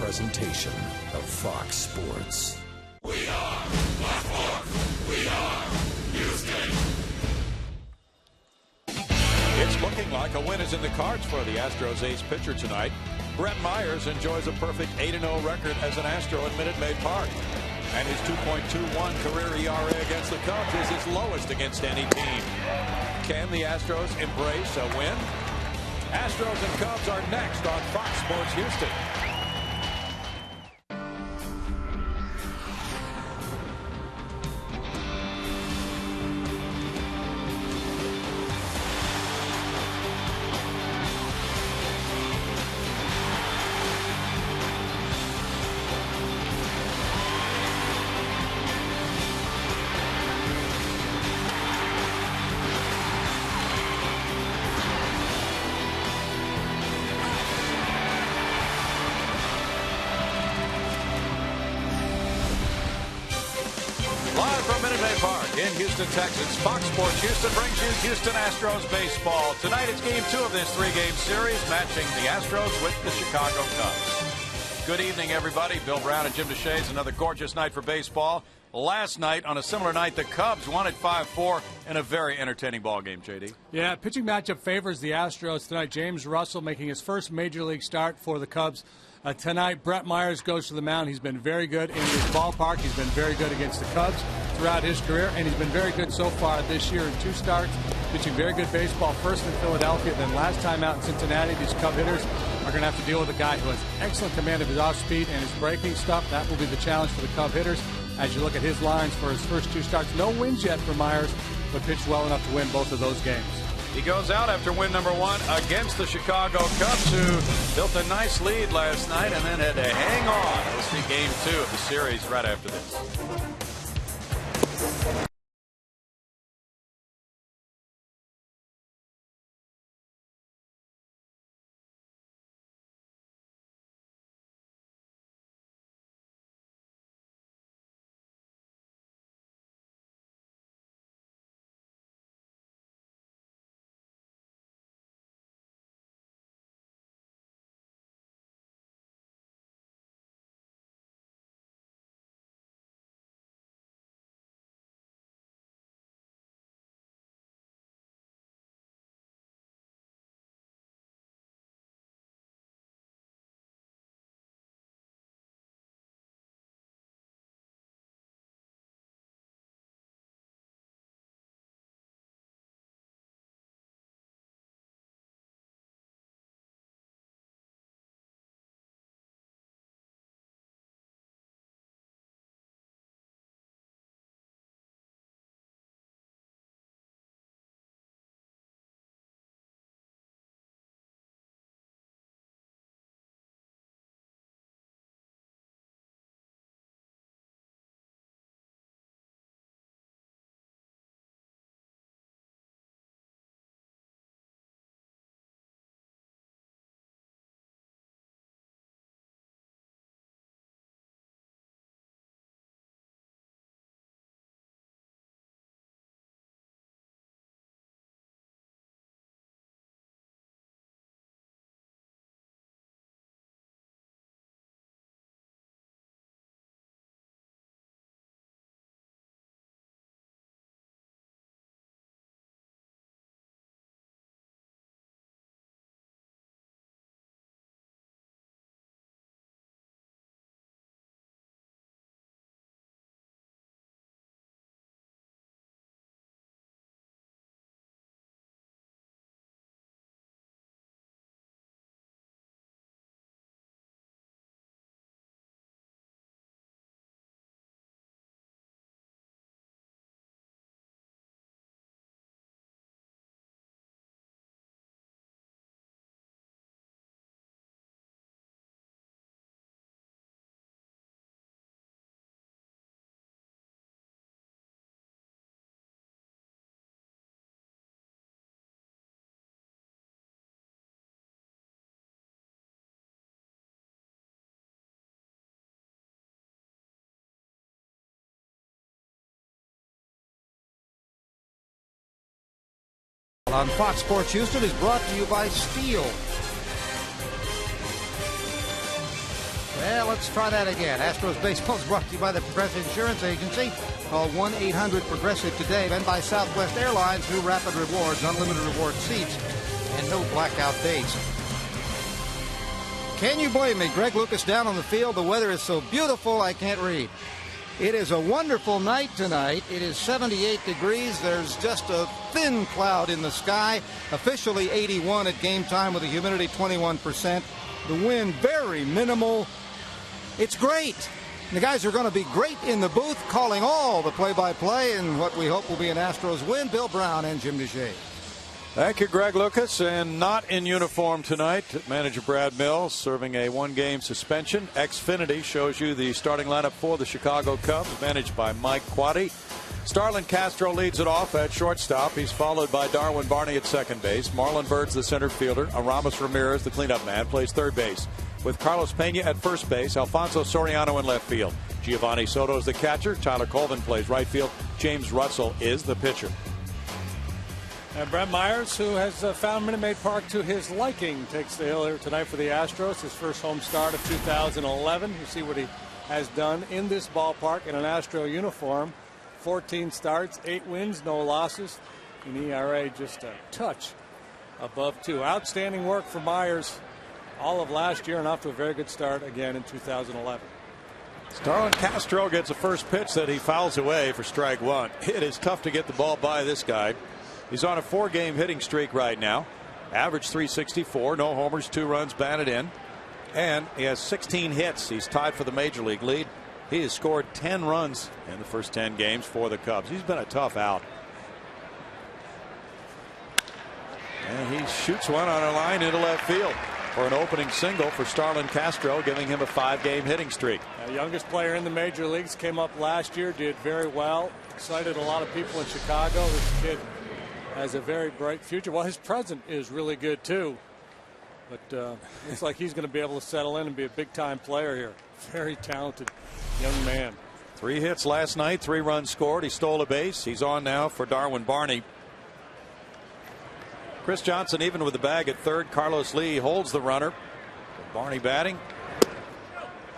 presentation of Fox Sports. We are Blackmore. We are Houston. It's looking like a win is in the cards for the Astros ace pitcher tonight. Brett Myers enjoys a perfect 8-0 record as an Astro at Minute Maid Park. And his 2.21 career ERA against the Cubs is his lowest against any team. Can the Astros embrace a win? Astros and Cubs are next on Fox Sports Houston. Live from Minute Maid Park in Houston, Texas, Fox Sports Houston brings you Houston Astros baseball. Tonight it's Game 2 of this three-game series, matching the Astros with the Chicago Cubs. Good evening, everybody. Bill Brown and Jim DeShays. Another gorgeous night for baseball. Last night, on a similar night, the Cubs won at 5-4 in a very entertaining ball game, JD. Yeah, pitching matchup favors the Astros tonight. James Russell making his first major league start for the Cubs. Tonight, Brett Myers goes to the mound. He's been very good in this ballpark. He's been very good against the Cubs throughout his career, and he's been very good so far this year in 2 starts, pitching very good baseball, first in Philadelphia, then last time out in Cincinnati. These Cub hitters are going to have to deal with a guy who has excellent command of his off-speed and his breaking stuff. That will be the challenge for the Cub hitters as you look at his lines for his first 2 starts. No wins yet for Myers, but pitched well enough to win both of those games. He goes out after win number 1 against the Chicago Cubs, who built a nice lead last night and then had to hang on. We'll see Game 2 of the series right after this. On Fox Sports Houston is brought to you by Steel. Well, let's try that again. Astros Baseball is brought to you by the Progressive Insurance Agency. Call 1-800-PROGRESSIVE today, and by Southwest Airlines, new Rapid Rewards, unlimited reward seats, and no blackout dates. Can you blame me? Greg Lucas down on the field. The weather is so beautiful I can't read. It is a wonderful night tonight. It is 78 degrees. There's just a thin cloud in the sky. Officially 81 at game time with a humidity 21%. The wind very minimal. It's great. The guys are going to be great in the booth, calling all the play-by-play and what we hope will be an Astros win. Bill Brown and Jim Deshaies. Thank you, Greg Lucas. And not in uniform tonight, manager Brad Mills serving a one-game suspension. Xfinity shows you the starting lineup for the Chicago Cubs, managed by Mike Quade. Starlin Castro leads it off at shortstop. He's followed by Darwin Barney at second base. Marlon Byrd's the center fielder. Aramis Ramirez, the cleanup man, plays third base, with Carlos Pena at first base. Alfonso Soriano in left field. Giovanni Soto is the catcher. Tyler Colvin plays right field. James Russell is the pitcher. And Brett Myers, who has found Minute Maid Park to his liking, takes the hill here tonight for the Astros. His first home start of 2011. You see what he has done in this ballpark in an Astro uniform. 14 starts, 8 wins, no losses. An ERA just a touch above 2. Outstanding work for Myers all of last year and off to a very good start again in 2011. Starlin Castro gets a first pitch that he fouls away for strike one. It is tough to get the ball by this guy. He's on a 4-game hitting streak right now. Average 364, no homers, 2 runs batted in. And he has 16 hits. He's tied for the major league lead. He has scored 10 runs in the first 10 games for the Cubs. He's been a tough out. And he shoots one on a line into left field for an opening single for Starlin Castro, giving him a 5-game hitting streak. The youngest player in the major leagues, came up last year, did very well. Excited a lot of people in Chicago. This kid has a very bright future. Well, his present is really good too. But looks like he's going to be able to settle in and be a big-time player here. Very talented young man. 3 hits last night, 3 runs scored. He stole a base. He's on now for Darwin Barney. Chris Johnson even with the bag at third. Carlos Lee holds the runner. Barney batting.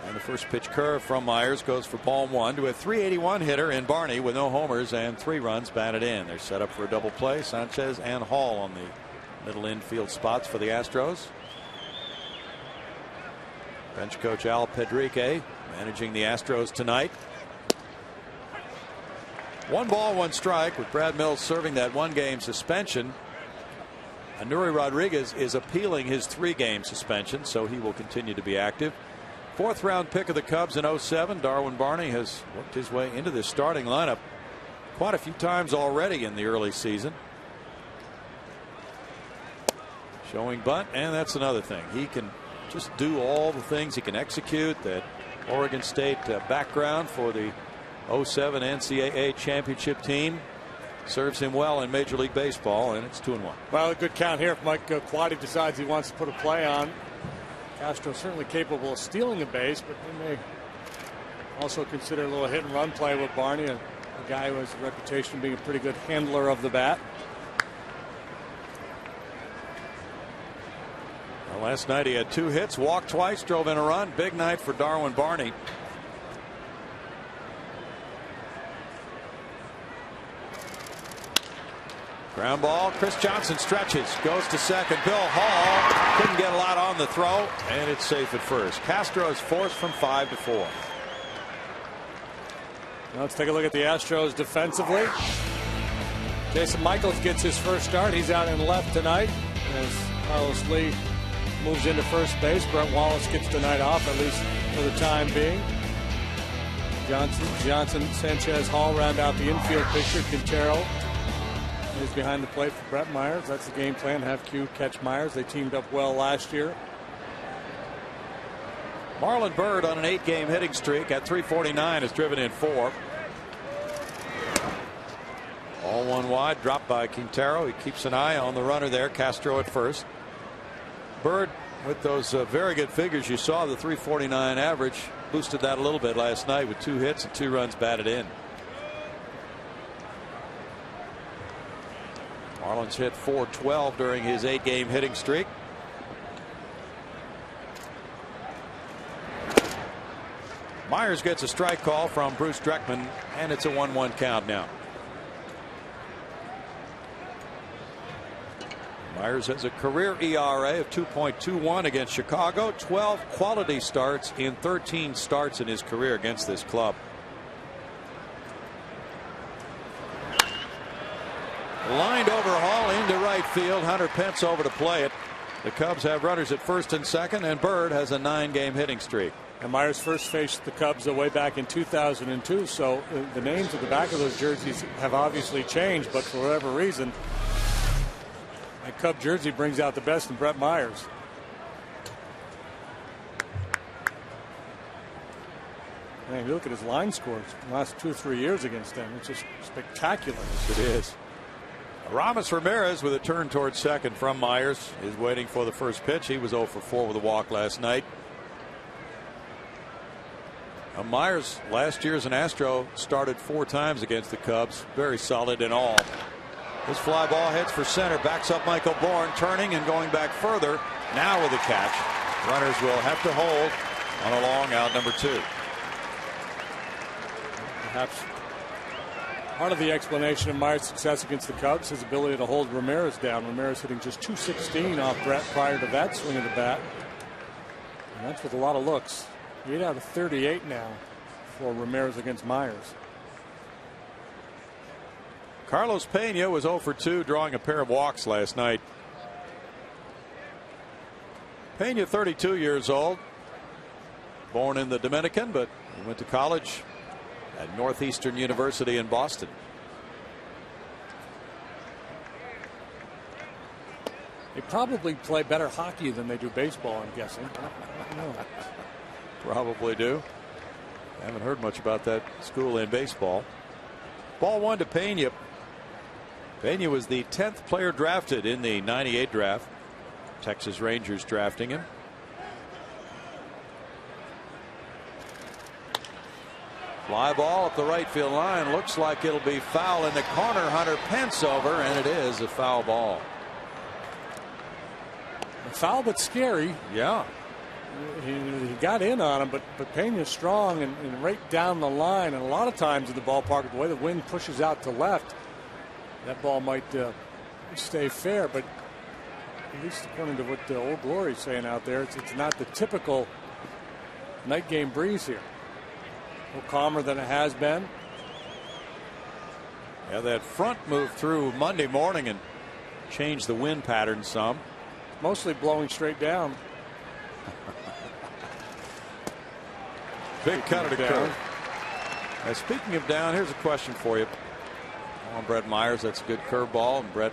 And the first pitch curve from Myers goes for ball 1 to a 381 hitter in Barney with no homers and 3 runs batted in. They're set up for a double play. Sanchez and Hall on the middle infield spots for the Astros. Bench coach Al Pedrique managing the Astros tonight. 1 ball, 1 strike with Brad Mills serving that 1-game suspension. Anuri Rodriguez is appealing his 3-game suspension, so he will continue to be active. 4th round pick of the Cubs in 07. Darwin Barney has worked his way into this starting lineup quite a few times already in the early season. Showing bunt, and that's another thing. He can just do all the things. He can execute. That Oregon State background for the 07 NCAA championship team serves him well in Major League Baseball, and it's 2-1. Well, a good count here if Mike Quade decides he wants to put a play on. Castro certainly capable of stealing a base, but he may also consider a little hit and run play with Barney, a guy who has a reputation of being a pretty good handler of the bat. Well, last night he had 2 hits, walked twice, drove in a run. Big night for Darwin Barney. Ground ball. Chris Johnson stretches, goes to second. Bill Hall couldn't get a lot on the throw, and it's safe at first. Castro is forced from 5 to 4. Now let's take a look at the Astros defensively. Jason Michaels gets his first start. He's out in left tonight as Carlos Lee moves into first base. Brent Wallace gets the night off, at least for the time being. Johnson, Sanchez, Hall round out the infield picture. Quintero is behind the plate for Brett Myers. That's the game plan. Have Q catch Myers. They teamed up well last year. Marlon Byrd on an 8-game hitting streak at 349 has driven in 4. All 1 wide, dropped by Quintero. He keeps an eye on the runner there. Castro at first. Byrd with those very good figures you saw, the 349 average, boosted that a little bit last night with 2 hits and 2 runs batted in. Marlins hit .412 during his 8-game hitting streak. Myers gets a strike call from Bruce Dreckman, and it's a 1-1 count now. Myers has a career ERA of 2.21 against Chicago, 12 quality starts in 13 starts in his career against this club. Lined overhaul into right field. Hunter Pence over to play it. The Cubs have runners at first and second, and Bird has a 9-game hitting streak. And Myers first faced the Cubs way back in 2002, so the names at the back of those jerseys have obviously changed, but for whatever reason, that Cub jersey brings out the best in Brett Myers. Man, you look at his line scores in the last 2 or 3 years against them. It's just spectacular. It is. Aramis Ramirez with a turn towards second from Myers is waiting for the first pitch. He was 0 for 4 with a walk last night. Myers, last year as an Astro, started 4 times against the Cubs. Very solid in all. This fly ball heads for center, backs up Michael Bourne, turning and going back further. Now with a catch. Runners will have to hold on a long out, number 2. Perhaps part of the explanation of Myers' success against the Cubs, his ability to hold Ramirez down. Ramirez hitting just .216 off Brett prior to that swing of the bat. And that's with a lot of looks. 8 out of 38 now for Ramirez against Myers. Carlos Pena was 0 for 2, drawing a pair of walks last night. Pena, 32 years old, born in the Dominican, but he went to college at Northeastern University in Boston. They probably play better hockey than they do baseball, I'm guessing. I don't know. Probably do. Haven't heard much about that school in baseball. Ball 1 to Pena. Pena was the 10th player drafted in the '98 draft. Texas Rangers drafting him. Fly ball up the right field line. Looks like it'll be foul in the corner. Hunter Pence over, and it is a foul ball. A foul, but scary. Yeah. He got in on him, but Pena's strong and right down the line. And a lot of times in the ballpark, the way the wind pushes out to left, that ball might stay fair. But at least according to what Old Glory's saying out there, it's not the typical night game breeze here. A little calmer than it has been. Yeah, that front moved through Monday morning and changed the wind pattern some. Mostly blowing straight down. Big cut of the curve. Now, speaking of down, here's a question for you. On Brett Myers, that's a good curveball, and Brett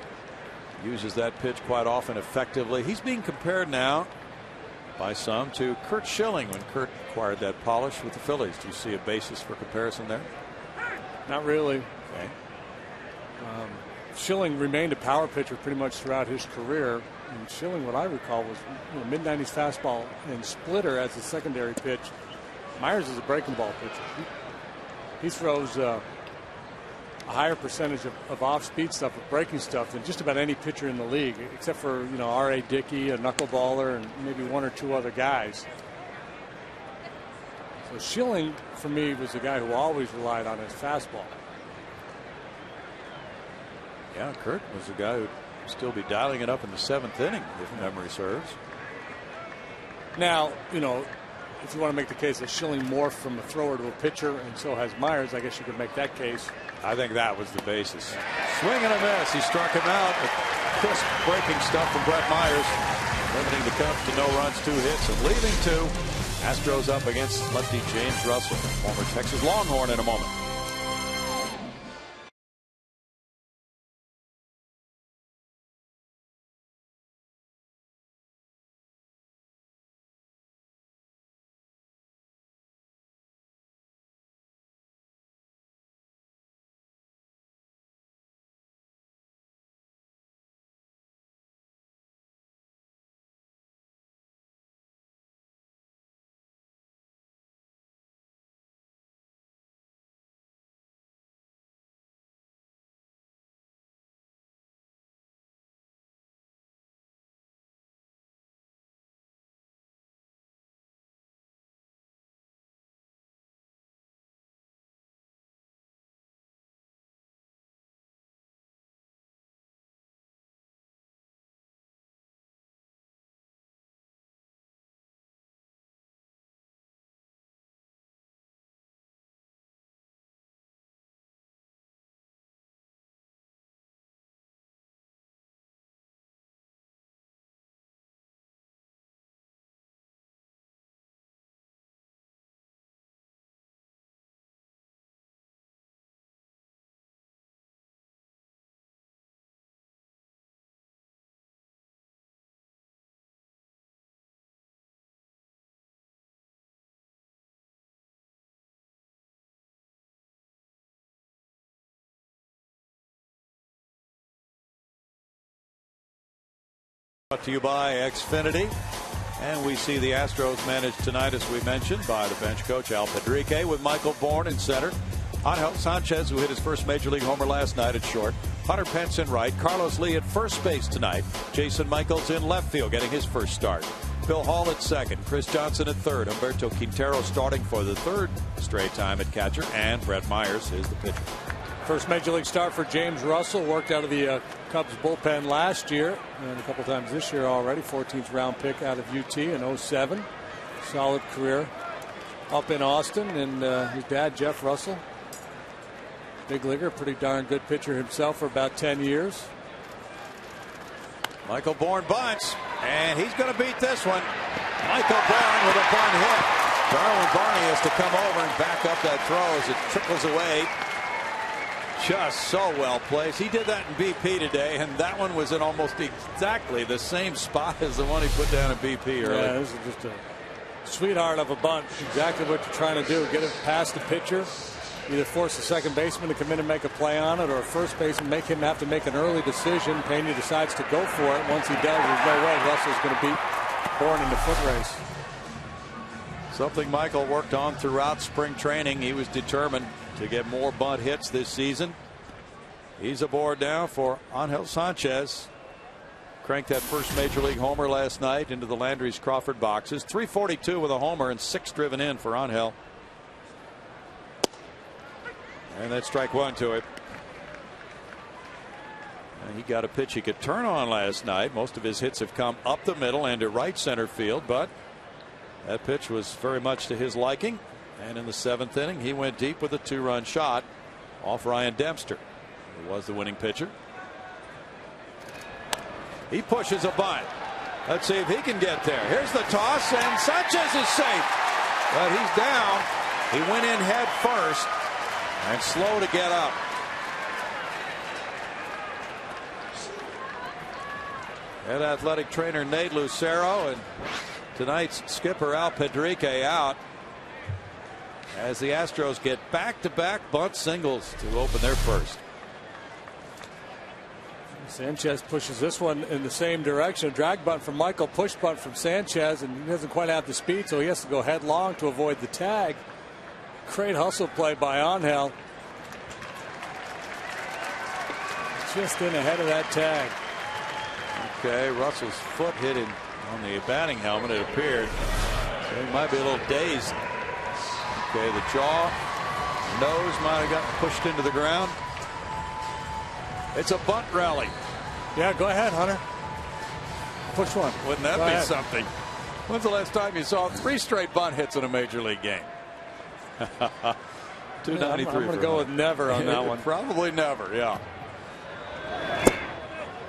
uses that pitch quite often effectively. He's being compared now by some to Curt Schilling when Curt acquired that polish with the Phillies. Do you see a basis for comparison there? Not really. Okay. Schilling remained a power pitcher pretty much throughout his career. And Schilling, what I recall, was mid-90s fastball and splitter as a secondary pitch. Myers is a breaking ball pitcher. He throws a higher percentage of off-speed stuff, of breaking stuff, than just about any pitcher in the league, except for R.A. Dickey, a knuckleballer, and maybe 1 or 2 other guys. So Schilling, for me, was the guy who always relied on his fastball. Yeah, Curt was the guy who'd still be dialing it up in the 7th inning, if memory serves. Now, if you want to make the case that Schilling morphed from a thrower to a pitcher, and so has Myers, I guess you could make that case. I think that was the basis. Swing and a miss. He struck him out. Crisp breaking stuff from Brett Myers, limiting the Cubs to no runs, 2 hits, and leaving 2. Astros up against lefty James Russell, former Texas Longhorn, in a moment. Brought to you by Xfinity. And we see the Astros managed tonight, as we mentioned, by the bench coach Al Pedrique, with Michael Bourne in center. Angel Sanchez, who hit his first major league homer last night, at short. Hunter Pence in right. Carlos Lee at first base tonight. Jason Michaels in left field, getting his first start. Bill Hall at second. Chris Johnson at third. Humberto Quintero starting for the third straight time at catcher. And Brett Myers is the pitcher. First major league start for James Russell. Worked out of the Cubs bullpen last year and a couple times this year already. 14th round pick out of UT in 07. Solid career up in Austin. And his dad, Jeff Russell, big leaguer, pretty darn good pitcher himself for about 10 years. Michael Bourne bunts, and he's going to beat this one. Michael Bourne with a bunt hit. Darwin Barney has to come over and back up that throw as it trickles away. Just so well placed. He did that in BP today, and that one was in almost exactly the same spot as the one he put down in BP earlier. Yeah, this is just a sweetheart of a bunt. Exactly what you're trying to do. Get it past the pitcher. Either force the second baseman to come in and make a play on it, or a first baseman make him have to make an early decision. Pena decides to go for it. Once he does, there's no way Russell's going to beat Bourne in the foot race. Something Michael worked on throughout spring training. He was determined to get more bunt hits this season. He's aboard now for Angel Sanchez. Cranked that first major league homer last night into the Landry's Crawford boxes. 342 with a homer and 6 driven in for Angel. And that's strike one to it. And he got a pitch he could turn on last night. Most of his hits have come up the middle and to right center field, but that pitch was very much to his liking. And in the 7th inning, he went deep with a 2-run shot off Ryan Dempster, who was the winning pitcher. He pushes a bunt. Let's see if he can get there. Here's the toss, and Sanchez is safe. But he's down. He went in head first and slow to get up. Head athletic trainer Nate Lucero and tonight's skipper Al Pedrique out as the Astros get back-to-back bunt singles to open their first. Sanchez pushes this one in the same direction. A drag bunt from Michael, push bunt from Sanchez, and he doesn't quite have the speed, so he has to go headlong to avoid the tag. Great hustle play by Angel. Just in ahead of that tag. Okay, Russell's foot hit him on the batting helmet, it appeared. So he might be a little dazed. Okay, the jaw, nose might have gotten pushed into the ground. It's a bunt rally. Yeah, go ahead, Hunter. Push one. Wouldn't that be something? When's the last time you saw 3 straight bunt hits in a major league game? 293. I'm going to go with never on that one. Probably never, yeah.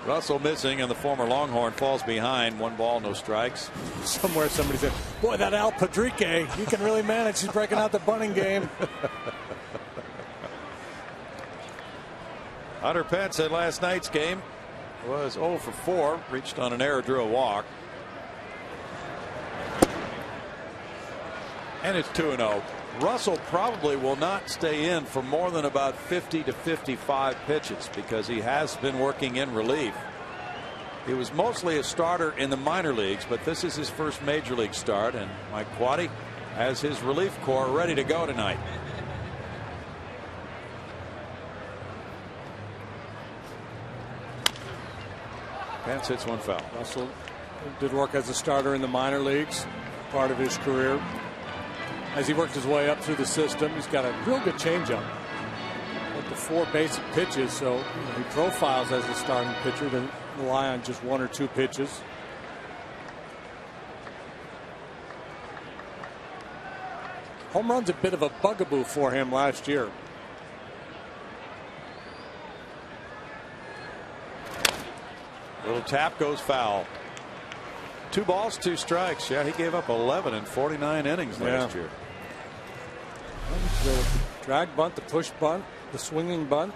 Russell missing, and the former Longhorn falls behind. 1 ball, no strikes. Somewhere somebody said, boy, that Al Pedrique, he can really manage. He's breaking out the bunting game. Hunter Pence in last night's game was 0 for 4. Reached on an error, drew a walk. And it's 2-0. Russell probably will not stay in for more than about 50 to 55 pitches because he has been working in relief. He was mostly a starter in the minor leagues, but this is his first major league start, and Mike Quaddy has his relief corps ready to go tonight. Pence hits one foul. Russell did work as a starter in the minor leagues, part of his career. As he worked his way up through the system, he's got a real good changeup. With the 4 basic pitches, so he profiles as a starting pitcher to rely on just 1 or 2 pitches. Home run's a bit of a bugaboo for him last year. Little tap goes foul. 2 balls, 2 strikes. Yeah, he gave up 11 in 49 innings last year. The drag bunt, the push bunt, the swinging bunt.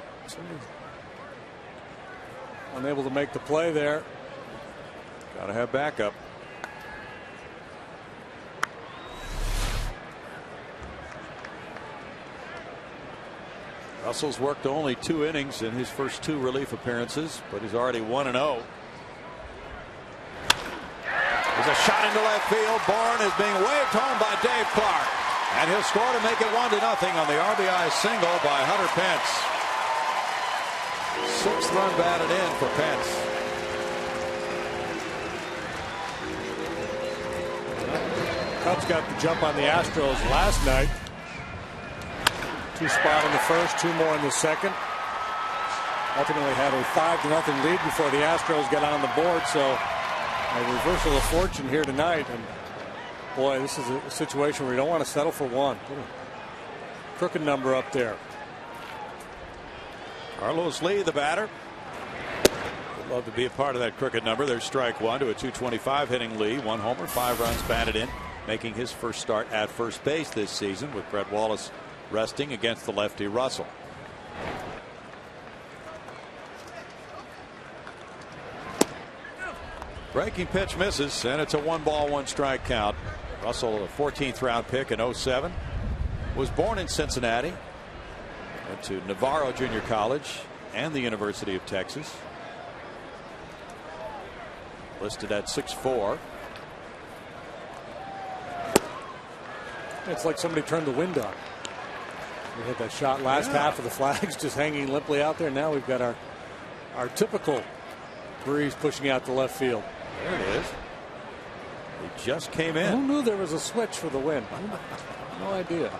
Unable to make the play there. Got to have backup. Russell's worked only 2 innings in his first 2 relief appearances, but he's already 1-0. There's a shot into left field. Bourne is being waved home by Dave Clark. And he'll score to make it 1-0 on the RBI single by Hunter Pence. 6th run batted in for Pence. Cubs got the jump on the Astros last night. 2 spot in the first, 2 more in the second. Ultimately had a 5-0 lead before the Astros got on the board. So a reversal of fortune here tonight. And boy, this is a situation where you don't want to settle for one. Put a crooked number up there. Carlos Lee, the batter. Would love to be a part of that crooked number. There's strike one to a 225 hitting Lee. 1 homer, 5 runs batted in, making his first start at first base this season with Brett Wallace resting against the lefty Russell. Breaking pitch misses, and it's a 1-ball, 1-strike count. Russell, a 14th round pick in '07, was born in Cincinnati. Went to Navarro Junior College and the University of Texas. Listed at 6'4". It's like somebody turned the wind on. We had that shot last half of the Flags just hanging limply out there. Now we've got our typical breeze pushing out to left field. There it is. It just came in. Who knew there was a switch for the wind? No idea.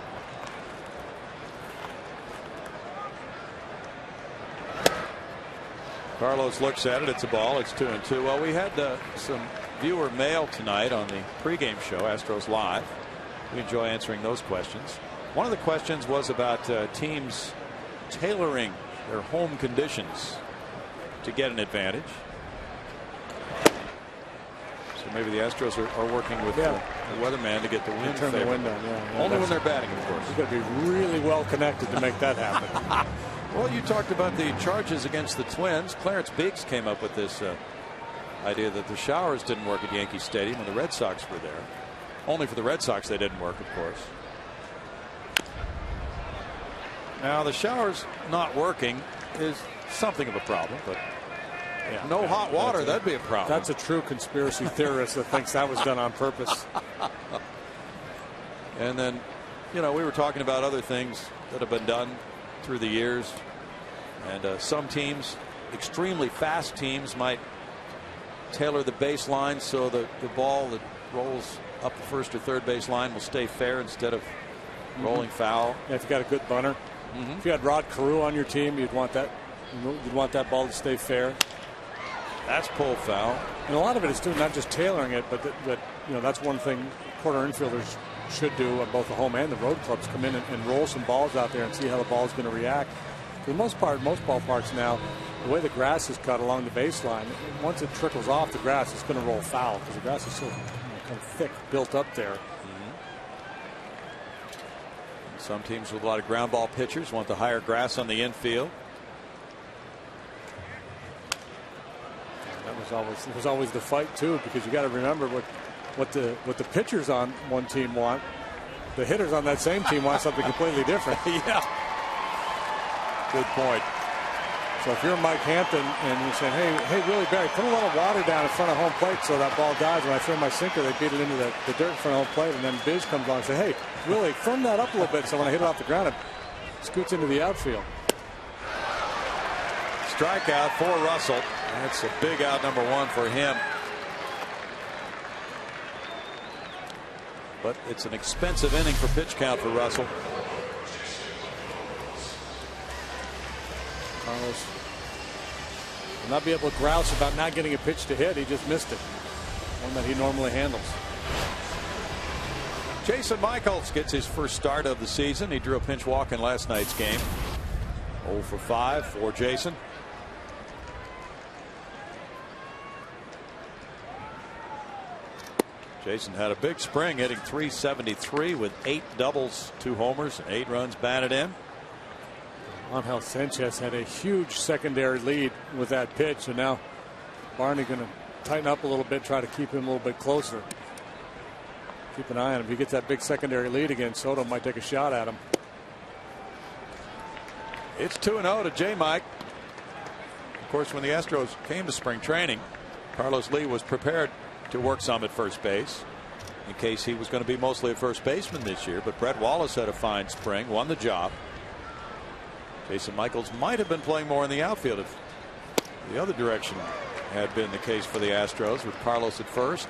Carlos looks at it. It's a ball. It's 2-2. Well, we had some viewer mail tonight on the pregame show, Astros Live. We enjoy answering those questions. One of the questions was about teams tailoring their home conditions to get an advantage. So maybe the Astros are working with the weatherman to get the wind. Turn the wind on. Only when they're batting, of course. You've got to be really well connected to make that happen. Well, you talked about the charges against the Twins. Clarence Biggs came up with this idea that the showers didn't work at Yankee Stadium when the Red Sox were there. Only for the Red Sox they didn't work, of course. Now the showers not working is something of a problem, but no hot water, that'd be a problem. That's a true conspiracy theorist that thinks that was done on purpose. And then, we were talking about other things that have been done through the years, and some teams, extremely fast teams, might tailor the baseline so the ball that rolls up the first or third base line will stay fair instead of rolling foul. Yeah, if you got a good bunter. If you had Rod Carew on your team, you'd want that ball to stay fair. That's pull foul. And a lot of it is too, not just tailoring it, but that's one thing corner infielders should do on both the home and the road clubs. Come in and roll some balls out there and see how the ball is going to react. For the most part, most ballparks now, the way the grass is cut along the baseline, once it trickles off the grass, it's going to roll foul because the grass is so kind of thick, built up there. Some teams with a lot of ground ball pitchers want the higher grass on the infield. That was always the fight too, because you got to remember what the pitchers on one team want. The hitters on that same team want something completely different. Yeah. Good point. So if you're Mike Hampton and you're saying, hey, Willie Berry, put a little water down in front of home plate so that ball dies. When I throw my sinker, they beat it into the dirt in front of home plate, and then Biz comes on and says, hey, Willie, firm that up a little bit so when I hit it off the ground, it scoots into the outfield. Strikeout for Russell. That's a big out, number 1 for him. But it's an expensive inning for pitch count for Russell. Carlos will not be able to grouse about not getting a pitch to hit. He just missed it. One that he normally handles. Jason Michaels gets his first start of the season. He drew a pinch walk in last night's game. 0 for 5 for Jason. Jason had a big spring, hitting .373 with 8 doubles, 2 homers, and 8 runs batted in. Angel Sanchez had a huge secondary lead with that pitch, and now Barney going to tighten up a little bit, try to keep him a little bit closer. Keep an eye on him. If he gets that big secondary lead again, Soto might take a shot at him. It's 2-0 to J. Mike. Of course, when the Astros came to spring training, Carlos Lee was prepared to work some at first base in case he was going to be mostly a first baseman this year. But Brett Wallace had a fine spring, won the job. Jason Michaels might have been playing more in the outfield if the other direction had been the case for the Astros, with Carlos at first.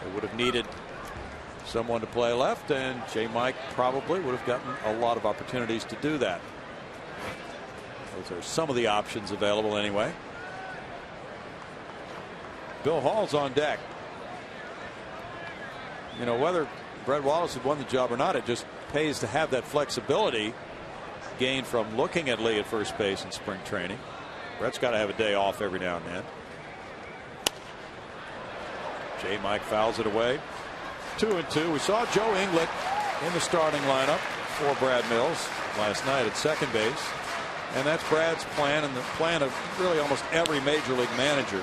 They would have needed someone to play left, and J. Mike probably would have gotten a lot of opportunities to do that. Those are some of the options available anyway. Bill Hall's on deck. You know, whether Brett Wallace had won the job or not, it just pays to have that flexibility gained from looking at Lee at first base in spring training. Brett's got to have a day off every now and then. J. Mike fouls it away. 2-2. We saw Joe Inglet in the starting lineup for Brad Mills last night at second base. And that's Brad's plan, and the plan of really almost every major league manager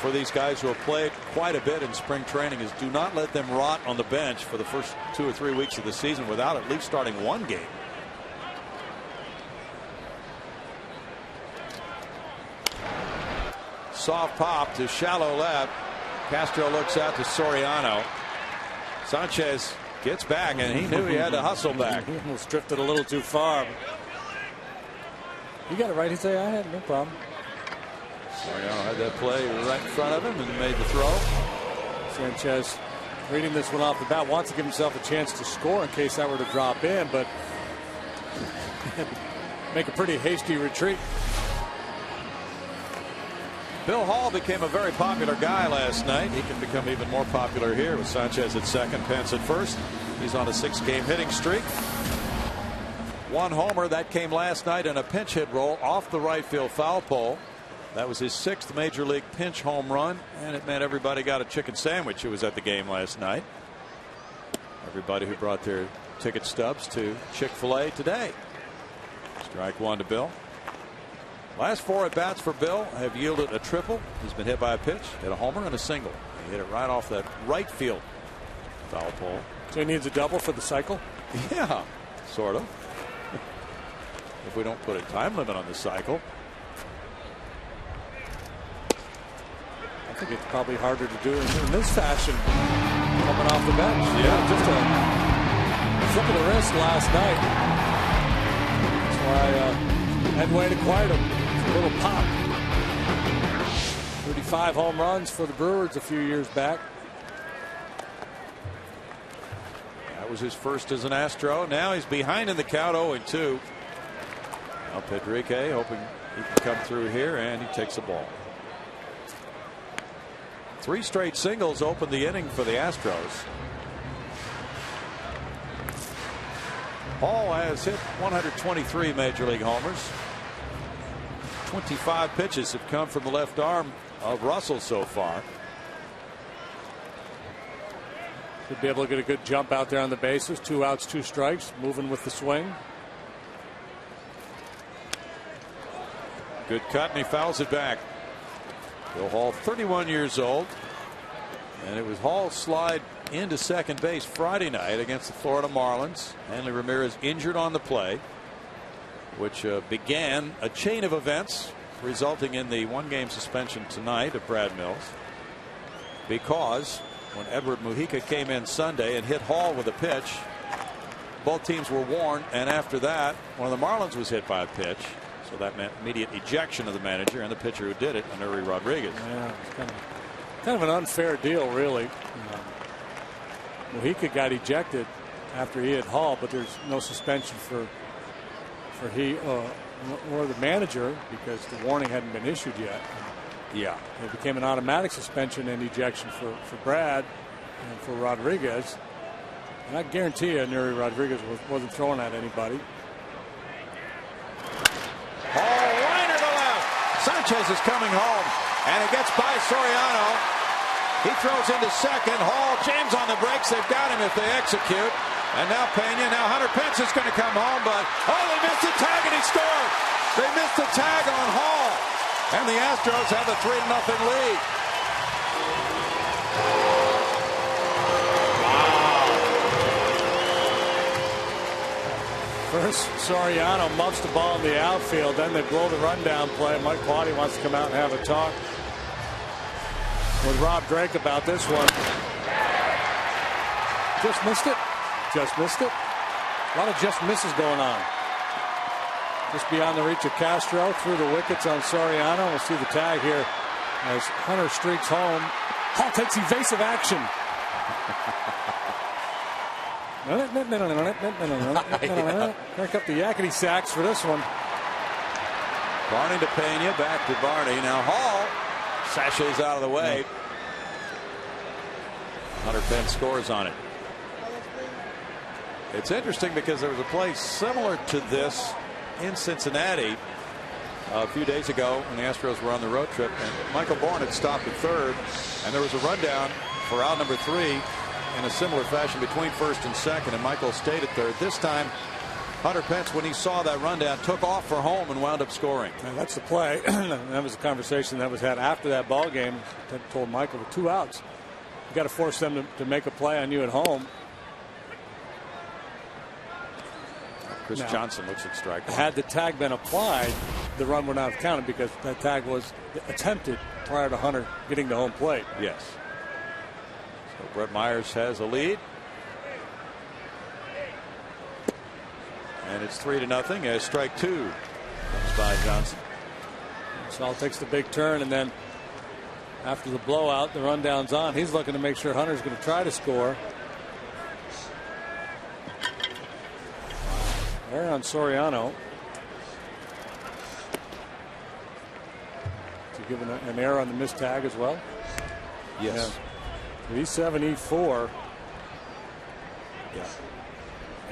for these guys who have played quite a bit in spring training, is do not let them rot on the bench for the first 2 or 3 weeks of the season without at least starting one game. Soft pop to shallow left. Castro looks out to Soriano. Sanchez gets back, and he knew he had to hustle back. He almost drifted a little too far. You got it right. He'd say, I had no problem. Soriano had that play right in front of him and made the throw. Sanchez, reading this one off the bat, wants to give himself a chance to score in case that were to drop in, but make a pretty hasty retreat. Bill Hall became a very popular guy last night. He can become even more popular here with Sanchez at second, Pence at first. He's on a 6-game hitting streak. One homer that came last night in a pinch hit roll off the right field foul pole. That was his 6th major league pinch home run, and it meant everybody got a chicken sandwich who was at the game last night. Everybody who brought their ticket stubs to Chick-fil-A today. Strike one to Bill. Last 4 at bats for Bill have yielded a triple. He's been hit by a pitch, hit a homer, and a single. He hit it right off that right field foul pole. So he needs a double for the cycle? Yeah, sort of. If we don't put a time limit on the cycle. I think it's probably harder to do in this fashion coming off the bench. Yeah, just a flip of the wrist last night. That's why Ed Wade acquired him. A little pop. 35 home runs for the Brewers a few years back. That was his first as an Astro. Now he's behind in the count, 0-2. Now Pedrique hoping he can come through here, and he takes the ball. 3 straight singles opened the inning for the Astros. Hall has hit 123 major league homers. 25 pitches have come from the left arm of Russell so far. Should be able to get a good jump out there on the bases. 2 outs, 2 strikes, moving with the swing. Good cut, and he fouls it back. Bill Hall, 31 years old, and it was Hall's slide into second base Friday night against the Florida Marlins. Hanley Ramirez injured on the play, which began a chain of events resulting in the 1-game suspension tonight of Brad Mills, because when Edward Mujica came in Sunday and hit Hall with a pitch, both teams were warned, and after that one of the Marlins was hit by a pitch. So that meant immediate ejection of the manager and the pitcher who did it, Nuri Rodriguez. Yeah, it's kind of an unfair deal, really. Mujica got ejected after he hit Hall, but there's no suspension for he or the manager because the warning hadn't been issued yet. Yeah, it became an automatic suspension and ejection for Brad and for Rodriguez. And I guarantee you, Nuri Rodriguez wasn't throwing at anybody. Hall liner to left. Sanchez is coming home, and it gets by Soriano. He throws into second. Hall, James on the brakes. They've got him if they execute. And now Pena. Now Hunter Pence is going to come home, but they missed the tag and he scored. They missed the tag on Hall, and the Astros have a 3-0 lead. First, Soriano muffs the ball in the outfield. Then they blow the rundown play. Mike Quaddy wants to come out and have a talk. with Rob Drake about this one. Just missed it. Just missed it. A lot of just misses going on. Just beyond the reach of Castro, through the wickets on Soriano. We'll see the tag here as Hunter streaks home. Hall takes evasive action. Crank up the yakety sax for this one. Barney to Pena, back to Barney. Now Hall sachets out of the way. Hunter Pence scores on it. It's interesting because there was a play similar to this in Cincinnati a few days ago when the Astros were on the road trip, and Michael Bourne had stopped at third, and there was a rundown for out number 3 in a similar fashion between first and second, and Michael stayed at third. This time Hunter Pence, when he saw that rundown, took off for home and wound up scoring. And that's the play. That was a conversation that was had after that ball game. Ted told Michael, with 2 outs, you got to force them to make a play on you at home. Chris Johnson looks at strike one. Had the tag been applied, the run would not have counted because that tag was attempted prior to Hunter getting to home plate. Yes. So Brett Myers has a lead. And it's 3-0 as strike 2 comes by Johnson. Saul takes the big turn, and then after the blowout, the rundown's on. He's looking to make sure Hunter's going to try to score. Error on Soriano. To give an error on the missed tag as well. Yes. Yeah. E7, E4. Yeah.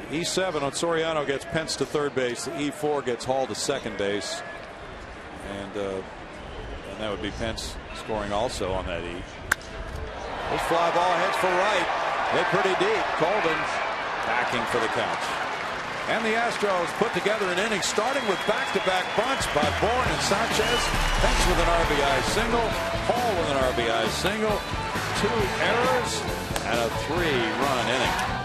The E7 on Soriano gets Pence to third base. The E4 gets Hall to second base. And that would be Pence scoring also on that E. This fly ball heads for right. Hit pretty deep. Colvin backing for the catch. And the Astros put together an inning starting with back-to-back bunts by Bourne and Sanchez. Pence with an RBI single. Hall with an RBI single. 2 errors and a 3-run inning.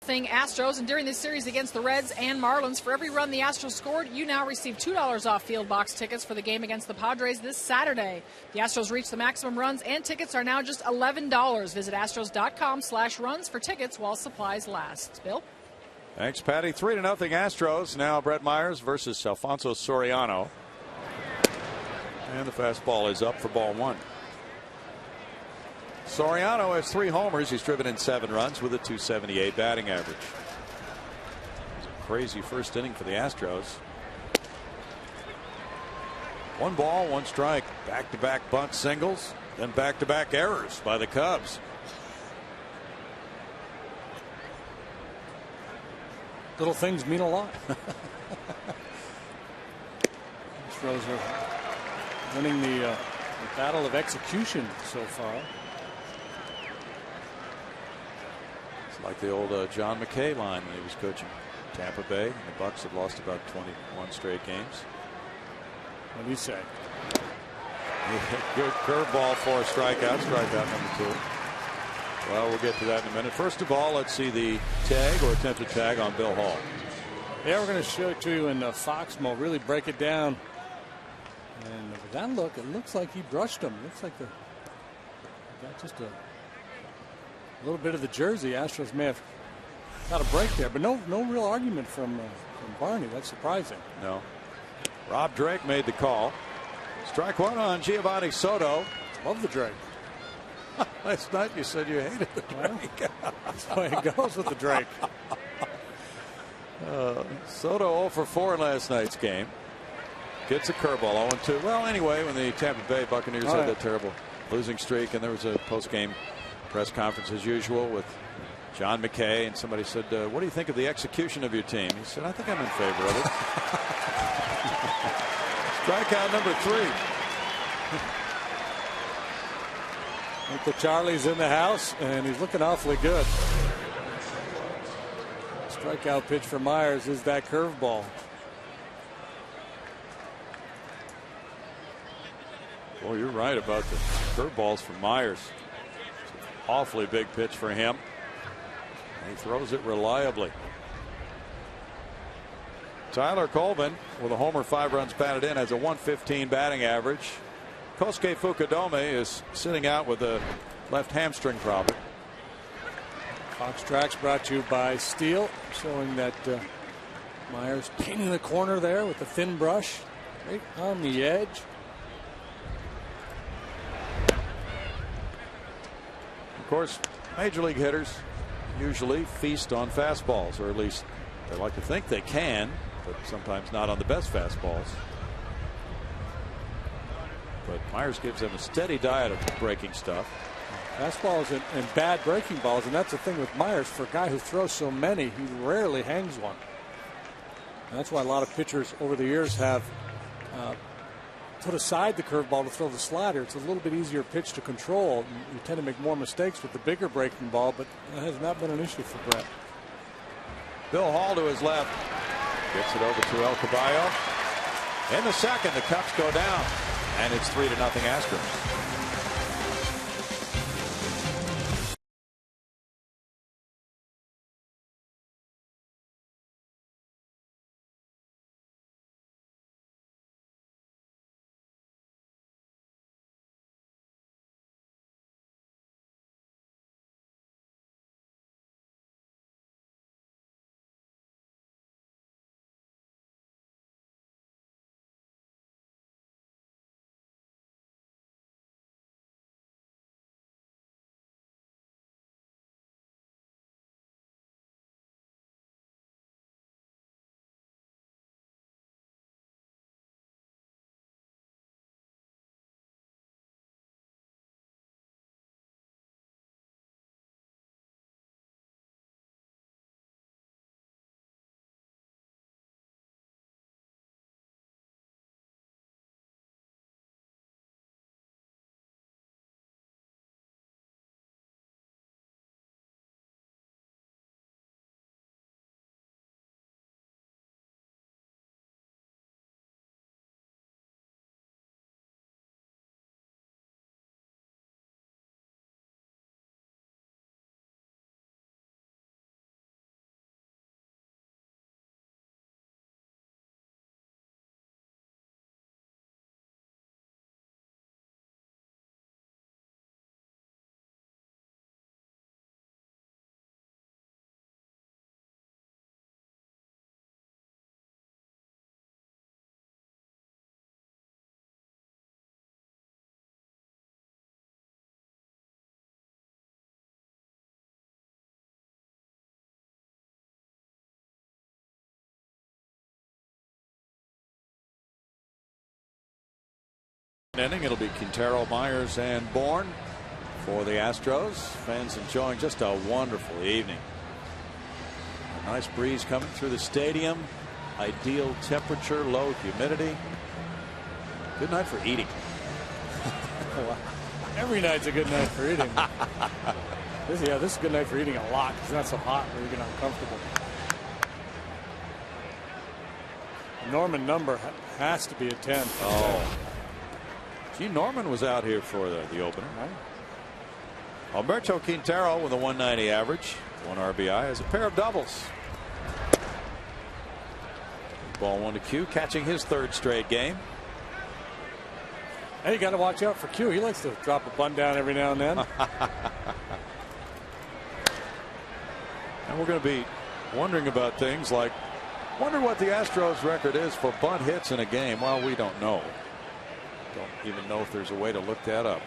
Astros, and during this series against the Reds and Marlins, for every run the Astros scored, you now receive $2 off field box tickets for the game against the Padres this Saturday. The Astros reached the maximum runs, and tickets are now just $11. Visit astros.com/runs for tickets while supplies last. Bill? Thanks, Patty. 3-0 Astros. Now Brett Myers versus Alfonso Soriano. And the fastball is up for ball 1. Soriano has 3 homers. He's driven in 7 runs with a .278 batting average. It's a crazy first inning for the Astros. 1 ball, 1 strike. Back-to-back bunt singles, then back-to-back errors by the Cubs. Little things mean a lot. Astros are winning the battle of execution so far. It's like the old John McKay line when he was coaching Tampa Bay. And the Bucks had lost about 21 straight games. What do you say? Good curveball for a strikeout. Strikeout number 2. Well, we'll get to that in a minute. First of all, let's see the tag or attempted tag on Bill Hall. Yeah, we're going to show it to you in Fox mode. Really break it down. And with that look, it looks like he brushed him. Looks like got just a little bit of the jersey. Astros may have got a break there, but no real argument from Barney. That's surprising. No. Rob Drake made the call. Strike 1 on Giovanni Soto. Love the Drake. Last night you said you hated the Drake. That's the way it goes with the Drake. Soto 0 for 4 in last night's game. Gets a curveball 0-2. Well, anyway, when the Tampa Bay Buccaneers had that terrible losing streak, and there was a post-game press conference as usual with John McKay, and somebody said, what do you think of the execution of your team? He said, I think I'm in favor of it. Strikeout number 3. Uncle Charlie's in the house, and he's looking awfully good. Strikeout pitch for Myers is that curveball. Well, you're right about the curveballs for Myers. It's an awfully big pitch for him. He throws it reliably. Tyler Colvin with a homer, 5 runs batted in, has a 115 batting average. Kosuke Fukudome is sitting out with a left hamstring problem. Fox Tracks brought to you by Steel, showing that Myers painting the corner there with the thin brush right on the edge. Of course, major league hitters usually feast on fastballs, or at least they like to think they can, but sometimes not on the best fastballs. But Myers gives them a steady diet of breaking stuff. Fastballs and bad breaking balls, and that's the thing with Myers. For a guy who throws so many, he rarely hangs one. And that's why a lot of pitchers over the years have put aside the curveball to throw the slider. It's a little bit easier pitch to control. You tend to make more mistakes with the bigger breaking ball, but that has not been an issue for Brett. Bill Hall to his left. Gets it over to El Caballo. In the second, the Cubs go down, and it's 3-0 Astros. Inning, it'll be Quintero, Myers, and Bourne for the Astros. Fans enjoying just a wonderful evening. A nice breeze coming through the stadium. Ideal temperature, low humidity. Good night for eating. Every night's a good night for eating. This is a good night for eating a lot. It's not so hot where you get uncomfortable. Norman number has to be a 10. Oh. Gee, Norman was out here for the opener. Right. Alberto Quintero with a 190 average, 1 RBI, has a pair of doubles. Ball 1 to Q, catching his 3rd straight game. Hey, you got to watch out for Q. He likes to drop a bunt down every now and then. And we're going to be wondering about things like, wonder what the Astros record is for bunt hits in a game. Well, we don't know. Don't even know if there's a way to look that up.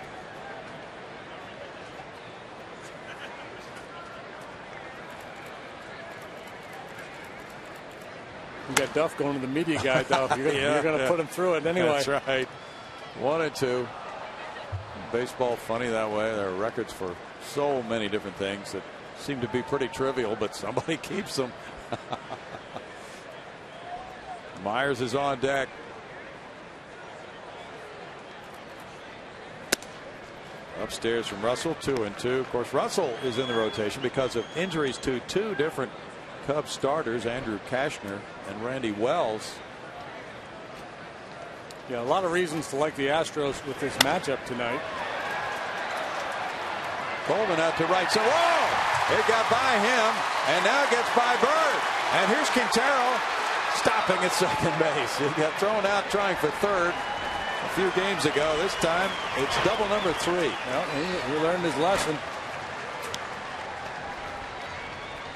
You got Duff going to the media guy, Duff. You're going to put him through it anyway. That's right. 1 and 2. Baseball funny that way. There are records for so many different things that seem to be pretty trivial, but somebody keeps them. Myers is on deck. Upstairs from Russell, 2 and 2. Of course, Russell is in the rotation because of injuries to 2 different Cubs starters, Andrew Kashner and Randy Wells. Yeah, a lot of reasons to like the Astros with this matchup tonight. Coleman out to right. So, whoa! It got by him, and now it gets by Bird. And here's Quintero stopping at second base. He got thrown out trying for 3rd a few games ago. This time, it's double number 3. Well, he learned his lesson.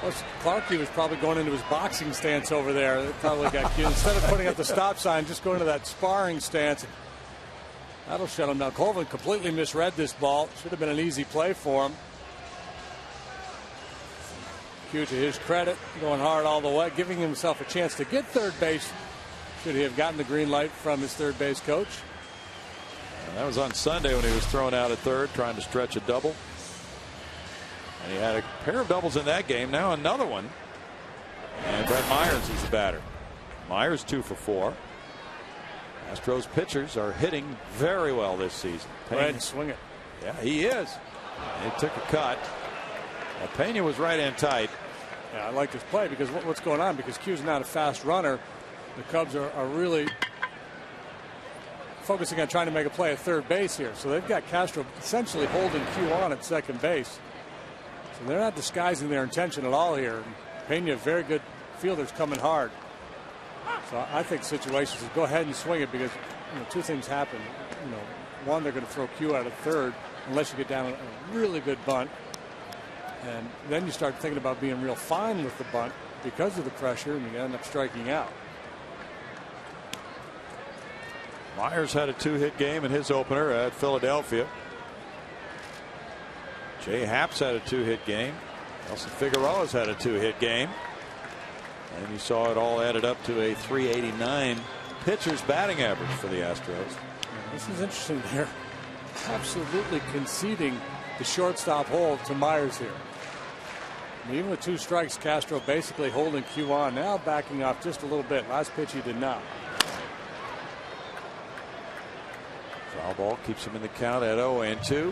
Plus, Clarkie was probably going into his boxing stance over there. It probably got cute. Instead of putting up the stop sign, just going to that sparring stance. That'll shut him down. Colvin completely misread this ball. Should have been an easy play for him. Q, to his credit, going hard all the way, giving himself a chance to get 3rd base. Should he have gotten the green light from his 3rd base coach? And that was on Sunday when he was thrown out at 3rd, trying to stretch a double. And he had a pair of doubles in that game. Now another one. And Brett Myers is the batter. Myers 2 for 4. Astros pitchers are hitting very well this season. Go ahead and swing it. Yeah, he is. He took a cut. Pena was right and tight. Yeah, I like this play because what's going on? Because Q's not a fast runner. The Cubs are really focusing on trying to make a play at 3rd base here. So they've got Castro essentially holding Q on at 2nd base. So they're not disguising their intention at all here. Pena, very good fielders coming hard. So I think situations is go ahead and swing it because 2 things happen. One, they're going to throw Q out at 3rd unless you get down a really good bunt. And then you start thinking about being real fine with the bunt because of the pressure, and you end up striking out. Myers had a 2-hit game in his opener at Philadelphia. Jay Happ's had a 2-hit game. Nelson Figueroa's had a 2-hit game. And you saw it all added up to a 389 pitcher's batting average for the Astros. This is interesting. They're absolutely conceding the shortstop hole to Myers here. And even with 2 strikes, Castro basically holding Q on, now backing off just a little bit. Last pitch he did not. Foul ball keeps him in the count at 0-2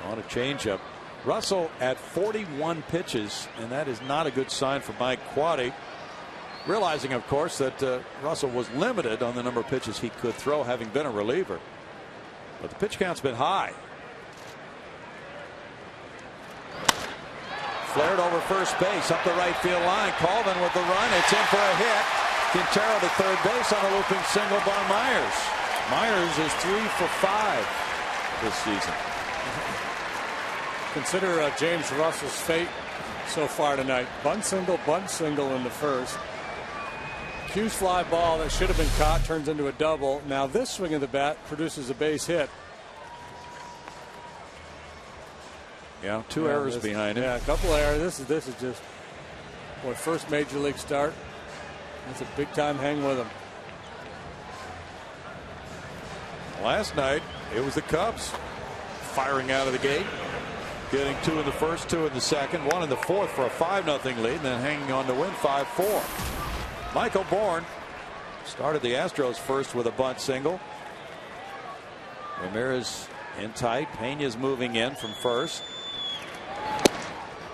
on a changeup. Russell at 41 pitches, and that is not a good sign for Mike Quade. Realizing, of course, that Russell was limited on the number of pitches he could throw, having been a reliever. But the pitch count's been high. Flared over first base, up the right field line. Colvin with the run. It's in for a hit. Quintero to 3rd base on a looping single by Myers. Myers is 3 for 5 this season. Consider James Russell's fate so far tonight. Bunt single in the 1st. Q's fly ball that should have been caught turns into a double. Now this swing of the bat produces a base hit. Yeah, 2 errors behind him. Yeah, a couple of errors. This is just first major league start. That's a big time hang with him. Last night it was the Cubs firing out of the gate, getting 2 in the 1st, 2 in the 2nd, 1 in the 4th for a 5-0 lead, and then hanging on to win 5-4. Michael Bourne started the Astros first with a bunt single. Ramirez in tight. Pena's moving in from first.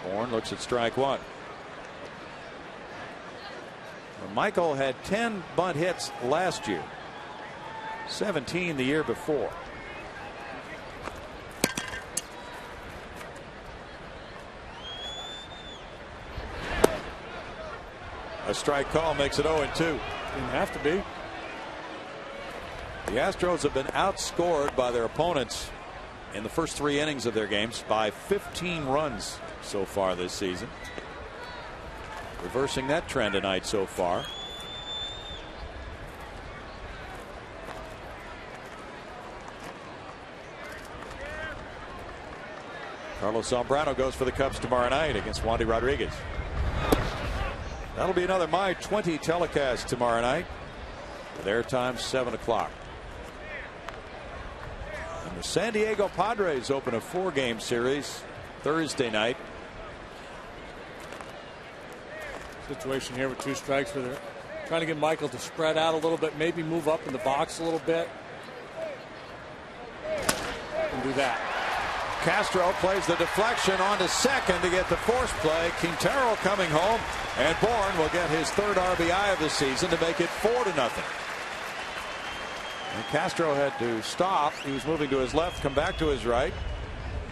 Bourne looks at strike one. Michael had 10 bunt hits last year, 17 the year before. A strike call makes it 0-2. Didn't have to be. The Astros have been outscored by their opponents in the first 3 innings of their games by 15 runs so far this season. Reversing that trend tonight so far. Carlos Zambrano goes for the Cubs tomorrow night against Wandy Rodriguez. That'll be another My 20 telecast tomorrow night. Their time 7 o'clock. And the San Diego Padres open a 4-game series Thursday night. Situation here with 2 strikes where they're trying to get Michael to spread out a little bit, maybe move up in the box a little bit. And do that. Castro plays the deflection onto second to get the force play. Quintero coming home, and Bourne will get his 3rd RBI of the season to make it 4-0. And Castro had to stop. He was moving to his left, come back to his right.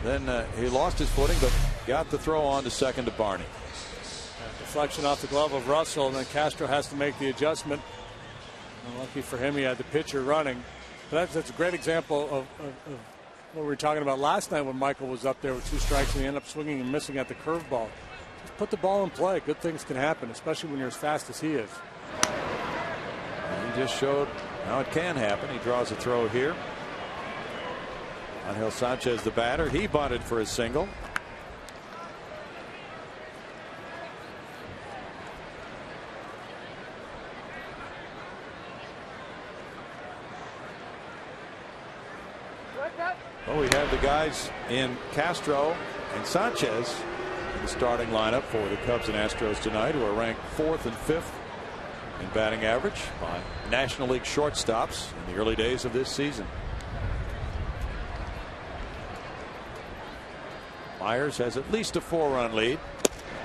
Then he lost his footing, but got the throw on to second to Barney. Deflection off the glove of Russell, and then Castro has to make the adjustment. Lucky for him, he had the pitcher running. But that's a great example of what we were talking about last night when Michael was up there with 2 strikes and he ended up swinging and missing at the curveball. Just put the ball in play. Good things can happen, especially when you're as fast as he is. He just showed how it can happen. He draws a throw here. Angel Sanchez, the batter, he bunted for his single. Well, we have the guys in Castro and Sanchez in the starting lineup for the Cubs and Astros tonight, who are ranked 4th and 5th in batting average by National League shortstops in the early days of this season. Myers has at least a 4-run lead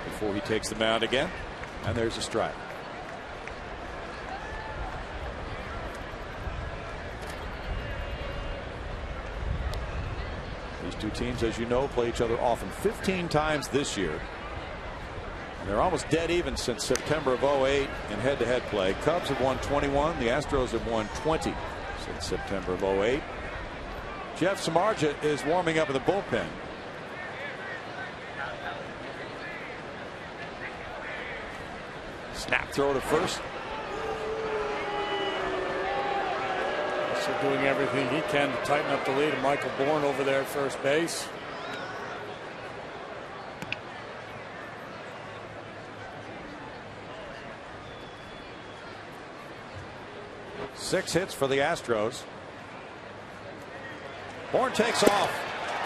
before he takes the mound again, and there's a strike. These 2 teams, as you know, play each other often 15 times this year. And they're almost dead even since September of 08 in head-to-head play. Cubs have won 21. The Astros have won 20 since September of 08. Jeff Samardzija is warming up in the bullpen. Snap throw to first. Doing everything he can to tighten up the lead of Michael Bourne over there at first base. Six hits for the Astros. Bourne takes off.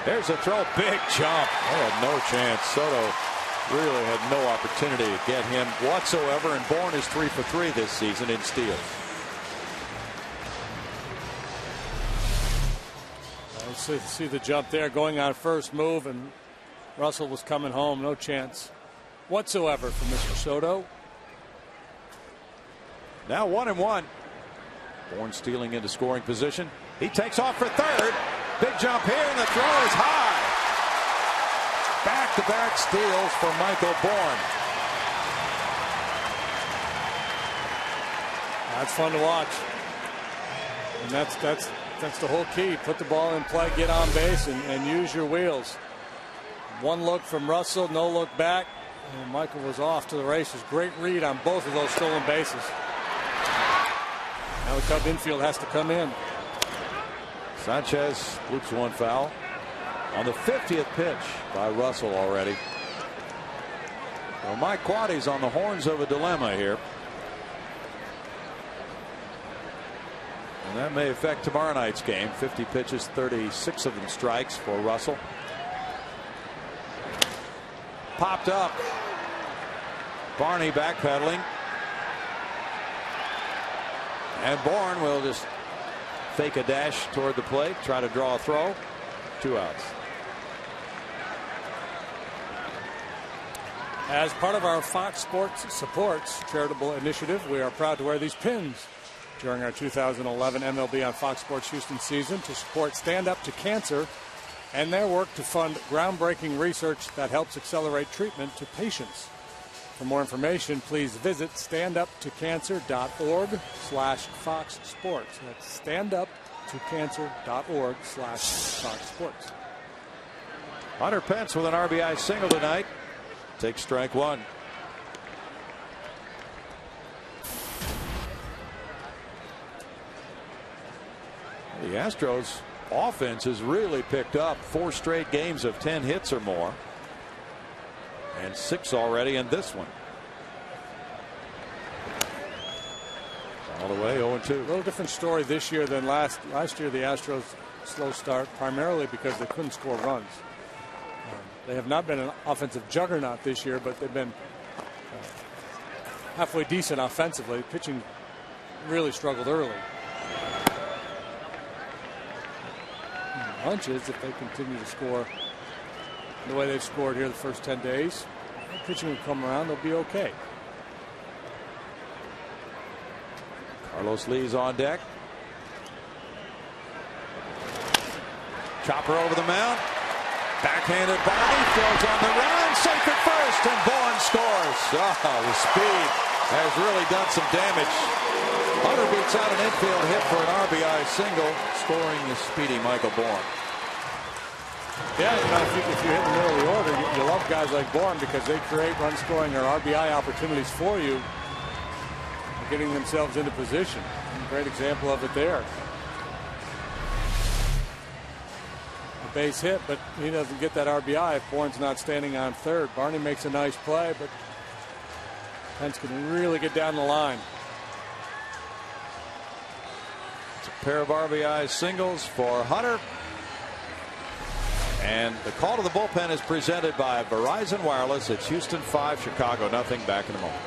There's a throw. Big jump. They had no chance. Soto really had no opportunity to get him whatsoever, and Bourne is 3 for 3 this season in steals. See the jump there, going on first move, and Russell was coming home. No chance whatsoever for Mr. Soto. Now 1-1. Bourne stealing into scoring position. He takes off for third. Big jump here, and the throw is high. Back-to-back steals for Michael Bourne. That's fun to watch, and that's the whole key. Put the ball in play, get on base, and use your wheels. One look from Russell, no look back, and Michael was off to the races. Great read on both of those stolen bases. Now the Cub infield has to come in. Sanchez loops one foul on the 50th pitch by Russell already. Well, Mike Quaddy's on the horns of a dilemma here. And that may affect tomorrow night's game. 50 pitches, 36 of them strikes for Russell. Popped up. Barney backpedaling. And Bourne will just fake a dash toward the plate, try to draw a throw. 2 outs. As part of our Fox Sports Supports charitable initiative, we are proud to wear these pins during our 2011 MLB on Fox Sports Houston season to support Stand Up to Cancer and their work to fund groundbreaking research that helps accelerate treatment to patients. For more information, please visit standuptocancer.org/Fox Sports. That's standuptocancer.org/Fox Sports. Hunter Pence with an RBI single tonight. Takes strike 1. The Astros offense has really picked up. 4 straight games of 10 hits or more. And 6 already in this one. All the way 0-2. A little different story this year than last year. The Astros slow start primarily because they couldn't score runs. They have not been an offensive juggernaut this year, but they've been halfway decent offensively. Pitching really struggled early. Hunch is if they continue to score the way they've scored here the first 10 days, pitching will come around. They'll be okay. Carlos Lee's on deck. Chopper over the mound. Backhanded volley, throws on the run, safe at first, and Bourne scores. Oh, the speed has really done some damage. Hunter beats out an infield hit for an RBI single, scoring the speedy Michael Bourne. Yeah, you know, if you hit the middle of the order, you love guys like Bourne because they create run scoring or RBI opportunities for you, getting themselves into position. Great example of it there. Base hit, but he doesn't get that RBI if Bourne's not standing on third. Barney makes a nice play, but Pence can really get down the line. It's a pair of RBI singles for Hunter. And the call to the bullpen is presented by Verizon Wireless. It's Houston 5, Chicago nothing. Back in a moment.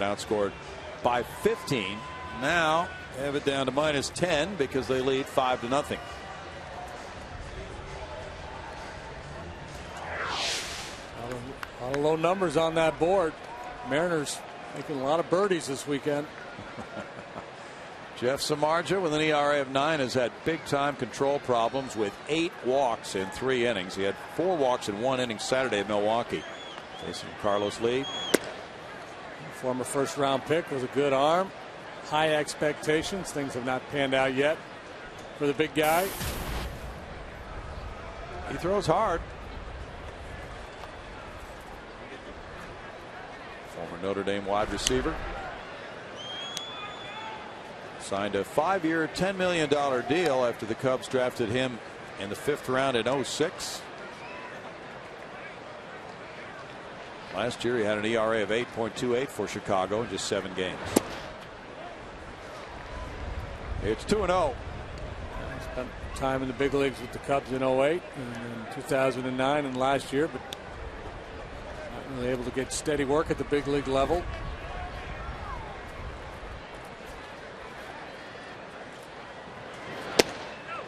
Outscored by 15. Now have it down to -10 because they lead 5-0. A lot of low numbers on that board. Mariners making a lot of birdies this weekend. Jeff Samardzija with an ERA of 9 has had big time control problems with 8 walks in 3 innings. He had 4 walks in 1 inning Saturday at Milwaukee. Facing Carlos Lee. Former first-round pick with a good arm. High expectations. Things have not panned out yet for the big guy. He throws hard. Former Notre Dame wide receiver. Signed a 5-year, $10 million deal after the Cubs drafted him in the 5th round in 2006. Last year he had an ERA of 8.28 for Chicago in just 7 games. It's 2-0. Spent time in the big leagues with the Cubs in 08 and in 2009 and last year, but not really able to get steady work at the big league level.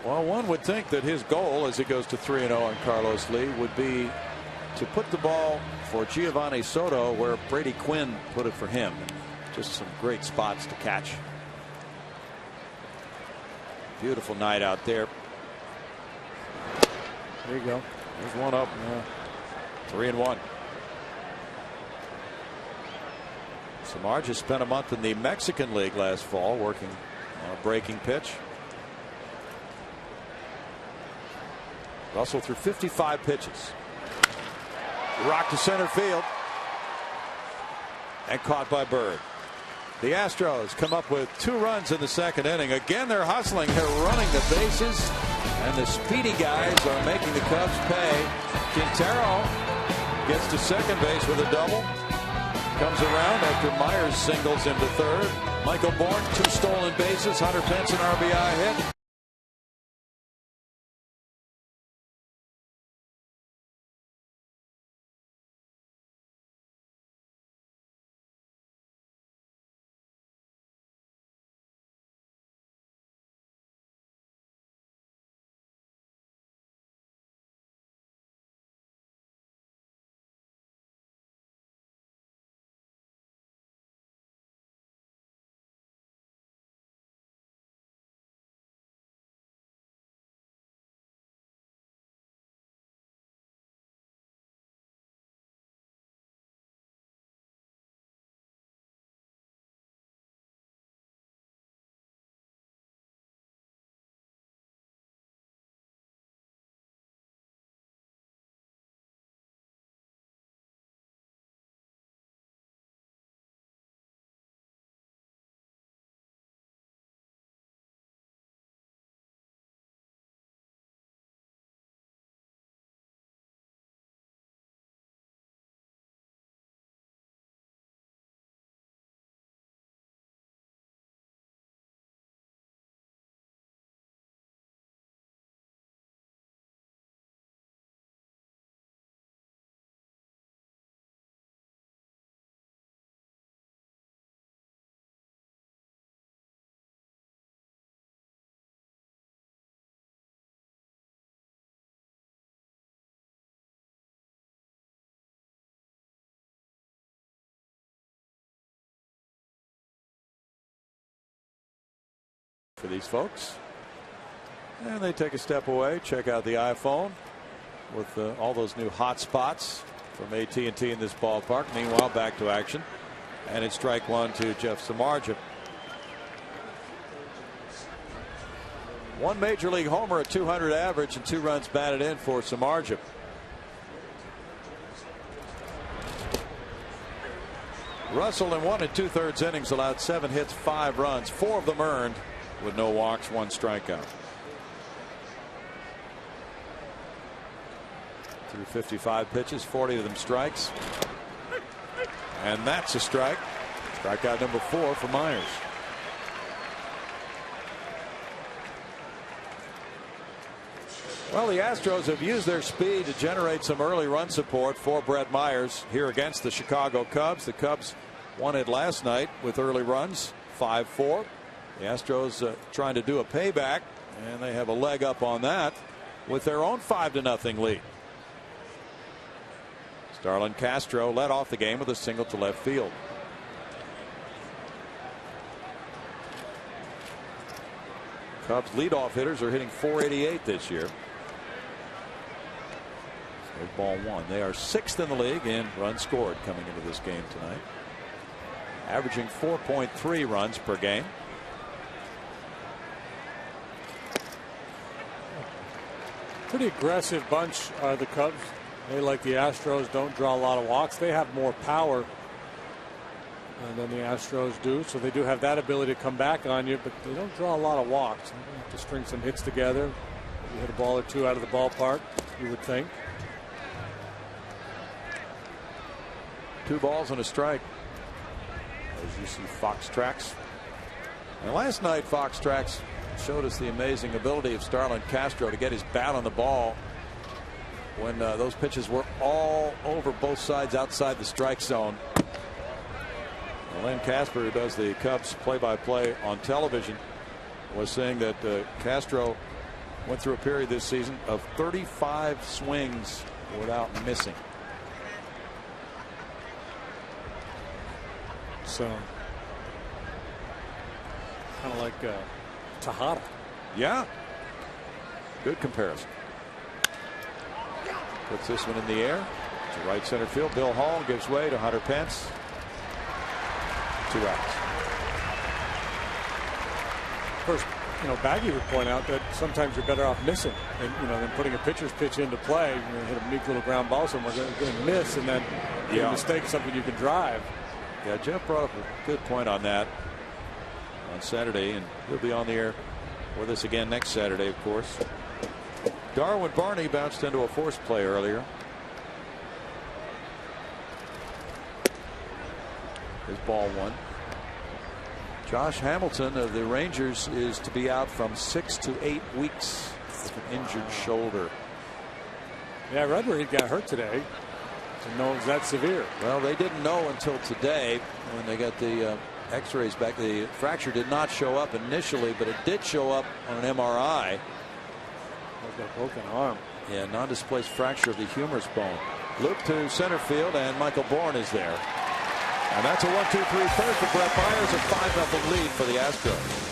Well, one would think that his goal as he goes to 3-0 on Carlos Lee would be to put the ball for Giovanni Soto where Brady Quinn put it for him. Just some great spots to catch. Beautiful night out there. There you go. There's one up. 3-1. Samardzija spent a month in the Mexican League last fall working on a breaking pitch. Russell threw 55 pitches. Rocked to center field. And caught by Bird. The Astros come up with 2 runs in the 2nd inning. Again, they're hustling. They're running the bases. And the speedy guys are making the Cubs pay. Quintero gets to second base with a double. Comes around after Myers singles into third. Michael Bourne, 2 stolen bases. Hunter Pence an RBI hit. For these folks, and they take a step away, check out the iPhone with all those new hot spots from AT&T in this ballpark. Meanwhile, back to action, and it's strike 1 to Jeff Samardzija. 1 major league homer, a .200 average, and 2 runs batted in for Samardzija. Russell in 1 2/3 innings allowed 7 hits, 5 runs, 4 of them earned, with no walks, 1 strikeout. Threw 55 pitches, 40 of them strikes. And that's a strike. Strikeout number 4 for Myers. Well, the Astros have used their speed to generate some early run support for Brett Myers here against the Chicago Cubs. The Cubs won it last night with early runs, 5-4. The Astros trying to do a payback, and they have a leg up on that with their own 5-0 lead. Starlin Castro led off the game with a single to left field. Cubs leadoff hitters are hitting .488 this year. So ball 1. They are 6th in the league in runs scored coming into this game tonight, averaging 4.3 runs per game. Pretty aggressive bunch are the Cubs. They, like the Astros, don't draw a lot of walks. They have more power And then the Astros do, so they do have that ability to come back on you, but they don't draw a lot of walks. You have to string some hits together. You hit a ball or two out of the ballpark, you would think. 2 balls and a strike. As you see Fox Tracks. And last night Fox Tracks showed us the amazing ability of Starlin Castro to get his bat on the ball when those pitches were all over both sides outside the strike zone. Len Casper, who does the Cubs play-by-play on television, was saying that Castro went through a period this season of 35 swings without missing. So kind of like Tejada. Yeah. Good comparison. Puts this one in the air to right center field. Bill Hall gives way to Hunter Pence. 2 outs. First, Baggy would point out that sometimes you're better off missing than putting a pitcher's pitch into play. Hit a meek little ground ball somewhere, going to miss, and then mistake something you can drive. Yeah, Jeff brought up a good point on that on Saturday, and he'll be on the air with us again next Saturday, of course. Darwin Barney bounced into a force play earlier. His ball 1. Josh Hamilton of the Rangers is to be out from 6 to 8 weeks with an injured shoulder. Yeah, I read where he got hurt today. Didn't know it was that severe. Well, they didn't know until today when they got the x-rays back. The fracture did not show up initially, but it did show up on an MRI. He's got a broken arm. Yeah, non-displaced fracture of the humerus bone. Loop to center field, and Michael Bourne is there. And that's a 1-2-3 third for Brett Myers, a 5-0 lead for the Astros.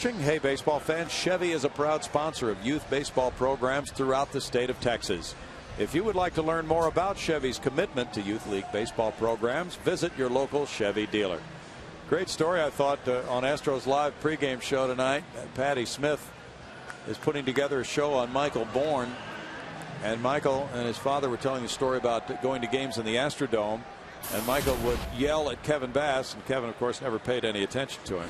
Hey, baseball fans, Chevy is a proud sponsor of youth baseball programs throughout the state of Texas. If you would like to learn more about Chevy's commitment to youth league baseball programs, visit your local Chevy dealer. Great story, I thought, on Astros Live pregame show tonight. Patty Smith is putting together a show on Michael Bourne. And Michael and his father were telling the story about going to games in the Astrodome. And Michael would yell at Kevin Bass, and Kevin, of course, never paid any attention to him.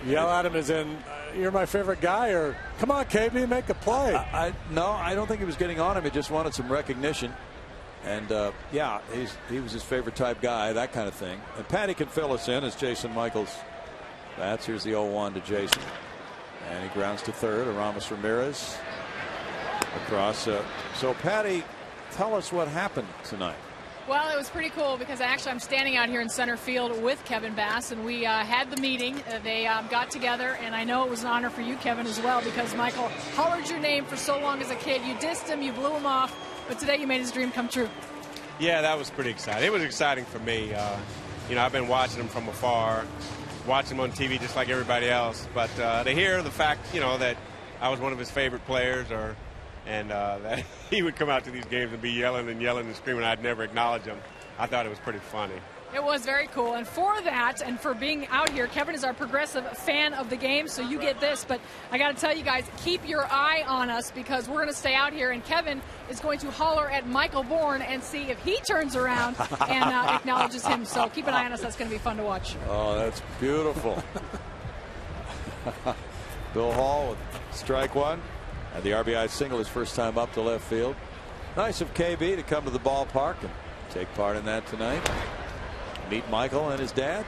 Yell at him as in, you're my favorite guy, or come on, KB, make a play. No, I don't think he was getting on him. He just wanted some recognition. And, yeah, he was his favorite type guy, that kind of thing. And Patty can fill us in as Jason Michaels bats. Here's the 0-1 to Jason. And he grounds to third. Aramis Ramirez across. So, Patty, tell us what happened tonight. Well, it was pretty cool because I'm standing out here in center field with Kevin Bass, and we had the meeting. They got together, and I know it was an honor for you, Kevin, as well, because Michael hollered your name for so long as a kid. You dissed him, you blew him off, but today you made his dream come true. Yeah, that was pretty exciting. It was exciting for me. I've been watching him from afar, watching him on TV just like everybody else. But to hear the fact, that I was one of his favorite players, and that he would come out to these games and be yelling and screaming, I'd never acknowledge him. I thought it was pretty funny. It was very cool. And for that and for being out here, Kevin is our progressive fan of the game, so you get this. But I got to tell you guys, keep your eye on us because we're going to stay out here. And Kevin is going to holler at Michael Bourne and see if he turns around and acknowledges him. So keep an eye on us. That's going to be fun to watch. Oh, that's beautiful. Bill Hall with strike one. And the RBI single his first time up to left field. Nice of KB to come to the ballpark and take part in that tonight. Meet Michael and his dad.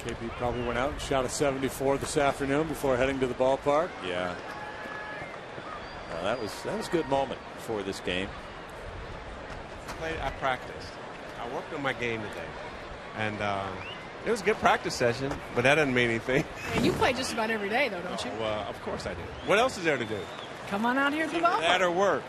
KB probably went out and shot a 74 this afternoon before heading to the ballpark. Yeah. Well, that was a good moment for this game. I practiced. I worked on my game today. And it was a good practice session, but that doesn't mean anything. And you play just about every day, though, don't you? Well, of course I do. What else is there to do? Come on out here to the ballpark. That or work.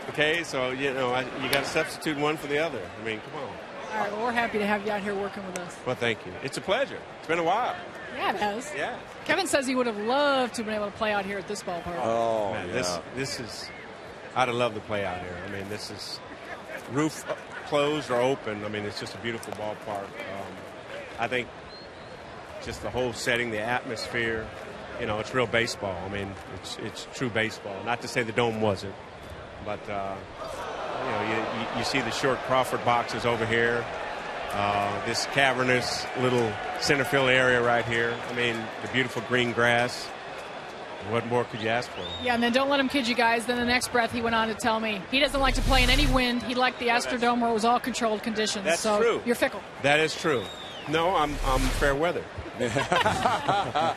Okay, so, you got to substitute one for the other. I mean, come on. All right, well, we're happy to have you out here working with us. Well, thank you. It's a pleasure. It's been a while. Yeah, it has. Yeah. Kevin says he would have loved to have been able to play out here at this ballpark. Oh, man, yeah. This is, I'd have loved to play out here. I mean, this is roof closed or open. I mean, it's just a beautiful ballpark. I think just the whole setting, the atmosphere, it's real baseball. I mean, it's true baseball. Not to say the Dome wasn't, but you see the short Crawford boxes over here, this cavernous little center field area right here. I mean, the beautiful green grass. What more could you ask for? Yeah, and then don't let him kid you guys. Then the next breath, he went on to tell me he doesn't like to play in any wind. He liked the Astrodome where it was all controlled conditions. That's so true. You're fickle. That is true. No, I'm fair weather.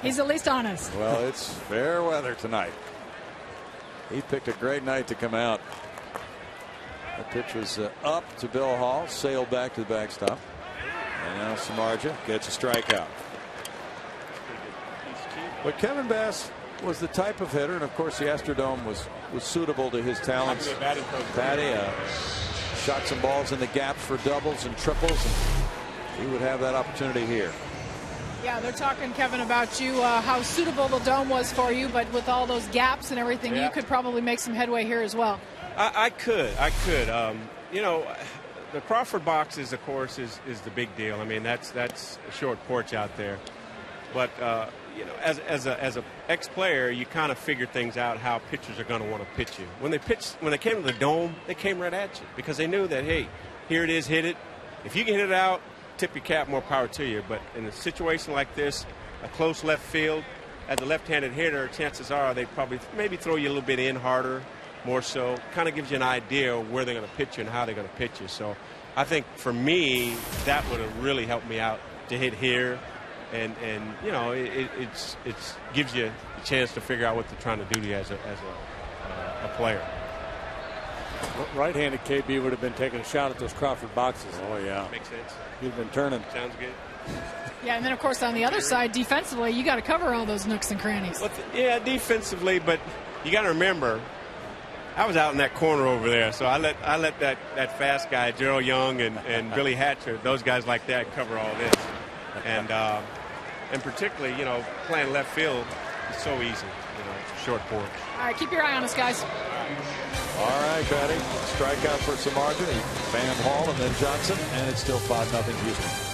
He's at least honest. Well, it's fair weather tonight. He picked a great night to come out. The pitch was up to Bill Hall, sailed back to the backstop. And now Samardzija gets a strikeout. But Kevin Bass was the type of hitter, and of course the Astrodome was suitable to his talents. Patty shot some balls in the gaps for doubles and triples, and he would have that opportunity here. Yeah, they're talking, Kevin, about you, how suitable the Dome was for you, but with all those gaps and everything, you could probably make some headway here as well. I could. The Crawford boxes, of course, is the big deal. I mean, that's a short porch out there. But, as a ex-player, you kind of figure things out how pitchers are going to want to pitch you. When they came to the Dome, they came right at you because they knew that, hey, here it is, hit it. If you can hit it out, tip your cap, more power to you. But in a situation like this, a close left field, as a left-handed hitter, chances are they probably maybe throw you a little bit in harder, more so. Kind of gives you an idea of where they're going to pitch you and how they're going to pitch you. So I think for me, that would have really helped me out to hit here. And it gives you a chance to figure out what they're trying to do to you as a player. Right-handed KB would have been taking a shot at those Crawford boxes. Oh, yeah. Makes sense. He'd have been turning. Sounds good. Yeah, and then, of course, on the other side, defensively, you got to cover all those nooks and crannies. Yeah, defensively, but you got to remember, I was out in that corner over there, so I let that fast guy, Gerald Young and Billy Hatcher, those guys like that cover all this. And particularly, playing left field is so easy, short porch. All right, keep your eye on us, guys. All right, Patty. Strikeout for Samardzija. He fanned Hall and then Johnson, and it's still 5-0 Houston.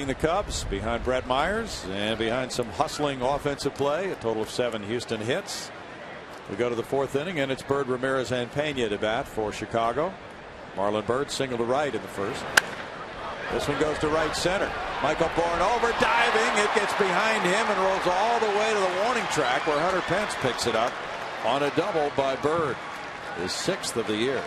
leading the Cubs behind Brett Myers and behind some hustling offensive play. A total of 7 Houston hits. We go to the 4th inning, and it's Bird, Ramirez, and Pena to bat for Chicago. Marlon Byrd single to right in the first. This one goes to right center. Michael Bourne over, diving. It gets behind him and rolls all the way to the warning track, where Hunter Pence picks it up on a double by Bird, his 6th of the year.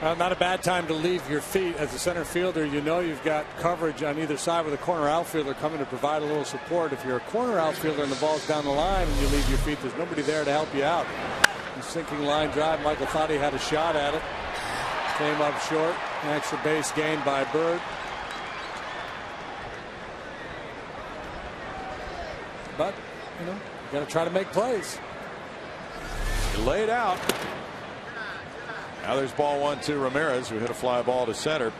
Not a bad time to leave your feet as a center fielder. You know you've got coverage on either side with a corner outfielder coming to provide a little support. If you're a corner outfielder and the ball's down the line and you leave your feet, there's nobody there to help you out. The sinking line drive, Michael thought he had a shot at it. Came up short. An extra base gained by Bird. But, you know, you got to try to make plays. Laid out. Now there's ball 1 to Ramirez, who hit a fly ball to center.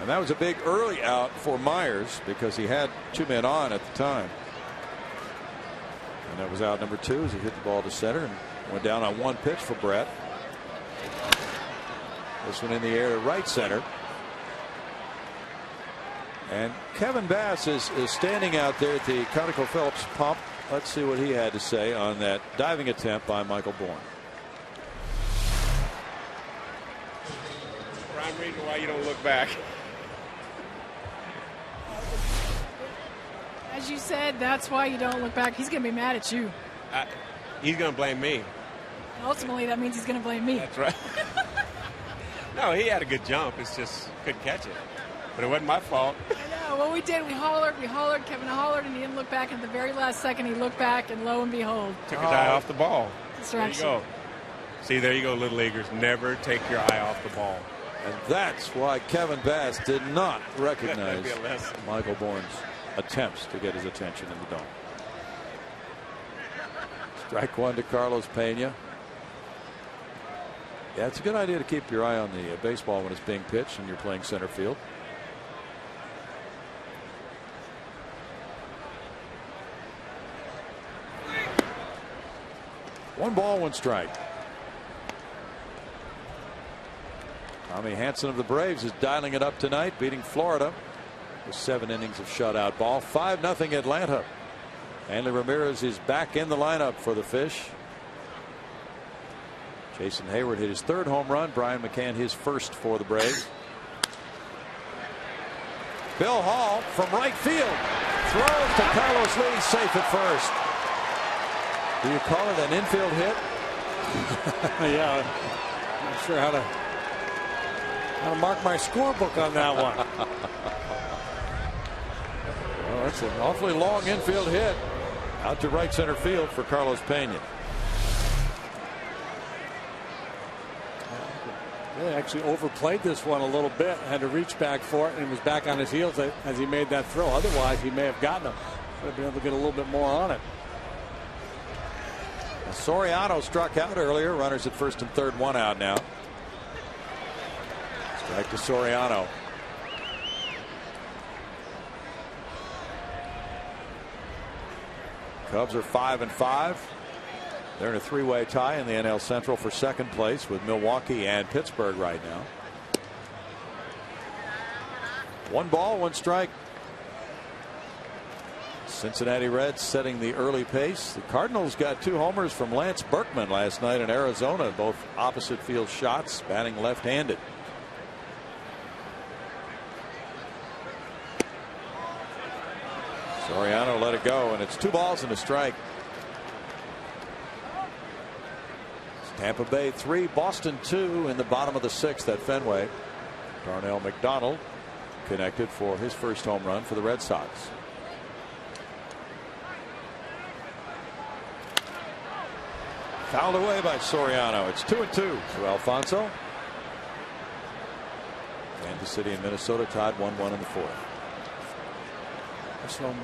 And that was a big early out for Myers because he had 2 men on at the time. And that was out number 2 as he hit the ball to center and went down on 1 pitch for Brett. This one in the air to right center. And Kevin Bass is standing out there at the ConocoPhillips pump. Let's see what he had to say on that diving attempt by Michael Bourne. Prime reason why you don't look back. As you said, that's why you don't look back. He's going to be mad at you. He's going to blame me. Ultimately, that means he's going to blame me. That's right. No, he had a good jump. It's just couldn't catch it. But it wasn't my fault. I know. Well, we did. We hollered. Kevin hollered, and he didn't look back. At the very last second, he looked back, and lo and behold. Took his eye off the ball. Distraction. There you go. See, there you go, little leaguers. Never take your eye off the ball. And that's why Kevin Bass did not recognize Michael Bourne's attempts to get his attention in the dome. Strike 1 to Carlos Pena. Yeah, it's a good idea to keep your eye on the baseball when it's being pitched and you're playing center field. One ball, 1 strike. Tommy Hansen of the Braves is dialing it up tonight, beating Florida with 7 innings of shutout ball. 5-0 Atlanta. Hanley Ramirez is back in the lineup for the Fish. Jason Hayward hit his 3rd home run. Brian McCann his 1st for the Braves. Bill Hall from right field throws to Carlos Lee, safe at first. Do you call it an infield hit? Yeah, I'm not sure how to mark my scorebook on that one. Well, that's an awfully long infield hit out to right center field for Carlos Pena. He actually overplayed this one a little bit, had to reach back for it, and was back on his heels as he made that throw. Otherwise, he may have gotten him. Would have been able to get a little bit more on it. Soriano struck out earlier. Runners at 1st and 3rd, 1 out now. Strike to Soriano. Cubs are 5-5. They're in a 3-way tie in the NL Central for 2nd place with Milwaukee and Pittsburgh right now. 1 ball, 1 strike. Cincinnati Reds setting the early pace. The Cardinals got 2 homers from Lance Berkman last night in Arizona, both opposite field shots, batting left-handed. Soriano let it go, and it's 2 balls and a strike. Tampa Bay 3, Boston 2 in the bottom of the 6th at Fenway. Darnell McDonald connected for his 1st home run for the Red Sox. Fouled away by Soriano. It's 2-2 to Alfonso. Kansas City and Minnesota tied 1-1 in the 4th. This one,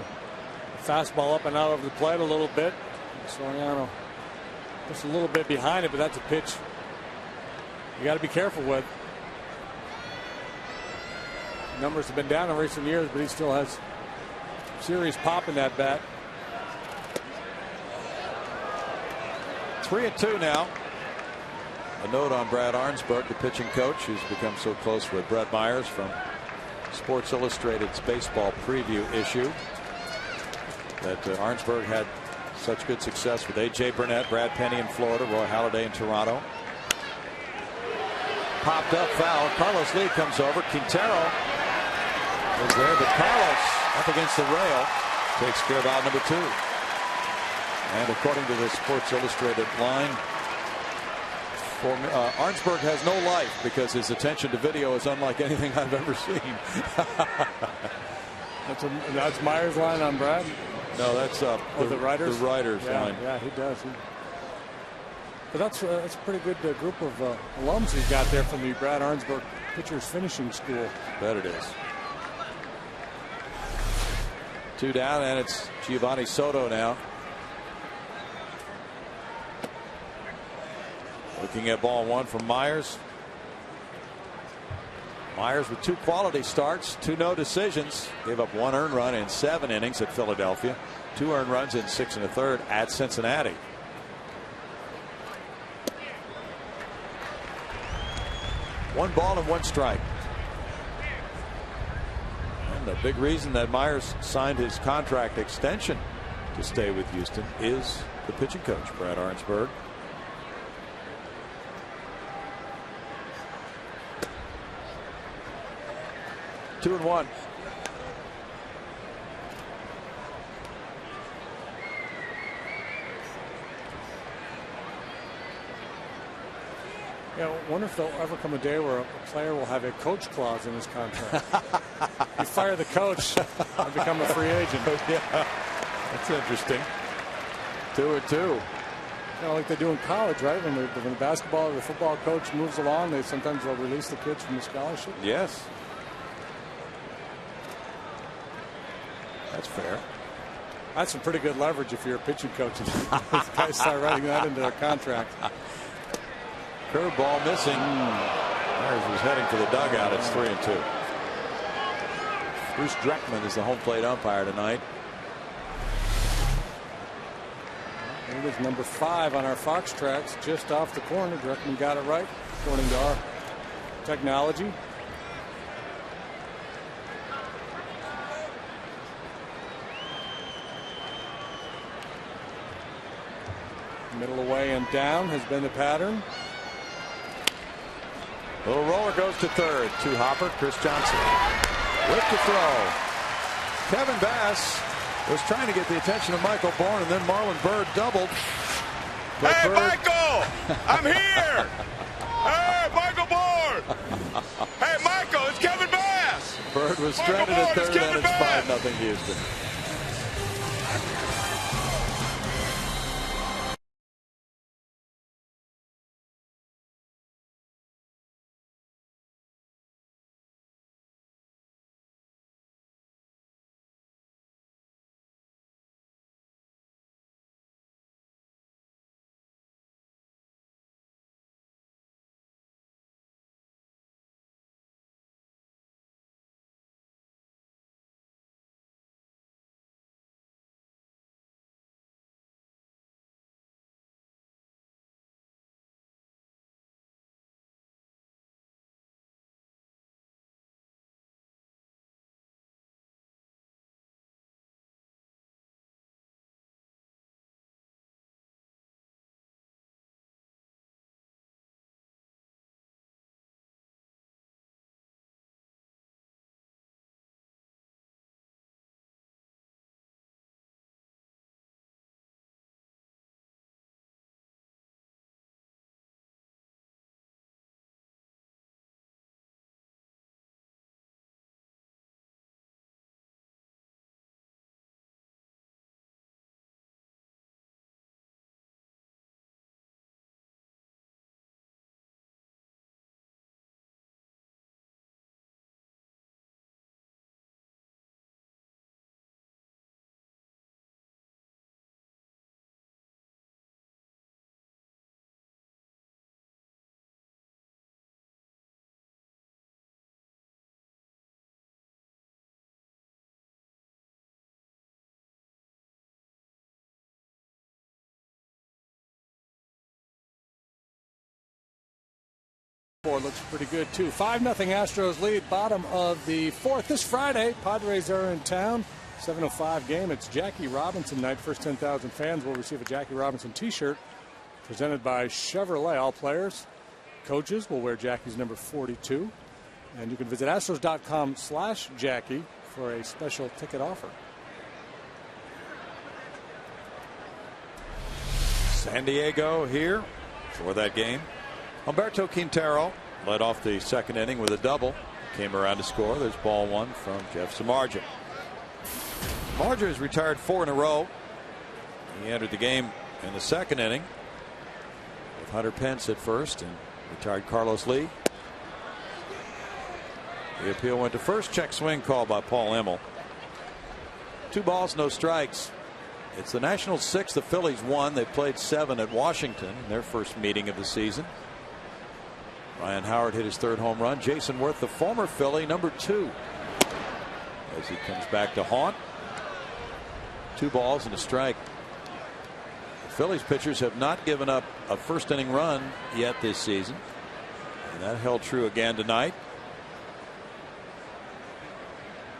fastball up and out of the plate a little bit. Soriano just a little bit behind it, but that's a pitch you got to be careful with. Numbers have been down in recent years, but he still has serious pop in that bat. 3-2 now. A note on Brad Arnsberg, the pitching coach, who's become so close with Brett Myers from Sports Illustrated's baseball preview issue, that Arnsberg had such good success with A.J. Burnett, Brad Penny in Florida, Roy Halladay in Toronto. Popped up foul. Carlos Lee comes over. Quintero is there, but Carlos up against the rail takes care of out number 2. And according to the Sports Illustrated line, Arnsberg has no life because his attention to video is unlike anything I've ever seen. That's Myers' line on Brad? No, that's the writers. The writers line. Yeah, he does. But that's a pretty good group of alums he's got there from the Brad Arnsberg Pitchers Finishing School. Bet it is. 2 down, and it's Giovanni Soto now. Looking at ball 1 from Myers. Myers with 2 quality starts, 2 no decisions. Gave up 1 earned run in 7 innings at Philadelphia. 2 earned runs in 6 1/3 at Cincinnati. One ball and 1 strike. And the big reason that Myers signed his contract extension to stay with Houston is the pitching coach, Brad Arnsberg. Two and 1. Yeah, I wonder if there'll ever come a day where a player will have a coach clause in his contract. You fire the coach and become a free agent. Yeah, that's interesting. 2 and 2. You know, like they do in college, right? When the basketball or the football coach moves along, sometimes they'll release the kids from the scholarship. Yes. That's fair. That's some pretty good leverage if you're a pitching coach. Guys start writing that into their contract. Curveball missing. Myers was heading for the dugout. It's 3 and 2. Bruce Dreckman is the home plate umpire tonight. It was number 5 on our Fox tracks, just off the corner. Dreckman got it right, according to our technology. Middle away and down has been the pattern. Little roller goes to third. To Hopper. Chris Johnson with the throw. Kevin Bass was trying to get the attention of Michael Bourne, and then Marlon Byrd doubled. But Hey, Byrd... Michael! I'm here! Hey, Michael Bourne! Hey, Michael, it's Kevin Bass! Byrd was Michael stranded at Bourne, third, and it's 5-0 Houston. Board looks pretty good too. 5-0 Astros lead, bottom of the 4th. This Friday, Padres are in town. 7:05 game. It's Jackie Robinson night. First 10,000 fans will receive a Jackie Robinson t-shirt presented by Chevrolet. All players, coaches will wear Jackie's number 42. And you can visit Astros.com/Jackie for a special ticket offer. San Diego here for that game. Humberto Quintero led off the second inning with a double. Came around to score. There's ball one from Jeff Samardzija. Samardzija has retired 4 in a row. He entered the game in the second inning with Hunter Pence at first and retired Carlos Lee. The appeal went to first. Check swing called by Paul Emmel. 2 balls, no strikes. It's the Nationals 6, the Phillies 1. They played 7 at Washington in their first meeting of the season. Ryan Howard hit his 3rd home run. Jason Worth, the former Philly, number 2, as he comes back to haunt. 2 balls and a strike. The Phillies pitchers have not given up a first inning run yet this season, and that held true again tonight.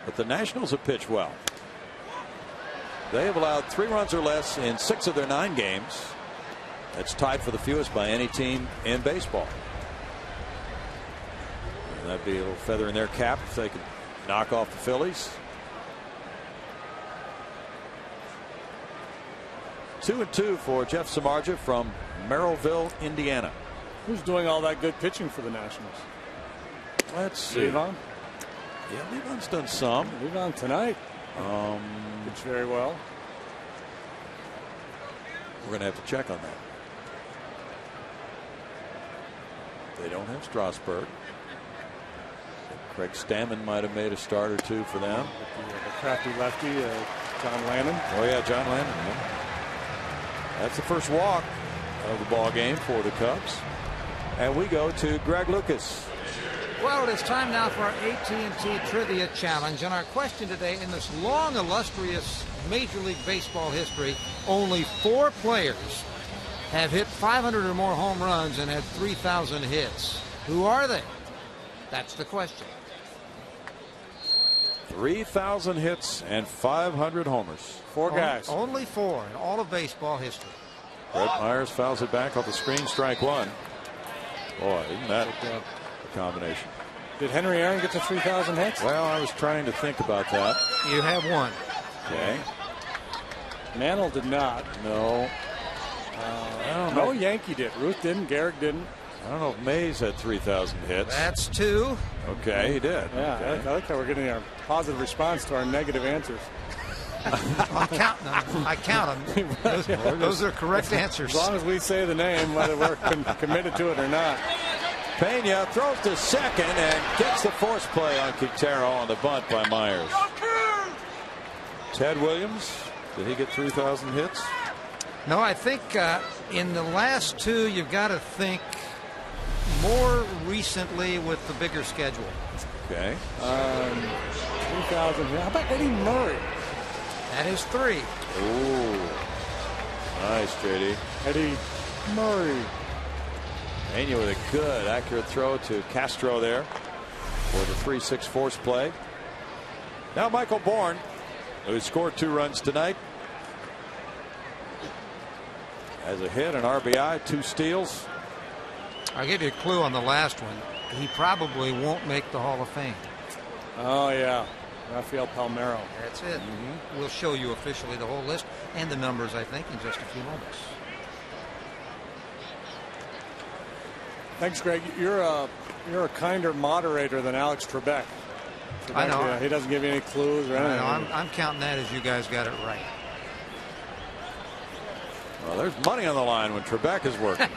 But the Nationals have pitched well. They have allowed 3 runs or less in 6 of their 9 games. That's tied for the fewest by any team in baseball. And that'd be a little feather in their cap if they could knock off the Phillies. 2-2 for Jeff Samardzija from Merrillville, Indiana. Who's doing all that good pitching for the Nationals? Let's see. Levon? Yeah, Levon's done some. Levon tonight. Pitched very well. We're going to have to check on that. They don't have Strasburg. Craig Stammen might have made a start or 2 for them. The crafty lefty, John Lannon. Oh yeah, John Lannon. Yeah. That's the first walk of the ball game for the Cubs. And we go to Greg Lucas. Well, it is time now for our AT&T Trivia Challenge. And our question today, in this long, illustrious Major League Baseball history, only 4 players have hit 500 or more home runs and had 3,000 hits. Who are they? That's the question. 3,000 hits and 500 homers. 4 guys. Only 4 in all of baseball history. Brett Myers fouls it back off the screen. Strike 1. Boy, isn't that a combination? Did Henry Aaron get to 3,000 hits? Well, I was trying to think about that. You have 1. Okay. Mantle did not. No. I don't know. No Yankee did. Ruth didn't. Garrick didn't. I don't know if Mays had 3,000 hits. That's 2. Okay, he did. Yeah, okay. I like how we're getting a positive response to our negative answers. I'm counting them. I count them. Those are correct answers. As long as we say the name, whether we're committed to it or not. Pena throws to second and gets the force play on Quintero on the bunt by Myers. Ted Williams, did he get 3,000 hits? No, I think in the last 2, you've got to think more recently with the bigger schedule. Okay. 3,000. How about Eddie Murray? That is 3. Ooh. Nice, JD. Eddie Murray. Pena with a good, accurate throw to Castro there for the 3-6 force play. Now Michael Bourne, who scored 2 runs tonight, has a hit, an RBI, 2 steals. I'll give you a clue on the last one. He probably won't make the Hall of Fame. Oh, yeah. Rafael Palmeiro. That's it. We'll show you officially the whole list and the numbers, I think, in just a few moments. Thanks, Greg. You're a kinder moderator than Alex Trebek. I know. He doesn't give you any clues or anything. I know. I'm counting that as you guys got it right. Well, there's money on the line when Trebek is working.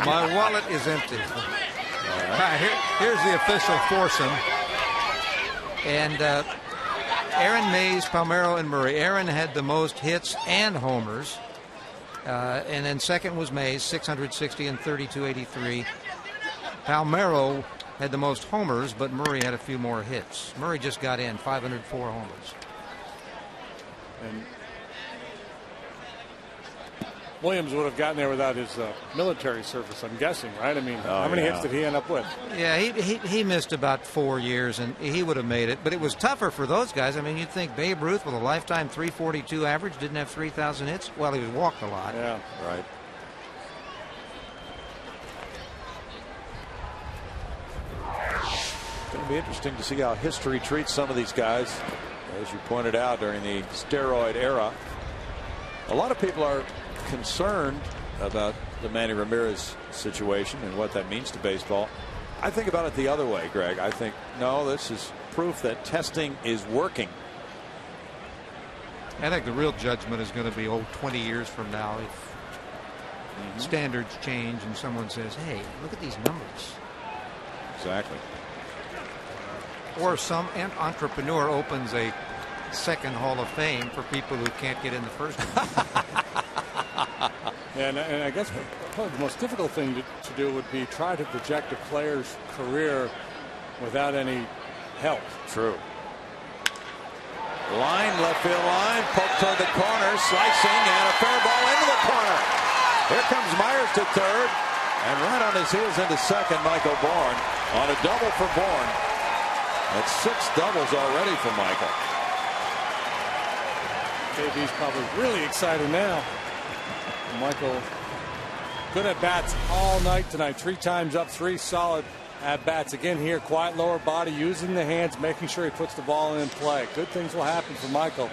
My wallet is empty. All right, here's the official foursome. And Aaron, Mays, Palmeiro, and Murray. Aaron had the most hits and homers. And then second was Mays, 660 and 3283. Palmeiro had the most homers, but Murray had a few more hits. Murray just got in, 504 homers. And Williams would have gotten there without his military service, I'm guessing, right? I mean, how many hits did he end up with? Yeah, he missed about 4 years, and he would have made it. But it was tougher for those guys. I mean, you'd think Babe Ruth with a lifetime 342 average didn't have 3,000 hits. Well, he was walked a lot. Yeah, right. It's going to be interesting to see how history treats some of these guys. As you pointed out, during the steroid era, a lot of people are concerned about the Manny Ramirez situation and what that means to baseball. I think about it the other way, Greg. I think, no, this is proof that testing is working. I think the real judgment is going to be 20 years from now if standards change and someone says, hey, look at these numbers. Exactly. Or some entrepreneur opens a second Hall of Fame for people who can't get in the first one. And I guess probably the most difficult thing to do would be try to project a player's career without any help. True. Line, left field line, poke toward the corner, slicing, and a fair ball into the corner. Here comes Myers to third, and right on his heels into second, Michael Bourne on a double for Bourne. That's 6 doubles already for Michael. JB's probably really excited now. Michael, good at bats all night tonight. 3 times up, 3 solid at bats. Again here, quiet lower body, using the hands, making sure he puts the ball in play. Good things will happen for Michael.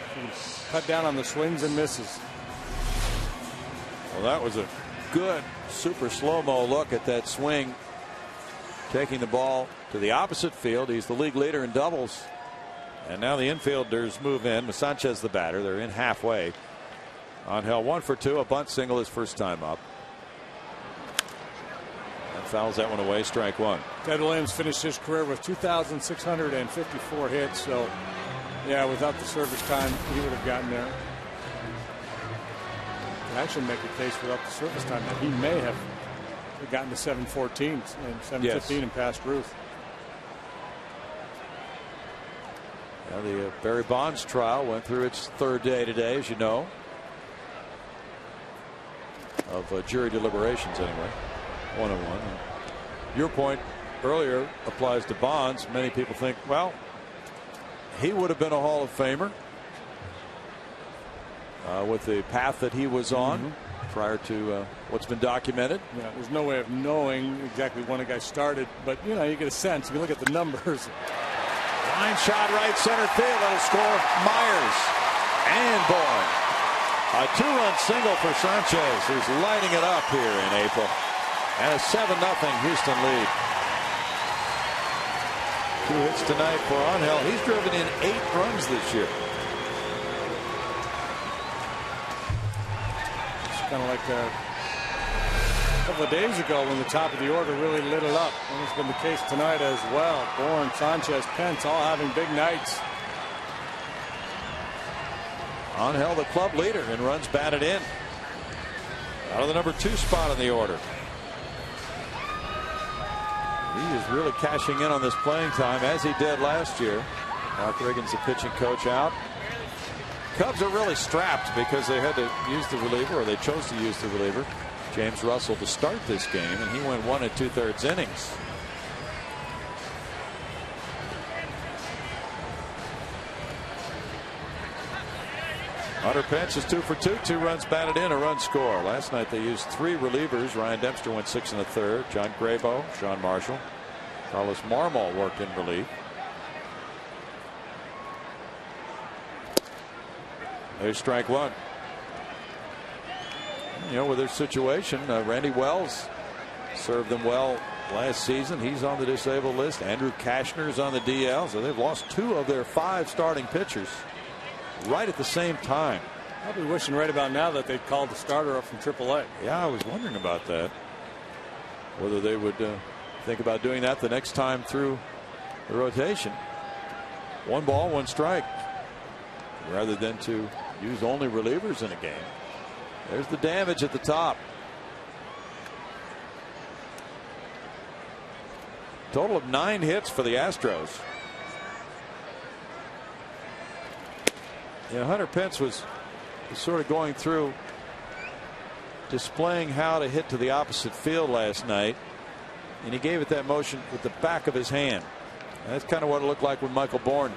Cut down on the swings and misses. Well, that was a good super slow-mo look at that swing. Taking the ball to the opposite field. He's the league leader in doubles. And now the infielders move in with Sanchez the batter. They're in halfway. Angel 1 for 2, a bunt single his first time up. And fouls that one away, strike 1. Ted Williams finished his career with 2,654 hits. So, yeah, without the service time, he would have gotten there. Can actually make a case without the service time that he may have gotten to 714 and 715 and past Ruth. Now the Barry Bonds trial went through its 3rd day today, as you know, of jury deliberations anyway. 1-1. Your point earlier applies to Bonds. Many people think, well, he would have been a Hall of Famer with the path that he was on prior to what's been documented. Yeah, there's no way of knowing exactly when a guy started, but you know, you get a sense if you look at the numbers. Line shot right center field. That'll score Myers and Bourne. A 2-run single for Sanchez, who's lighting it up here in April. And a 7-0 Houston lead. 2 hits tonight for Angel. He's driven in 8 runs this year. It's kind of like a couple of days ago when the top of the order really lit it up. And it's been the case tonight as well. Bourne, Sanchez, Pence all having big nights. Angel, the club leader in runs batted in. Out of the number 2 spot in the order. He is really cashing in on this playing time as he did last year. Mark Riggins, the pitching coach, out. Cubs are really strapped because they had to use the reliever, or they chose to use the reliever, James Russell, to start this game, and he went 1 2/3 innings. Hunter Pence is 2 for 2, 2 runs batted in, a run score. Last night they used 3 relievers. Ryan Dempster went 6 1/3. John Grabo, Sean Marshall, Carlos Marmol worked in relief. There's strike 1. You know, with their situation, Randy Wells served them well last season. He's on the disabled list. Andrew Kashner's on the DL. So they've lost 2 of their 5 starting pitchers right at the same time. I'll be wishing right about now that they'd called the starter up from AAA. Yeah, I was wondering about that. Whether they would think about doing that the next time through the rotation. 1 ball, 1 strike. Rather than to use only relievers in a game. There's the damage at the top. Total of 9 hits for the Astros. Yeah, Hunter Pence was sort of going through displaying how to hit to the opposite field last night, and he gave it that motion with the back of his hand. And that's kind of what it looked like with Michael Bourne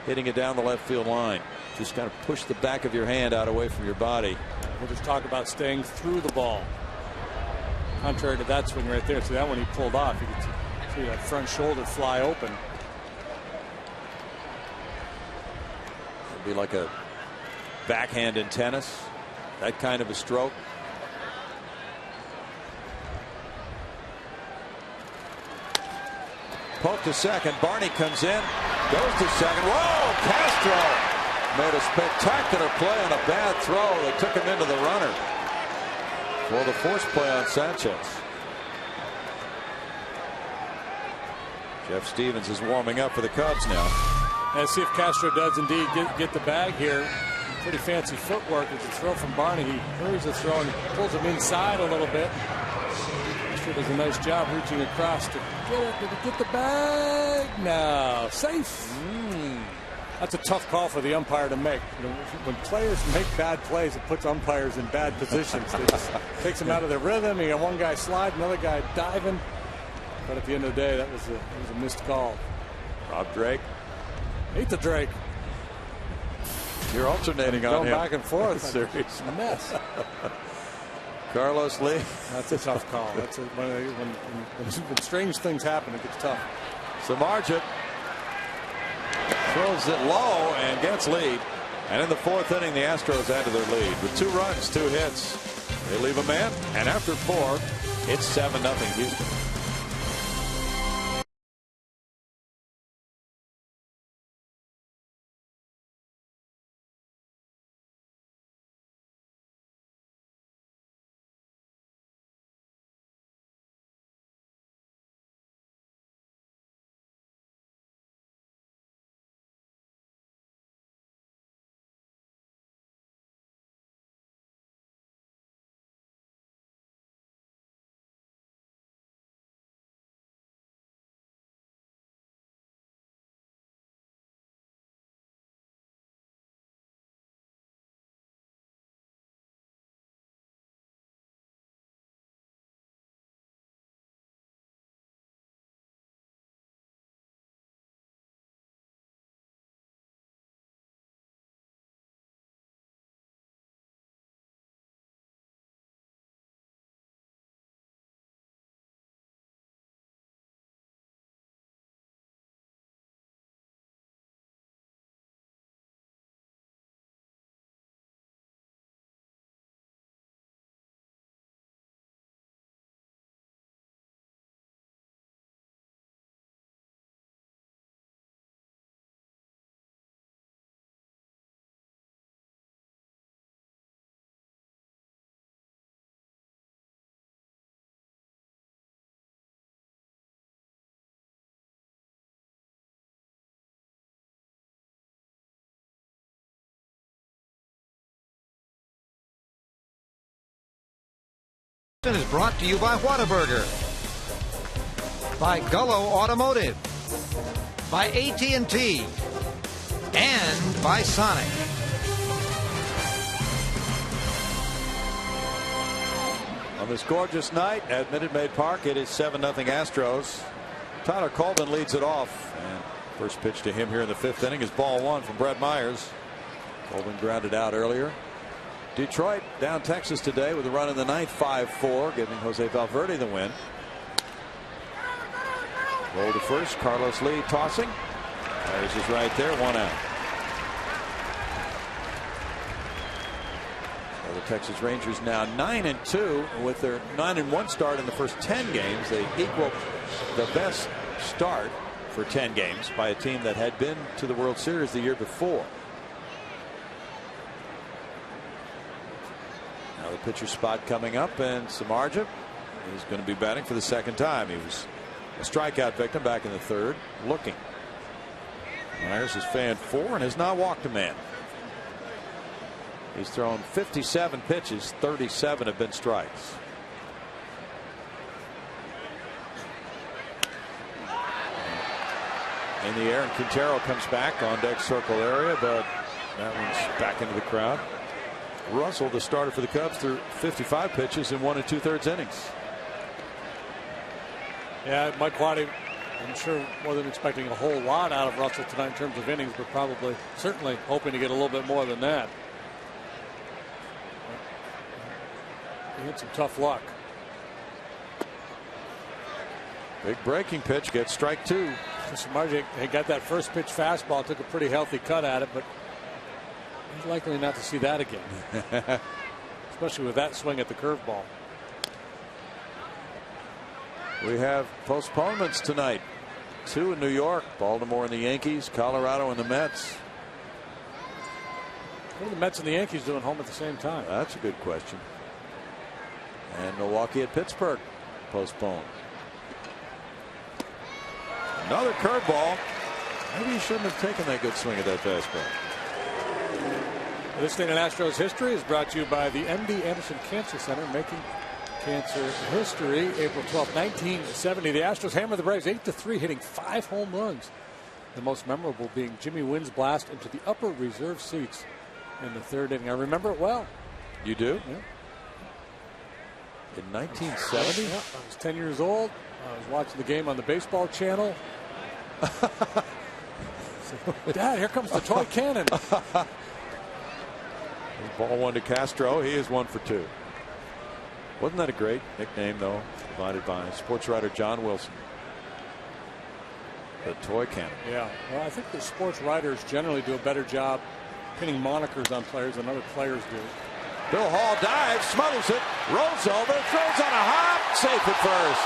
hitting it down the left field line. Just kind of push the back of your hand out away from your body. We'll just talk about staying through the ball. Contrary to that swing right there. See that one he pulled off. You can see that front shoulder fly open. It'd be like a backhand in tennis. That kind of a stroke. Poke to second. Barney comes in. Goes to second. Whoa! Castro made a spectacular play on a bad throw that took him into the runner for the force play on Sanchez. Jeff Stevens is warming up for the Cubs now. Let's see if Castro does indeed get the bag here. Pretty fancy footwork with the throw from Barney. He hurries the throw and pulls him inside a little bit. Castro does a nice job reaching across to get it. Did he get the bag? No. Safe. That's a tough call for the umpire to make. You know, when players make bad plays, it puts umpires in bad positions. It just takes them out of their rhythm. You got one guy sliding, another guy diving. But at the end of the day, that was a missed call. Rob Drake. Hate the Drake. You're alternating on going him. back and forth. Serious. It's a mess. Carlos Lee. That's a tough call. That's when strange things happen, it gets tough. Samardzija throws it low and gets lead. And in the fourth inning, the Astros add to their lead with 2 runs, 2 hits. They leave a man, and after 4, it's 7-0 Houston. Is brought to you by Whataburger, by Gullo Automotive, by AT&T, and by Sonic. On this gorgeous night at Minute Maid Park, it is 7-0 Astros. Tyler Colvin leads it off, and first pitch to him here in the 5th inning is ball 1 from Brett Myers. Colvin grounded out earlier. Detroit down Texas today with a run in the 9th, 5-4, giving Jose Valverde the win. Roll to first. Carlos Lee tossing. Myers is right there. 1 out. So the Texas Rangers now 9-2 with their 9-1 start in the first 10 games. They equal the best start for 10 games by a team that had been to the World Series the year before. Now the pitcher spot coming up, and Samardzija is going to be batting for the 2nd time. He was a strikeout victim back in the 3rd. Looking. Myers has fanned 4 and has not walked a man. He's thrown 57 pitches, 37 have been strikes. In the air, and Quintero comes back on deck circle area, but that one's back into the crowd. Russell, the starter for the Cubs, threw 55 pitches in 1 2/3 innings. Yeah, Mike Quaddy, I'm sure, wasn't expecting a whole lot out of Russell tonight in terms of innings, but certainly hoping to get a little bit more than that. He had some tough luck. Big breaking pitch, gets strike 2. Marjek got that first pitch fastball, took a pretty healthy cut at it, but he's likely not to see that again. Especially with that swing at the curveball. We have postponements tonight. 2 in New York, Baltimore and the Yankees, Colorado and the Mets. What are the Mets and the Yankees doing home at the same time? That's a good question. And Milwaukee at Pittsburgh postponed. Another curveball. Maybe he shouldn't have taken that good swing at that fastball. This day in Astros history is brought to you by the MD Anderson Cancer Center, making cancer history. April 12, 1970. The Astros hammer the Braves 8-3, hitting 5 home runs. The most memorable being Jimmy Wynn's blast into the upper reserve seats in the 3rd inning. I remember it well. You do? Yeah. In 1970? Yeah, I was 10 years old. I was watching the game on the baseball channel. Dad, here comes the toy cannon. Ball 1 to Castro. He is 1 for 2. Wasn't that a great nickname, though, provided by sports writer John Wilson? The toy cannon. Yeah. Well, I think the sports writers generally do a better job pinning monikers on players than other players do. Bill Hall dives, smothers it, rolls over, throws on a hop, safe at first.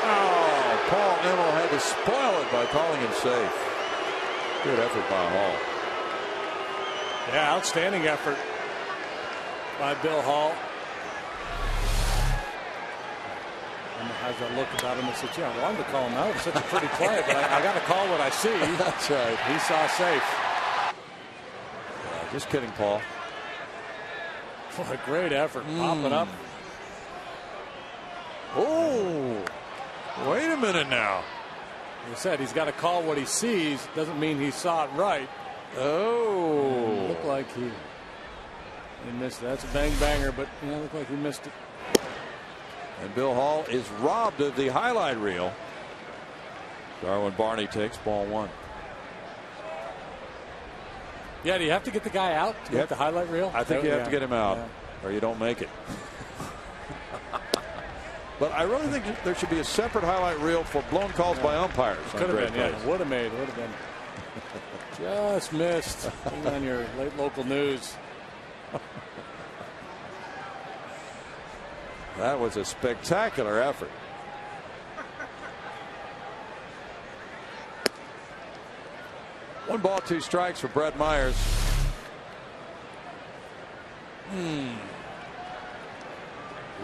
Oh, Paul Nemmel had to spoil it by calling him safe. Good effort by Hall. Yeah, outstanding effort by Bill Hall. And has that look about him and said, yeah, I wanted to call him out. It's such a pretty play, but I got to call what I see. That's right. He saw safe. Just kidding, Paul. What a great effort. Popping up. Oh, wait a minute now. Like I said, he's got to call what he sees. Doesn't mean he saw it right. Oh. Looked like he missed it. That's a bang banger, but looked like he missed it. And Bill Hall is robbed of the highlight reel. Darwin Barney takes ball 1. Yeah, do you have to get the guy out to get the highlight reel? I think you have to get him out, or you don't make it. But I really think there should be a separate highlight reel for blown calls by umpires. Could have been, would have made, would have been. Just missed. On your late local news. That was a spectacular effort. One ball, 2 strikes for Brett Myers.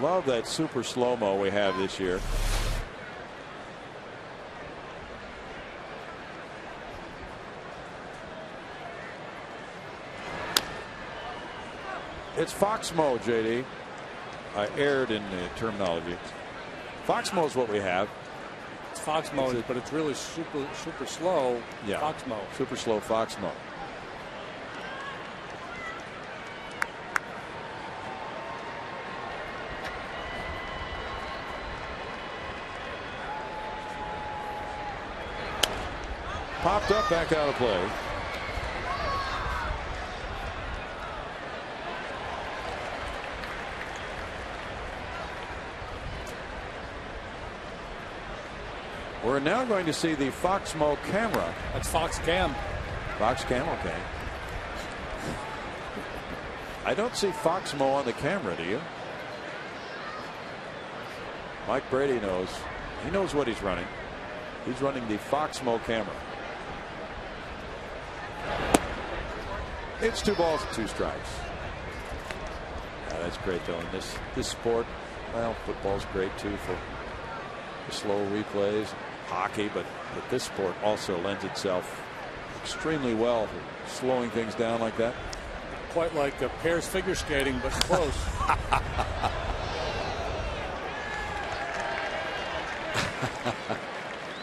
Love that super slow-mo we have this year. It's Foxmo, JD. I erred in the terminology. Foxmo is what we have. It's Foxmo, but it's really super slow. Yeah. Foxmo. Super slow Foxmo. Popped up, back out of play. We're now going to see the Foxmo camera. That's Fox Cam. Fox Cam, okay. I don't see Foxmo on the camera, do you? Mike Brady knows. He knows what he's running. He's running the Foxmo camera. It's 2 balls and 2 strikes. Yeah, that's great, though. In this sport, well, football's great too for the slow replays, hockey, but this sport also lends itself extremely well to slowing things down like that. Quite like pairs figure skating, but close.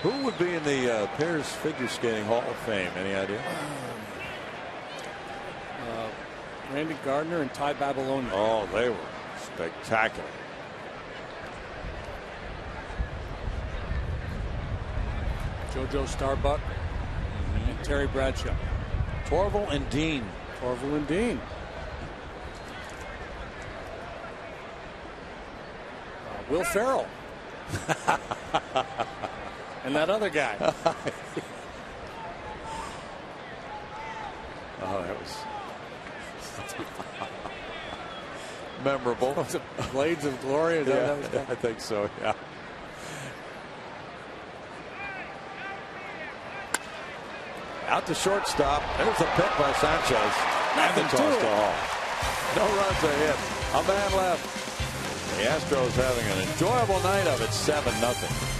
Who would be in the pairs figure skating Hall of Fame? Any idea? Randy Gardner and Ty Babylonia. Oh, they were spectacular. JoJo Starbuck and Terry Bradshaw. Torval and Dean. Torval and Dean. Will Ferrell. And that other guy. Oh, that was memorable. Was it Blades of Glory? Is that what that was? I think so, yeah. Out to shortstop. There's a pick by Sanchez. And the toss to Hall. No runs are hit. A man left. The Astros having an enjoyable night of it. 7-0.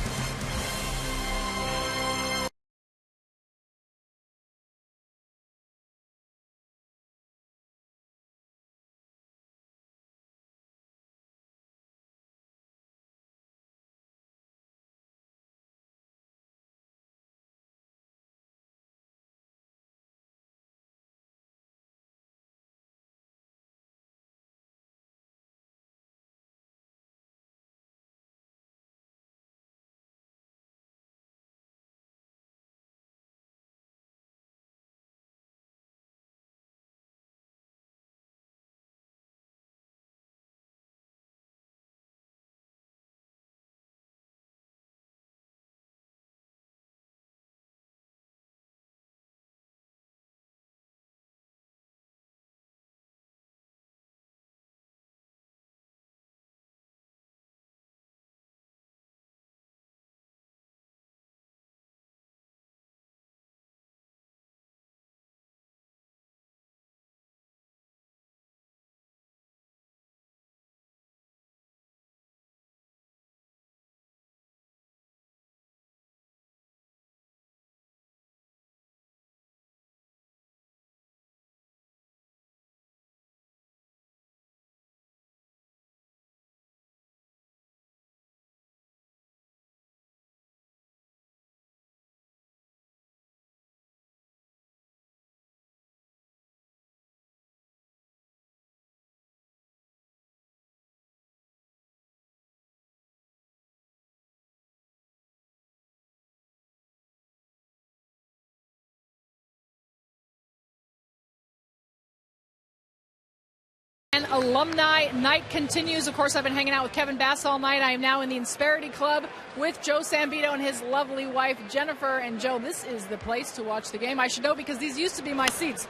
And Alumni night continues. Of course, I've been hanging out with Kevin Bass all night. I am now in the Insperity Club with Joe Sambito and his lovely wife, Jennifer. And, Joe, this is the place to watch the game. I should know because these used to be my seats.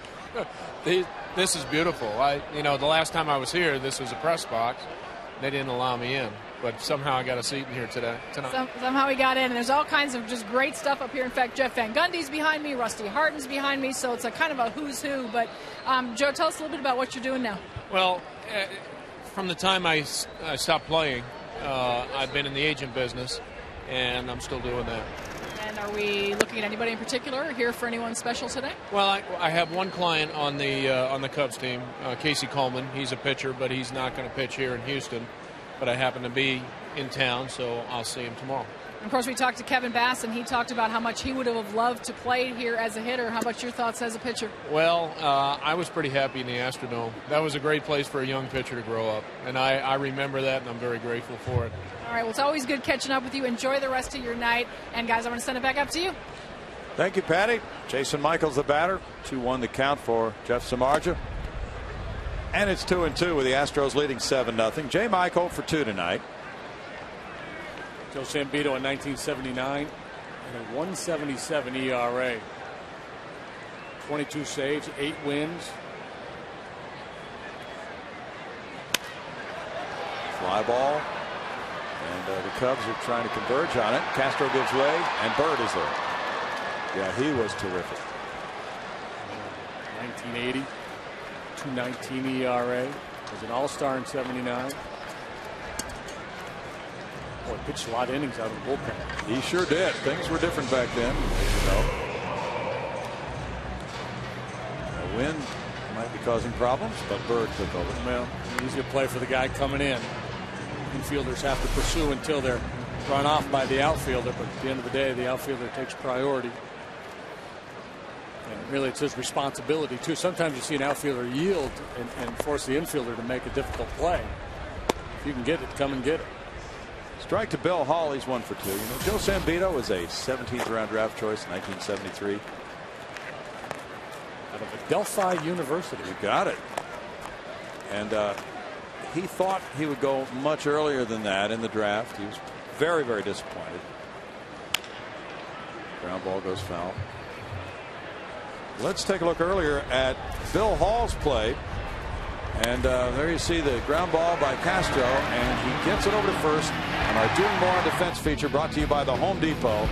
This is beautiful. The last time I was here, this was a press box. They didn't allow me in. But somehow I got a seat in here tonight. Somehow we got in, and there's all kinds of just great stuff up here. In fact, Jeff Van Gundy's behind me, Rusty Harton's behind me, so it's a kind of a who's who. But, Joe, tell us a little bit about what you're doing now. Well, from the time I stopped playing, I've been in the agent business, and I'm still doing that. And are we looking at anybody in particular or here for anyone special today? Well, I have one client on the Cubs team, Casey Coleman. He's a pitcher, but he's not going to pitch here in Houston. But I happen to be in town, so I'll see him tomorrow. And of course, we talked to Kevin Bass, and he talked about how much he would have loved to play here as a hitter. How about your thoughts as a pitcher? Well, I was pretty happy in the Astrodome. That was a great place for a young pitcher to grow up, and I remember that, and I'm very grateful for it. All right, well, it's always good catching up with you. Enjoy the rest of your night. And, guys, I'm going to send it back up to you. Thank you, Patty. Jason Michaels, the batter. 2-1 the count for Jeff Samardzija. And it's 2-2 with the Astros leading 7-0. J. Michael for 2 tonight. Joe Sambito in 1979 and a 1.77 ERA. 22 saves, 8 wins. Fly ball. And the Cubs are trying to converge on it. Castro gives way, and Bird is there. Yeah, he was terrific. 1980, 2.19 ERA. Was an all-star in 79. Boy, pitched a lot of innings out of the bullpen. He sure did. Things were different back then, as you know. A wind might be causing problems, but Bird took over. Well, easy to play for the guy coming in. Infielders have to pursue until they're run off by the outfielder, but at the end of the day, the outfielder takes priority. And really, it's his responsibility, too. Sometimes you see an outfielder yield and force the infielder to make a difficult play. If you can get it, come and get it. Strike to Bill Hall. He's 1 for 2. You know, Joe Sambito was a 17th round draft choice in 1973. Out of Adelphi University. You got it. And he thought he would go much earlier than that in the draft. He was very, very disappointed. Ground ball goes foul. Let's take a look earlier at Bill Hall's play. And there you see the ground ball by Castro, and he gets it over to first on our Doing More on Defense feature, brought to you by the Home Depot.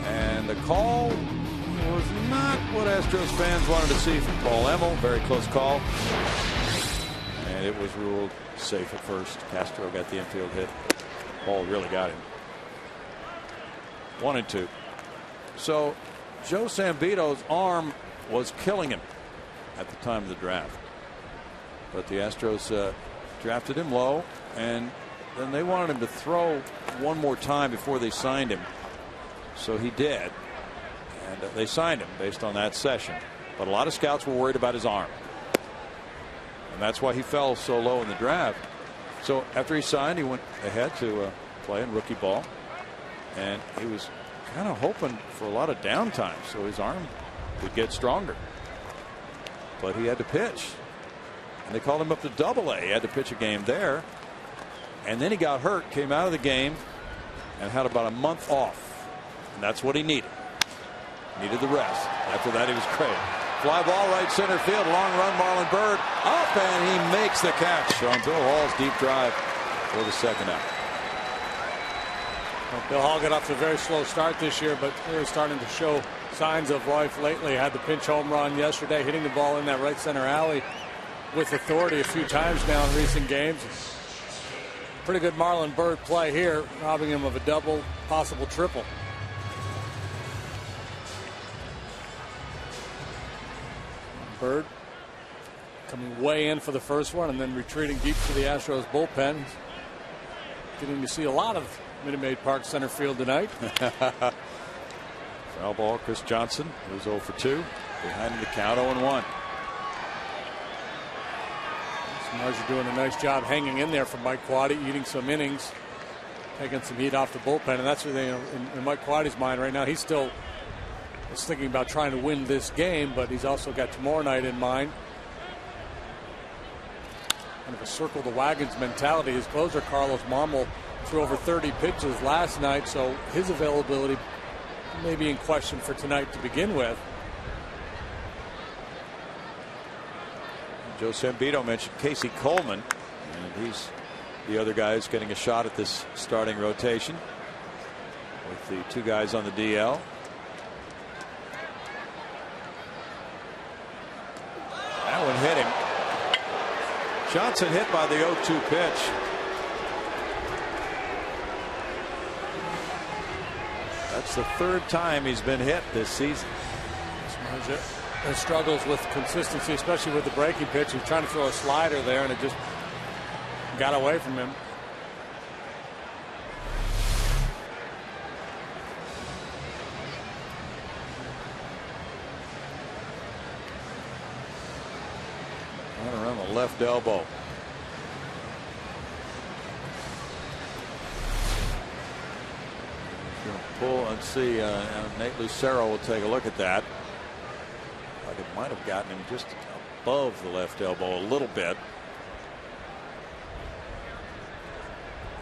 And the call was not what Astros fans wanted to see from Paul Emmel. Very close call. And it was ruled safe at first. Castro got the infield hit. Paul really got him. 1 and 2. So Joe Sambito's arm was killing him at the time of the draft. But the Astros drafted him low, and then they wanted him to throw one more time before they signed him. So he did. And they signed him based on that session. But a lot of scouts were worried about his arm. And that's why he fell so low in the draft. So after he signed, he went ahead to play in rookie ball. And he was kind of hoping for a lot of downtime so his arm would get stronger. But he had to pitch. And they called him up to Double-A. He had to pitch a game there. And then he got hurt, came out of the game, and had about a month off. And that's what he needed. Needed the rest. After that, he was great. Fly ball right center field. Long run, Marlon Byrd up, and he makes the catch on Bill Hall's deep drive for the second out. Well, Bill Hall got off to a very slow start this year, but really starting to show signs of life lately. Had the pinch home run yesterday, hitting the ball in that right center alley with authority a few times now in recent games. Pretty good Marlon Byrd play here, robbing him of a double, possible triple. Byrd coming way in for the first one and then retreating deep to the Astros bullpen. Getting to see a lot of Minute Maid Park center field tonight. Foul ball, Chris Johnson, who's 0 for 2. Behind the count, 0-1. Samardzija doing a nice job hanging in there for Mike Quade, eating some innings, taking some heat off the bullpen. And that's what they, in Mike Quade's mind right now. He still is thinking about trying to win this game, but he's also got tomorrow night in mind. Kind of a circle the wagons mentality. His closer, Carlos Marmol, threw over 30 pitches last night, so his availability may be in question for tonight to begin with. Joe Sambito mentioned Casey Coleman, and he's the other guy who's getting a shot at this starting rotation with the two guys on the DL. That one hit him. Johnson hit by the 0-2 pitch. That's the third time he's been hit this season. He struggles with consistency, especially with the breaking pitch. He's trying to throw a slider there, and it just got away from him. Right around the left elbow. Pull and see. Nate Lucero will take a look at that. Like it might have gotten him just above the left elbow a little bit.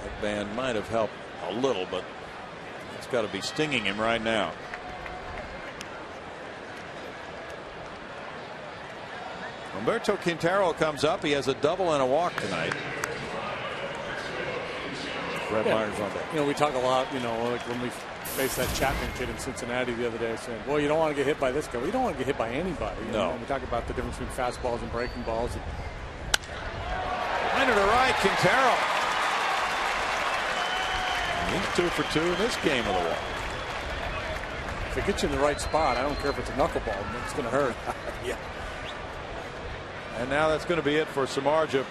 That band might have helped a little, but it's got to be stinging him right now. Humberto Quintero comes up. He has a double and a walk tonight. Brett Myers on deck. You know, we talk a lot, you know, like when we faced that Chapman kid in Cincinnati the other day, saying, well, you don't want to get hit by this guy. Well, you don't want to get hit by anybody. You know? We talk about the difference between fastballs and breaking balls. Line to the right, Quintero. He's 2 for 2 in this game of the walk. If it gets you in the right spot, I don't care if it's a knuckleball, it's going to hurt. Yeah. And now that's going to be it for Samardzija.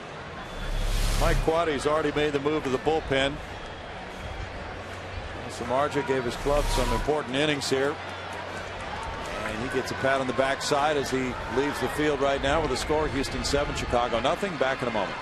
Mike Quade's already made the move to the bullpen. Samardzija gave his club some important innings here, and he gets a pat on the backside as he leaves the field right now with a score. Houston 7, Chicago nothing. Back in a moment.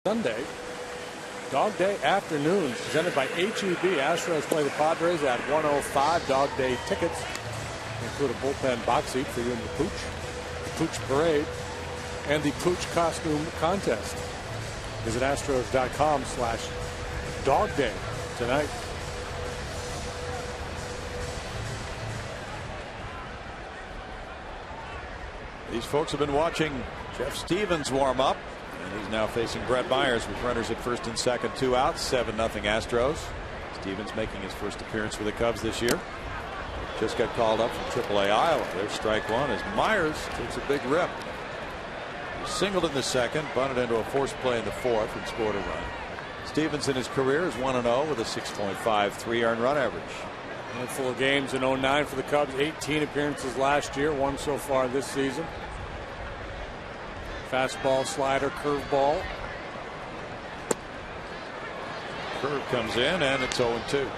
Sunday, Dog Day afternoon, presented by HEB. Astros play the Padres at 1:05. Dog Day tickets include a bullpen box seat for you in the Pooch Parade, and the Pooch Costume Contest. Visit Astros.com/dogday tonight. These folks have been watching Jeff Stevens warm up. And he's now facing Brett Myers with runners at first and second, 2 outs, 7-0 Astros. Stevens making his first appearance for the Cubs this year. Just got called up from AAA Iowa. There's strike one as Myers takes a big rip. He singled in the second, bunted into a forced play in the fourth, and scored a run. Stevens in his career is 1-0 with a 6.53 earned run average. A handful of games in 09 for the Cubs, 18 appearances last year, 1 so far this season. Fastball, slider, curveball. Curve comes in, and it's 0-2.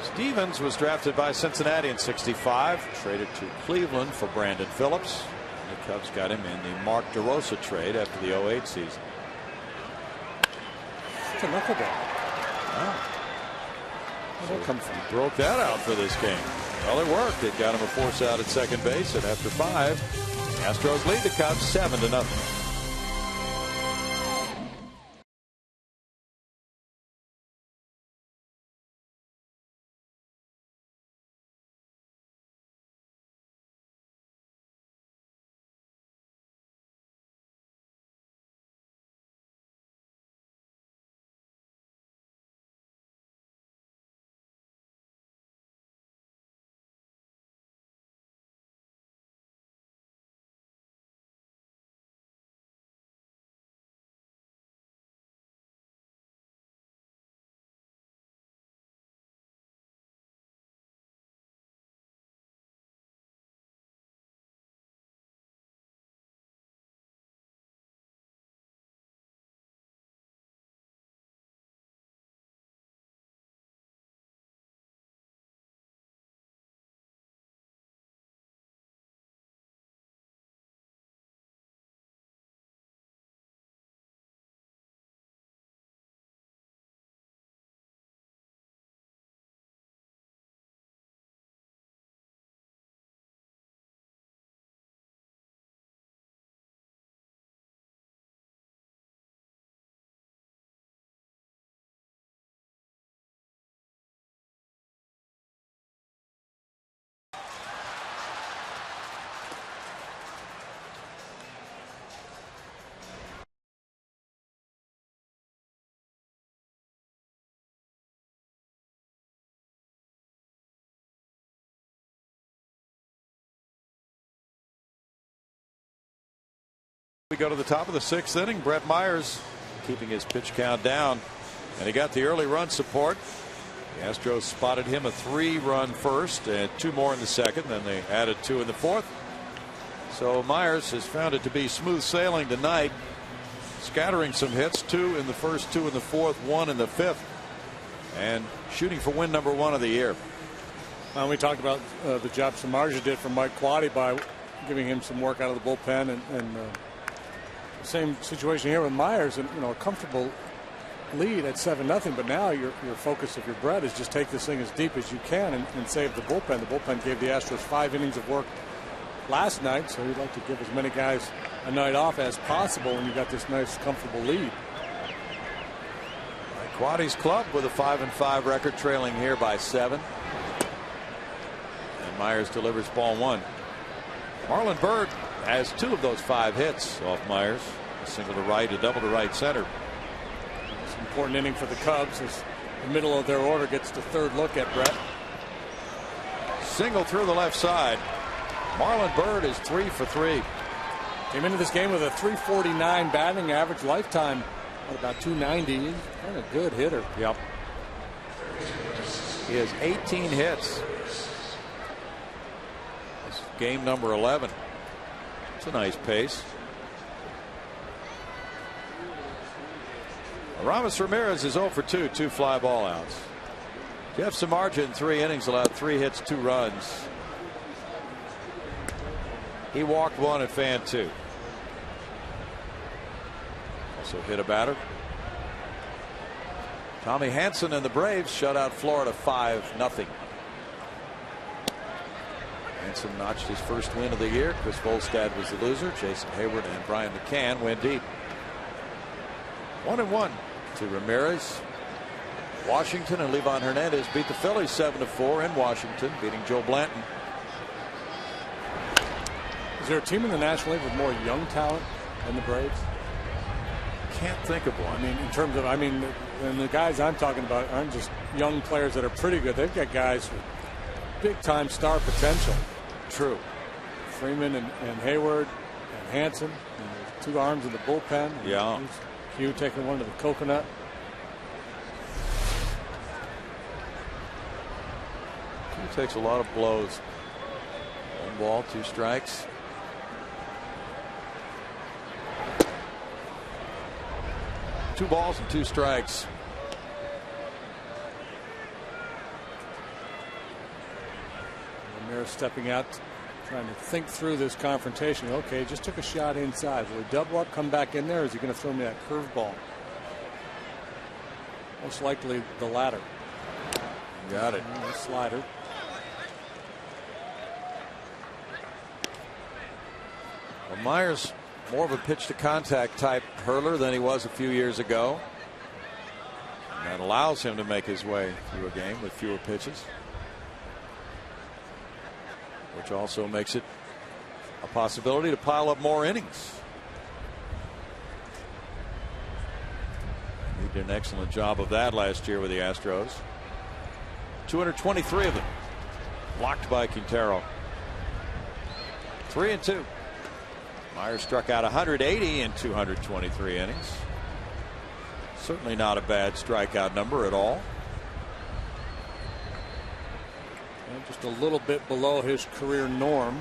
Stevens was drafted by Cincinnati in '65, traded to Cleveland for Brandon Phillips. The Cubs got him in the Mark DeRosa trade after the 08 season. It's a knuckleball. Wow. Where did that come from? He broke that out for this game. Well, it worked. It got him a force out at second base, and after 5, the Astros lead the Cubs 7-0. We go to the top of the 6th inning. Brett Myers keeping his pitch count down, and he got the early run support. The Astros spotted him a 3-run first and 2 more in the second. Then they added 2 in the 4th. So Myers has found it to be smooth sailing tonight, scattering some hits, 2 in the first, 2 in the 4th, 1 in the 5th, and shooting for win number 1 of the year. We talked about the job Samardzija did for Mike Quade by giving him some work out of the bullpen, and same situation here with Myers, and a comfortable lead at 7-0, but now your focus of your bread is just take this thing as deep as you can and save the bullpen. The bullpen gave the Astros 5 innings of work last night, so you'd like to give as many guys a night off as possible when you got this nice comfortable lead. Quade's club with a 5-5 record, trailing here by 7. And Myers delivers ball 1. Marlon Byrd has 2 of those 5 hits off Myers. A single to right, a double to right center. It's an important inning for the Cubs as the middle of their order gets the 3rd look at Brett. Single through the left side. Marlon Byrd is 3 for 3. Came into this game with a .349 batting average, lifetime about .290. He's kind of a good hitter. Yep. He has 18 hits. This is game number 11. It's a nice pace. Aramis Ramirez is 0 for 2, 2 fly ball outs. Jeff Samardzija in 3 innings allowed 3 hits, 2 runs. He walked 1 and fanned 2. Also hit a batter. Tommy Hanson and the Braves shut out Florida 5-0. Hanson notched his first win of the year. Chris Volstad was the loser. Jason Hayward and Brian McCann went deep. 1-1 to Ramirez. Washington and Levon Hernandez beat the Phillies 7-4 in Washington, beating Joe Blanton. Is there a team in the National League with more young talent than the Braves? Can't think of one. I mean, in terms of, and the guys I'm talking about aren't just young players that are pretty good. They've got guys with big-time star potential. True. Freeman and Hayward and Hanson, and there's 2 arms in the bullpen. Yeah. Hugh taking one to the coconut. He takes a lot of blows. 1 ball, 2 strikes. Two balls and 2 strikes. Ramirez stepping out, trying to think through this confrontation. Okay, just took a shot inside. Will he double up, come back in there, or is he going to throw me that curveball? Most likely the latter. Got it. Slider. Well, Myers, more of a pitch to contact type hurler than he was a few years ago. And that allows him to make his way through a game with fewer pitches, which also makes it a possibility to pile up more innings. He did an excellent job of that last year with the Astros. 223 of them blocked by Quintero. 3-2. Myers struck out 180 in 223 innings. Certainly not a bad strikeout number at all. And just a little bit below his career norm.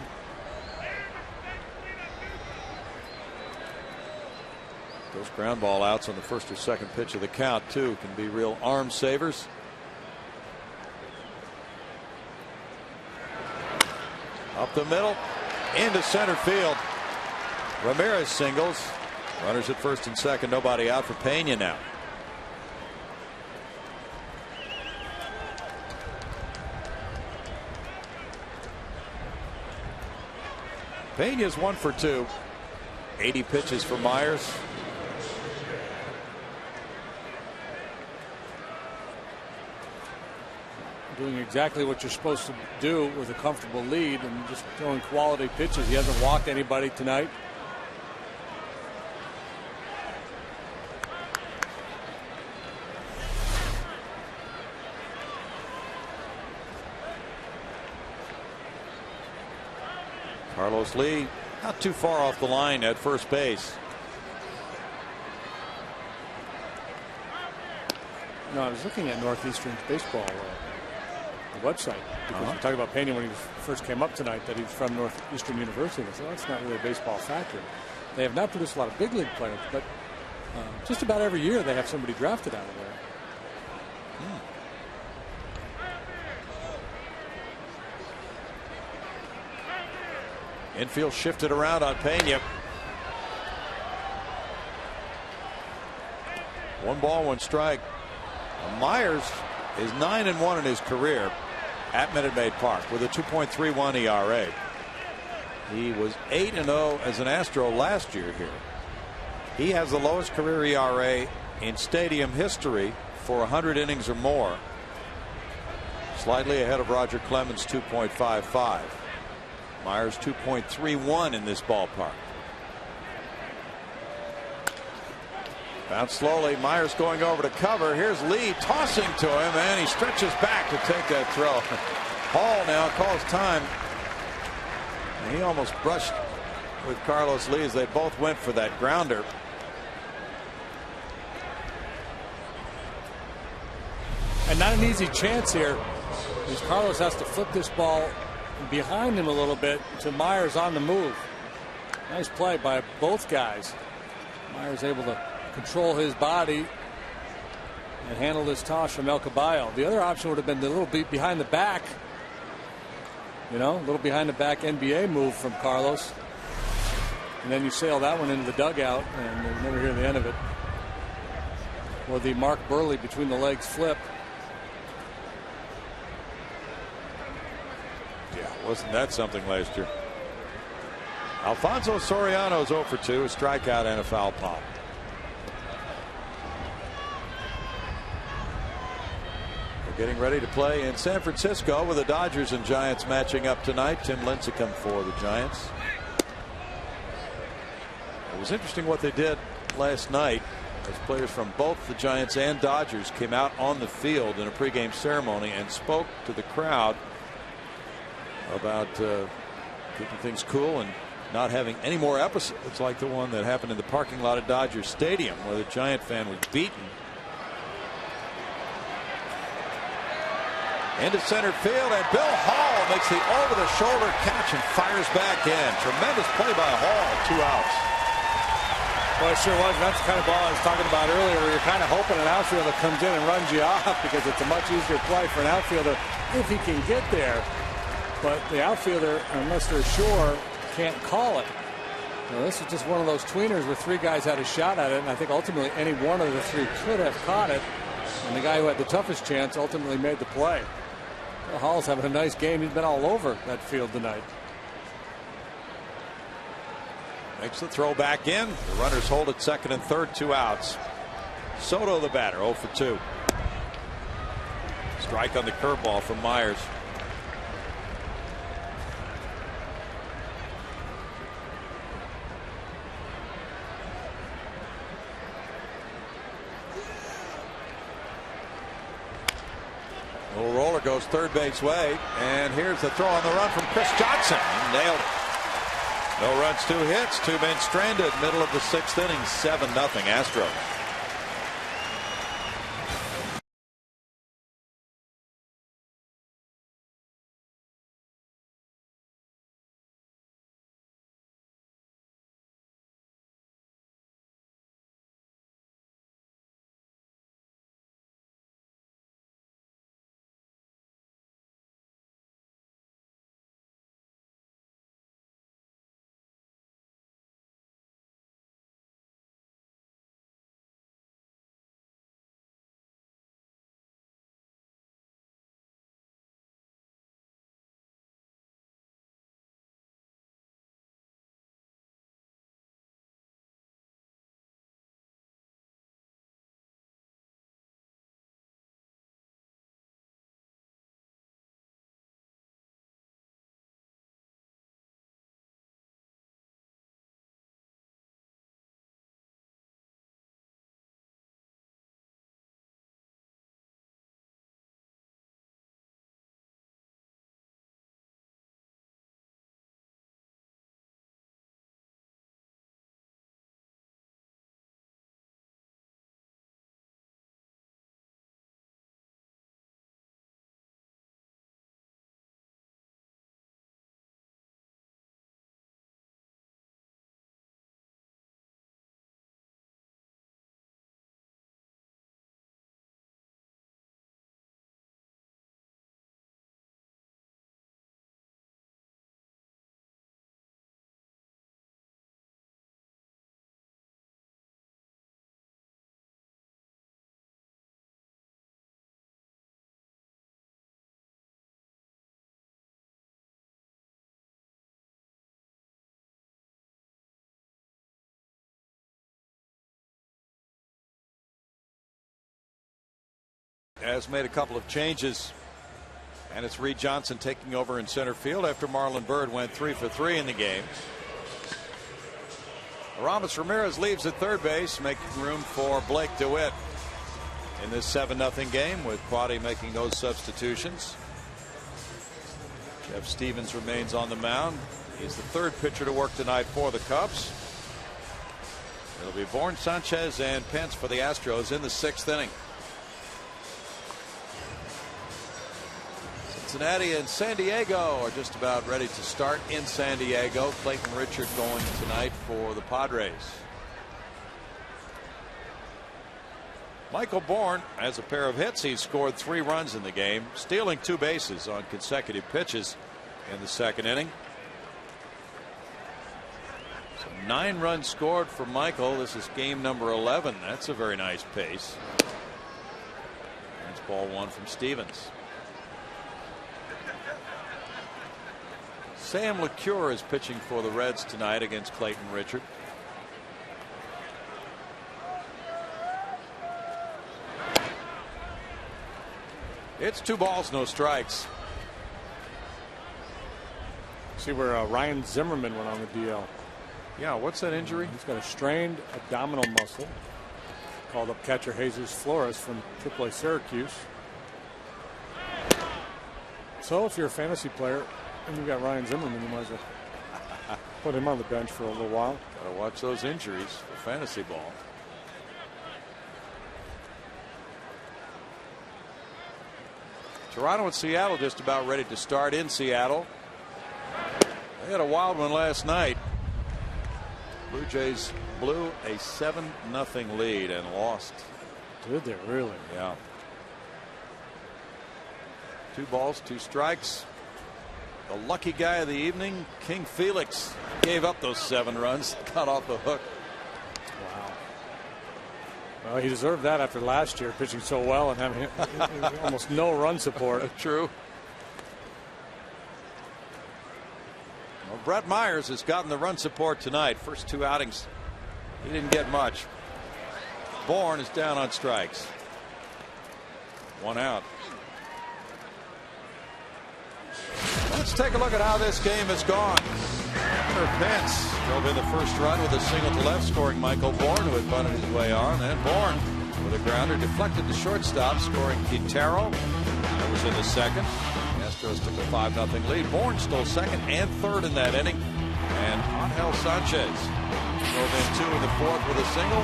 Those ground ball outs on the first or second pitch of the count too can be real arm savers. Up the middle into center field. Ramirez singles. Runners at first and second, nobody out for Pena now. Pena's 1 for 2. 80 pitches for Myers. Doing exactly what you're supposed to do with a comfortable lead and just throwing quality pitches. He hasn't walked anybody tonight. Carlos Lee Not too far off the line at first base. No, I was looking at Northeastern baseball the website because we talked about Pena when he first came up tonight that he's from Northeastern University. And I said, well, that's not really a baseball factor. They have not produced a lot of big league players, but just about every year they have somebody drafted out of there. Infield shifted around on Pena. 1 ball, 1 strike. Myers is 9-1 in his career at Minute Maid Park with a 2.31 ERA. He was 8-0 as an Astro last year here. He has the lowest career ERA in stadium history for 100 innings or more. Slightly ahead of Roger Clemens' 2.55. Myers 2.31 in this ballpark. Bounce slowly. Myers going over to cover. Here's Lee tossing to him, and he stretches back to take that throw. Hall now calls time. And he almost brushed with Carlos Lee as they both went for that grounder. And not an easy chance here, because Carlos has to flip this ball behind him a little bit to Myers on the move. Nice play by both guys. Myers able to control his body and handle this toss from El Caballo. The other option would have been the little beat behind the back. You know, a little behind the back NBA move from Carlos. And then you sail that one into the dugout and you'll never hear the end of it. Or the Mark Burley between the legs flip. Yeah, wasn't that something last year? Alfonso Soriano's 0 for 2, a strikeout and a foul pop. We're getting ready to play in San Francisco with the Dodgers and Giants matching up tonight. Tim Lincecum for the Giants. It was interesting what they did last night as players from both the Giants and Dodgers came out on the field in a pregame ceremony and spoke to the crowd about keeping things cool and not having any more episodes like the one that happened in the parking lot at Dodger Stadium where the Giant fan was beaten. Into center field, and Bill Hall makes the over-the-shoulder catch and fires back in. Tremendous play by Hall. 2 outs. Well, it sure was. That's the kind of ball I was talking about earlier where you're kind of hoping an outfielder comes in and runs you off because it's a much easier play for an outfielder if he can get there. But the outfielder, unless they're sure, can't call it. Now, this is just one of those tweeners where 3 guys had a shot at it, and I think ultimately any one of the 3 could have caught it. And the guy who had the toughest chance ultimately made the play. Well, Hall's having a nice game. He's been all over that field tonight. Makes the throw back in. The runners hold at second and third, 2 outs. Soto the batter, 0 for 2. Strike on the curveball from Myers. Little roller goes third base way, and here's the throw on the run from Chris Johnson. Nailed it. No runs, 2 hits, 2 men stranded. Middle of the 6th inning, 7-0 Astros. has made a couple of changes. And it's Reed Johnson taking over in center field after Marlon Byrd went 3 for 3 in the game. Aramis Ramirez leaves at third base, making room for Blake DeWitt in this 7-0 game, with Quade making those substitutions. Jeff Stevens remains on the mound. He's the third pitcher to work tonight for the Cubs. It'll be Bourne, Sanchez, and Pence for the Astros in the 6th inning. Cincinnati and San Diego are just about ready to start in San Diego. Clayton Richard going tonight for the Padres. Michael Bourne has a pair of hits. He's scored 3 runs in the game, stealing 2 bases on consecutive pitches in the 2nd inning. So 9 runs scored for Michael. This is game number 11. That's a very nice pace. That's ball 1 from Stevens. Sam LeCure is pitching for the Reds tonight against Clayton Richard. It's 2 balls, no strikes. See where Ryan Zimmerman went on the DL. Yeah, what's that injury? He's got a strained abdominal muscle. Called up catcher Jesus Flores from AAA Syracuse. So if you're a fantasy player and you got Ryan Zimmerman, you might as well put him on the bench for a little while. Gotta watch those injuries for fantasy ball. Toronto and Seattle just about ready to start in Seattle. They had a wild one last night. Blue Jays blew a 7-0 lead and lost. Did they really? Yeah. 2 balls, 2 strikes. The lucky guy of the evening, King Felix, gave up those 7 runs, cut off the hook. Wow. Well, he deserved that after last year pitching so well and having almost no run support. True. Well, Brett Myers has gotten the run support tonight. First 2 outings, he didn't get much. Bourne is down on strikes. 1 out. Let's take a look at how this game has gone. Hunter Pence drove in the first run with a single to left, scoring Michael Bourne, who had bunted his way on. And Bourne, with a grounder, deflected to shortstop, scoring Quintero. That was in the 2nd. The Astros took a 5-0 lead. Bourne stole 2nd and 3rd in that inning. And Angel Sanchez drove in 2 in the 4th with a single.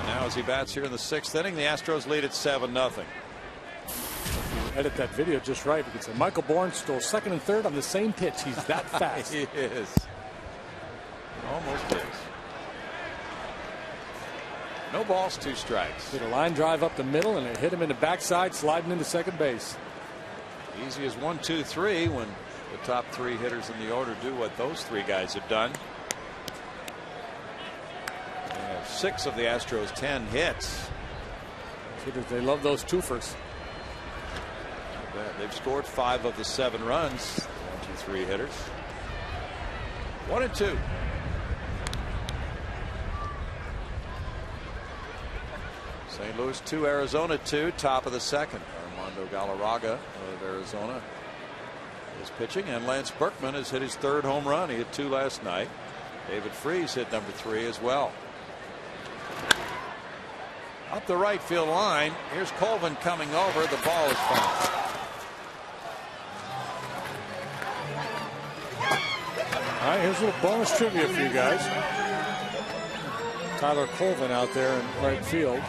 And now as he bats here in the 6th inning, the Astros lead at 7-0. Edit that video just right. You can say Michael Bourne stole 2nd and 3rd on the same pitch. He's that fast. He is. Almost is. No balls, 2 strikes. Did a line drive up the middle and it hit him in the backside, sliding into second base. Easy as 1, 2, 3 when the top 3 hitters in the order do what those 3 guys have done. They have 6 of the Astros' 10 hits. They love those twofers. They've scored 5 of the 7 runs. 1, 2, 3 hitters. 1 and 2. St. Louis 2, Arizona 2, top of the 2nd. Armando Galarraga of Arizona is pitching, and Lance Berkman has hit his 3rd home run. He hit 2 last night. David Freese hit number 3 as well. Up the right field line. Here's Colvin coming over. The ball is fouled. All right, here's a little bonus trivia for you guys. Tyler Colvin out there in right field.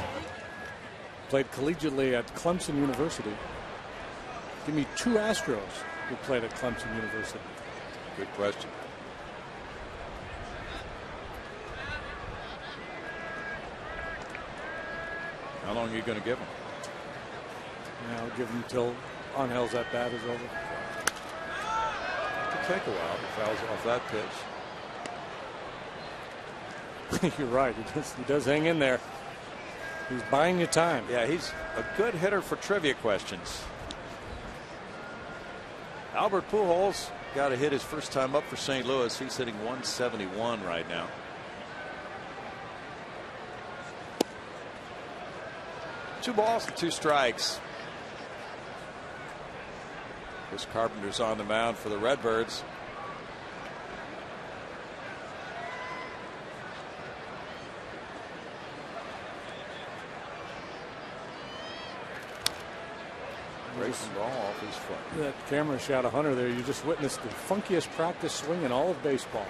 Played collegiately at Clemson University. Give me 2 Astros who played at Clemson University. Good question. How long are you going to give him? Yeah, I'll give him until Angel's at bat is over. Take a while. He fouls off that pitch. You're right. He does hang in there. He's buying you time. Yeah, he's a good hitter for trivia questions. Albert Pujols got a hit his first time up for St. Louis. He's hitting 171 right now. 2 balls and 2 strikes. Chris Carpenter's on the mound for the Redbirds. Racing ball off his foot. That camera shot of Hunter there. You just witnessed the funkiest practice swing in all of baseball.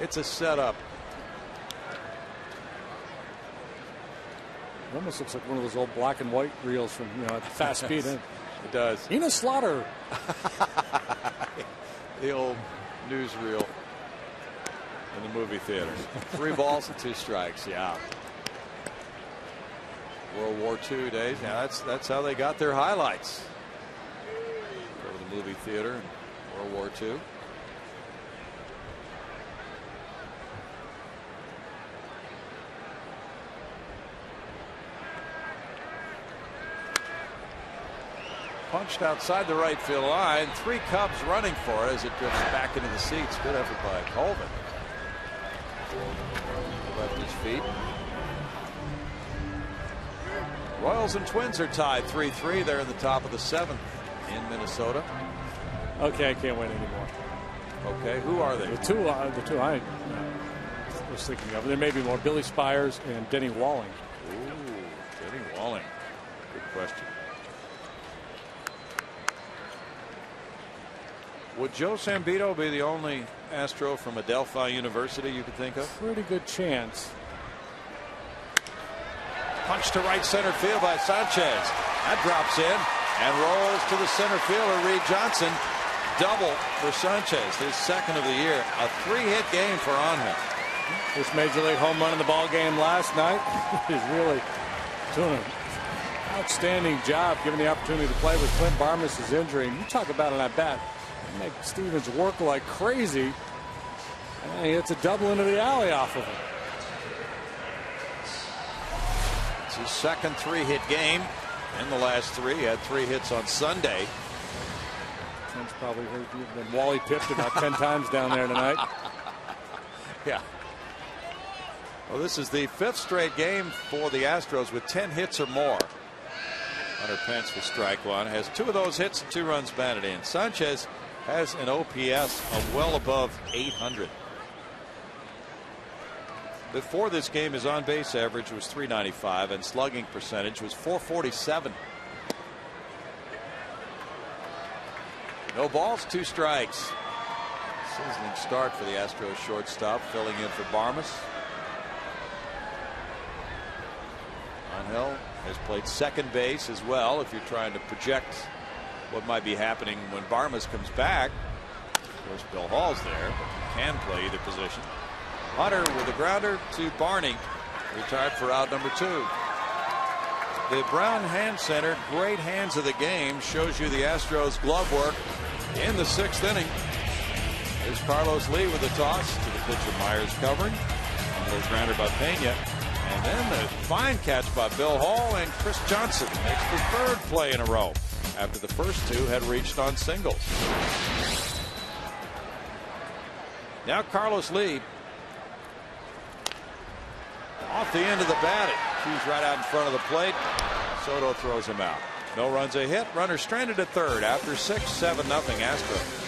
It's a setup. It almost looks like one of those old black and white reels from at fast speed. It does. Ina Slaughter. The old newsreel in the movie theaters. 3 balls and 2 strikes. Yeah. World War II days. Now that's how they got their highlights. Go to the movie theater in World War II. Punched outside the right field line. 3 Cubs running for it as it drifts back into the seats. Good effort by Colvin. Left his feet. Royals and Twins are tied 3-3. They're in the top of the 7th in Minnesota. Okay, I can't wait anymore. Okay, who are they? The two I was thinking of. There may be more. Billy Spires and Denny Walling. Ooh, Denny Walling. Good question. Would Joe Sambito be the only Astro from Adelphi University you could think of? Pretty good chance. Punch to right center field by Sanchez. That drops in and rolls to the center fielder, Reed Johnson. Double for Sanchez, his 2nd of the year. A 3-hit game for Angel. This major league home run in the ball game last night. He's really doing an outstanding job, given the opportunity to play with Clint Barmas' injury. And you talk about an at bat. Make Stevens work like crazy. And he hits a double into the alley off of him. It's his 2nd 3-hit game. In the last 3, he had 3 hits on Sunday. Clint's probably heard you've been Wally pipped about 10 times down there tonight. Yeah. Well, this is the 5th straight game for the Astros with 10 hits or more. Hunter Pence with strike 1 has 2 of those hits and 2 runs batted in. Sanchez has an OPS of well above 800. Before this game, his on-base average was .395 and slugging percentage was .447. No balls, 2 strikes. Sizzling start for the Astros shortstop, filling in for Barmas. Angel has played second base as well. If you're trying to project what might be happening when Barmas comes back, of course Bill Hall's there, but can play either position. Hunter with a grounder to Barney, retired for out number 2. The Brown Hand Center, great hands of the game, shows you the Astros glove work in the 6th inning. There's Carlos Lee with the toss to the pitcher. Myers covering. A little grounder by Pena. And then the fine catch by Bill Hall, and Chris Johnson makes the 3rd play in a row after the first 2 had reached on singles. Now Carlos Lee off the end of the bat. It cues right out in front of the plate. Soto throws him out. No runs, a hit. Runner stranded at 3rd after 6, 7-0 Astros.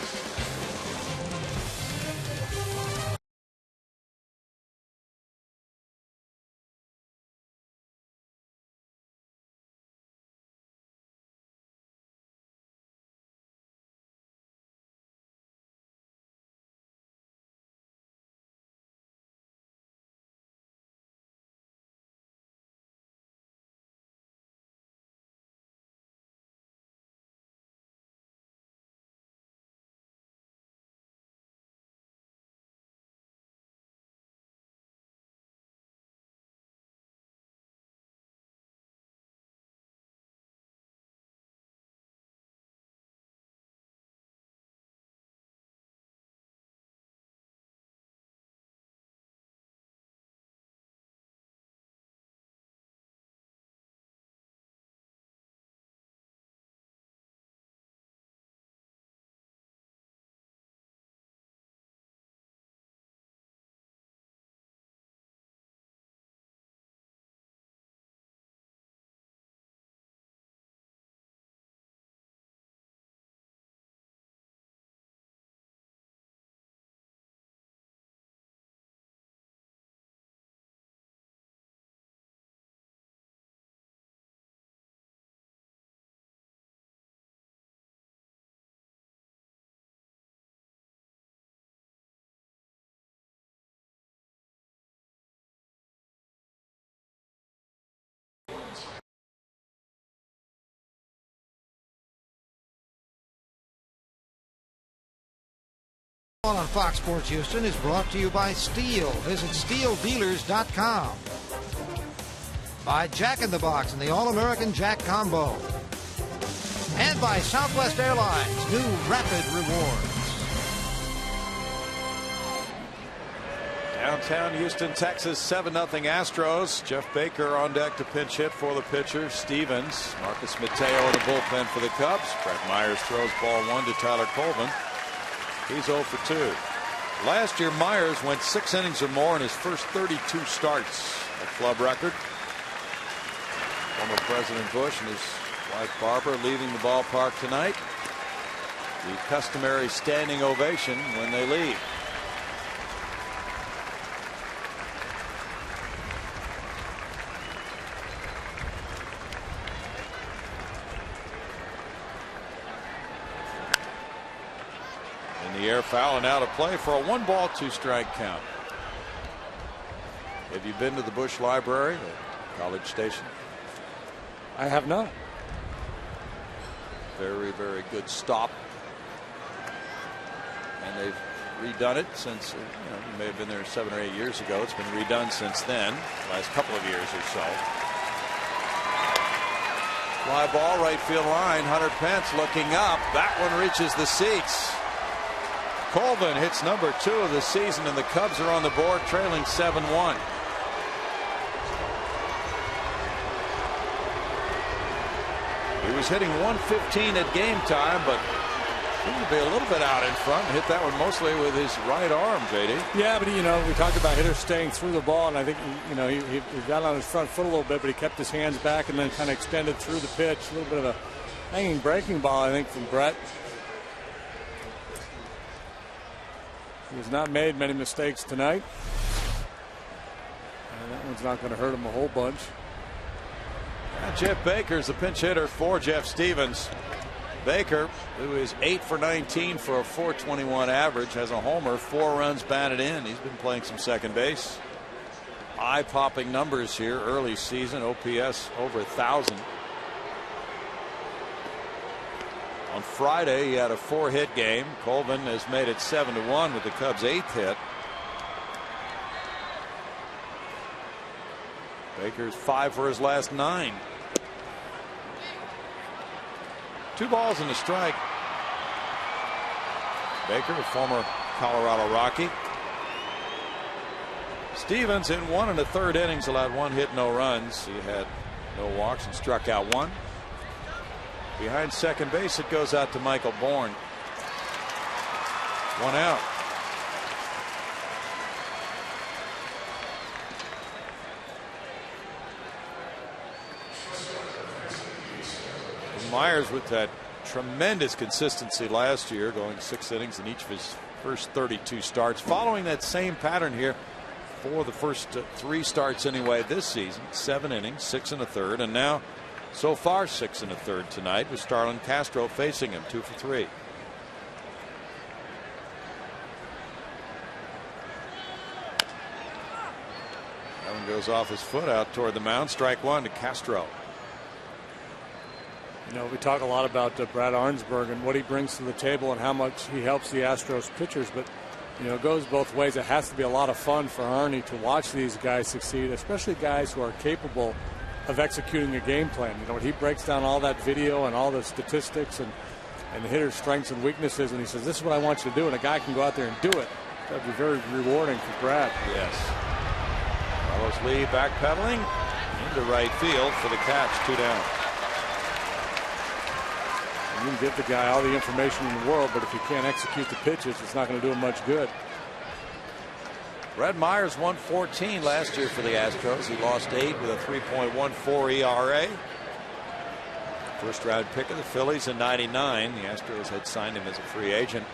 On Fox Sports Houston is brought to you by Steel. Visit SteelDealers.com. By Jack in the Box and the All-American Jack Combo. And by Southwest Airlines, new Rapid Rewards. Downtown Houston, Texas, 7-0 Astros. Jeff Baker on deck to pinch hit for the pitcher, Stevens. Marcus Mateo in the bullpen for the Cubs. Brett Myers throws ball 1 to Tyler Colvin. He's 0 for 2. Last year, Myers went 6 innings or more in his first 32 starts. A club record. Former President Bush and his wife Barbara leaving the ballpark tonight. The customary standing ovation when they leave. In the air, foul and out of play for a 1-ball, 2-strike count. Have you been to the Bush Library at College Station? I have not. Very, very good stop. And they've redone it since, you may have been there 7 or 8 years ago. It's been redone since then, last couple of years or so. Fly ball, right field line. Hunter Pence looking up. That one reaches the seats. Colvin hits number 2 of the season, and the Cubs are on the board, trailing 7-1. He was hitting 115 at game time, but seemed to be a little bit out in front. Hit that one mostly with his right arm, JD. Yeah, but we talked about hitters staying through the ball, and I think he got on his front foot a little bit, but he kept his hands back and then kind of extended through the pitch. A little bit of a hanging breaking ball, I think, from Brett. He has not made many mistakes tonight, and that one's not going to hurt him a whole bunch. Jeff Baker's the pinch hitter for Jeff Stevens. Baker, who is 8 for 19 for a .421 average, has a homer, 4 runs batted in. He's been playing some second base. Eye-popping numbers here early season. OPS over 1,000. On Friday, he had a 4-hit game. Colvin has made it 7-1 with the Cubs' 8th hit. Baker's 5 for his last 9. 2 balls and a strike. Baker, a former Colorado Rocky. Stevens in 1 1/3 innings allowed 1 hit, no runs. He had no walks and struck out 1. Behind second base, it goes out to Michael Bourne. 1 out. Myers with that tremendous consistency last year, going 6 innings in each of his first 32 starts. Following that same pattern here for the first 3 starts anyway this season. 7 innings, 6 1/3, and now so far 6 1/3 tonight with Starlin Castro facing him, 2 for 3. That one goes off his foot out toward the mound. Strike 1 to Castro. We talk a lot about Brad Arnsberg and what he brings to the table and how much he helps the Astros pitchers, but it goes both ways. It has to be a lot of fun for Arnie to watch these guys succeed, especially guys who are capable of executing a game plan. When he breaks down all that video and all the statistics and the hitter's strengths and weaknesses, and he says, this is what I want you to do, and a guy can go out there and do it. That'd be very rewarding for Brad. Yes. Carlos Lee backpedaling into right field for the catch, 2 down. You can give the guy all the information in the world, but if he can't execute the pitches, it's not going to do him much good. Brett Myers won 14 last year for the Astros. He lost 8 with a 3.14 ERA. First round pick of the Phillies in '99. The Astros had signed him as a free agent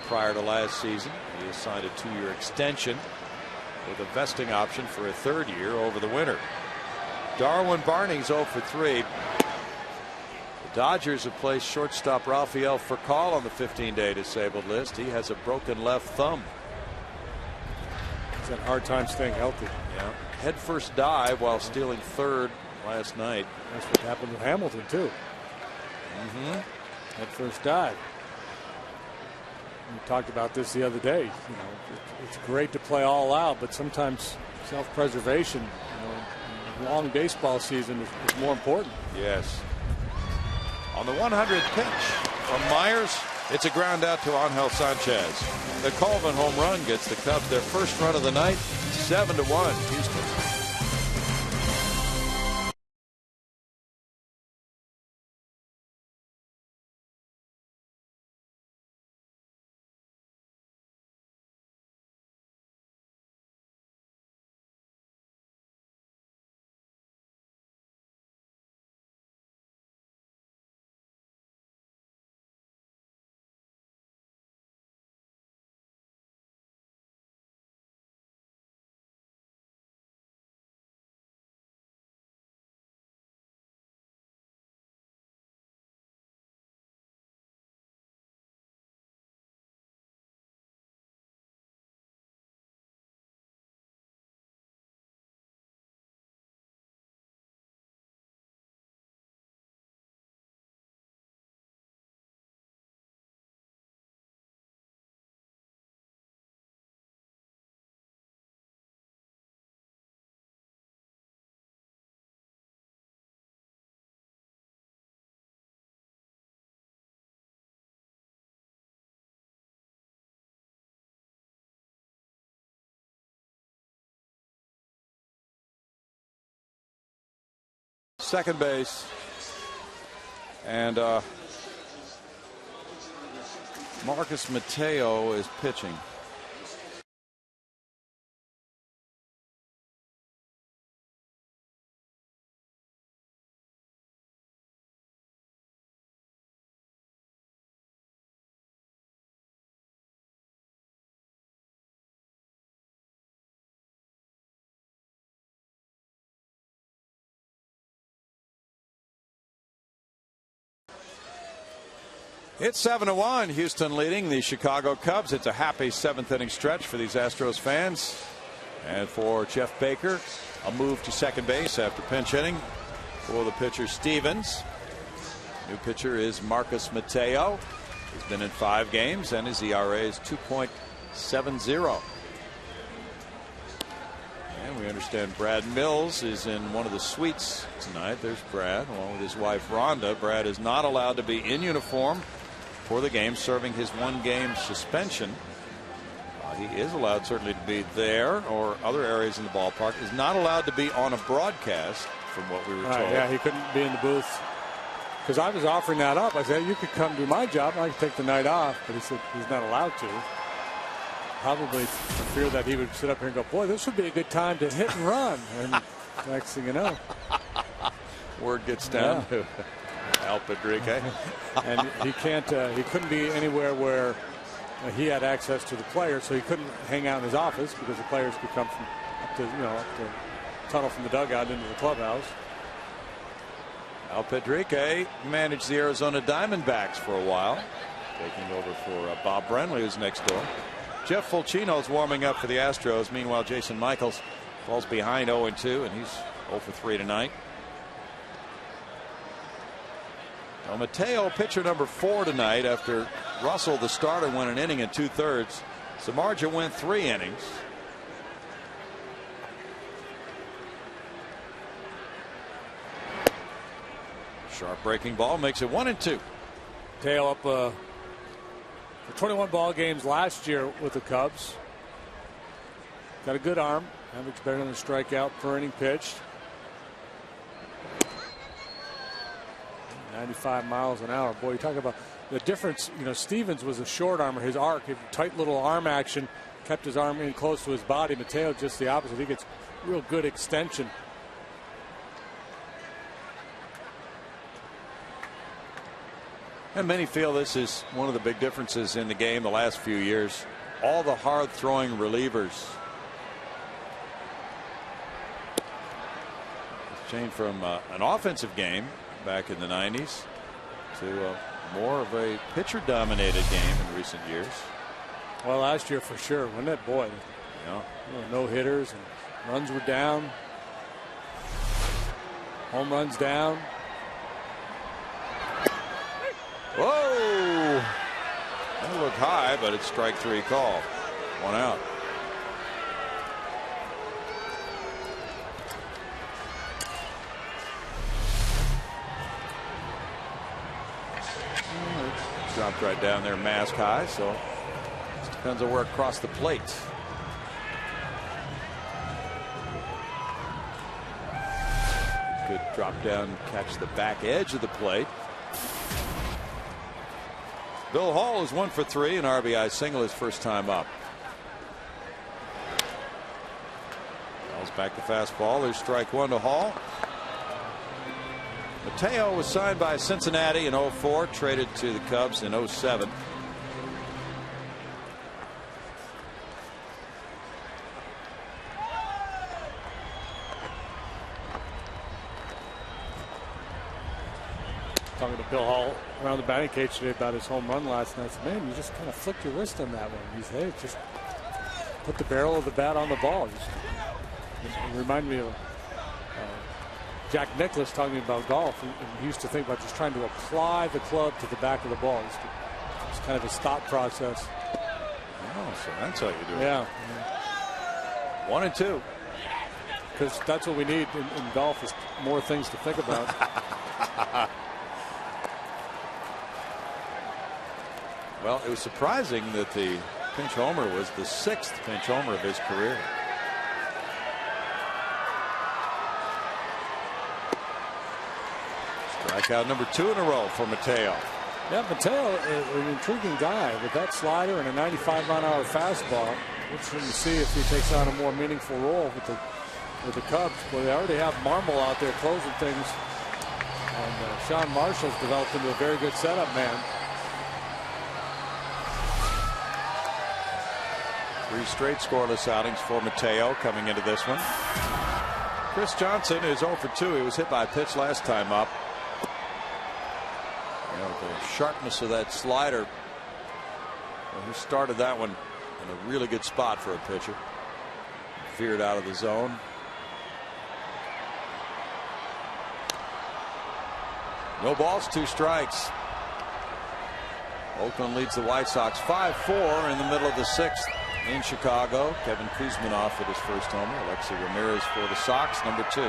prior to last season. He has signed a 2-year extension with a vesting option for a 3rd year over the winter. Darwin Barney's 0 for 3. Dodgers have placed shortstop Rafael Furcal on the 15-day disabled list. He has a broken left thumb. He's had a hard time staying healthy. Yeah. Head first dive while stealing 3rd last night. That's what happened with Hamilton, too. Head first dive. We talked about this the other day. It's great to play all out, but sometimes self-preservation, in a long baseball season is more important. Yes. On the 100th pitch from Myers, it's a ground out to Angel Sanchez. The Colvin home run gets the Cubs their first run of the night, 7-1 Houston. Second base, and Marcus Mateo is pitching. It's 7-1, Houston leading the Chicago Cubs. It's a happy seventh inning stretch for these Astros fans. And for Jeff Baker, a move to second base after pinch hitting for the pitcher Stevens. New pitcher is Marcus Mateo. He's been in 5 games and his ERA is 2.70. And we understand Brad Mills is in one of the suites tonight. There's Brad along with his wife Rhonda. Brad is not allowed to be in uniform for the game, serving his 1-game suspension. He is allowed certainly to be there or other areas in the ballpark. Is not allowed to be on a broadcast from what we were told. Yeah, he couldn't be in the booth. Because I was offering that up. I said, you could come do my job. I could take the night off. But he said he's not allowed to. Probably fear that he would sit up here and go, boy, this would be a good time to hit and run. And next thing you know. Word gets down to Al Pedrique. And he couldn't be anywhere where he had access to the players, so he couldn't hang out in his office because the players could come from up the tunnel from the dugout into the clubhouse. Al Pedrique managed the Arizona Diamondbacks for a while, taking over for Bob Brenly, who's next door. Jeff Fulcino's warming up for the Astros. Meanwhile, Jason Michaels falls behind 0-2, and he's 0 for 3 tonight. Well, Mateo, pitcher number 4 tonight after Russell, the starter, went an inning and 2/3. Samardzija went 3 innings. Sharp breaking ball makes it 1-2. Mateo up for 21 ball games last year with the Cubs. Got a good arm. Average better than a strikeout per inning pitched. 95 miles an hour. Boy, you talk about the difference. Stevens was a short armor. His arc, tight little arm action, kept his arm in close to his body. Mateo just the opposite. He gets real good extension. And many feel this is one of the big differences in the game the last few years. All the hard throwing relievers. It's changed from an offensive game back in the 90s to more of a pitcher dominated game in recent years. Well, last year for sure, wasn't it? Boy, no hitters and runs were down, home runs down. Whoa, It looked high, but it's strike 3 call. 1 out. Dropped right down there, mask high, so it depends on where it crossed the plate. Good drop down, catch the back edge of the plate. Bill Hall is 1 for 3, an RBI single his first time up. Ball's back to fastball. There's strike 1 to Hall. Mateo was signed by Cincinnati in 04, traded to the Cubs in 07. Talking to Bill Hall around the batting cage today about his home run last night. I said, man, you just kind of flicked your wrist on that one. He said, hey, just put the barrel of the bat on the ball. It reminded me of Jack Nicklaus talking about golf. He used to think about just trying to apply the club to the back of the ball. It's kind of a stop process. Oh, so that's how you do it. Yeah. 1 and 2. Because that's what we need in golf is more things to think about. Well, it was surprising that the pinch homer was the 6th pinch homer of his career. Strikeout number 2 in a row for Mateo. Yeah, Mateo, an intriguing guy with that slider and a 95-mile-an-hour fastball. Interesting to see if he takes on a more meaningful role with the Cubs. Well, they already have Marmol out there closing things, and Sean Marshall's developed into a very good setup man. 3 straight scoreless outings for Mateo coming into this one. Chris Johnson is 0 for 2. He was hit by a pitch last time up. You know, the sharpness of that slider. Well, he started that one in a really good spot for a pitcher. Veered out of the zone. No balls, 2 strikes. Oakland leads the White Sox 5-4 in the middle of the 6th. In Chicago, Kevin Kuzminoff with his first homer. Alexi Ramirez for the Sox, number 2.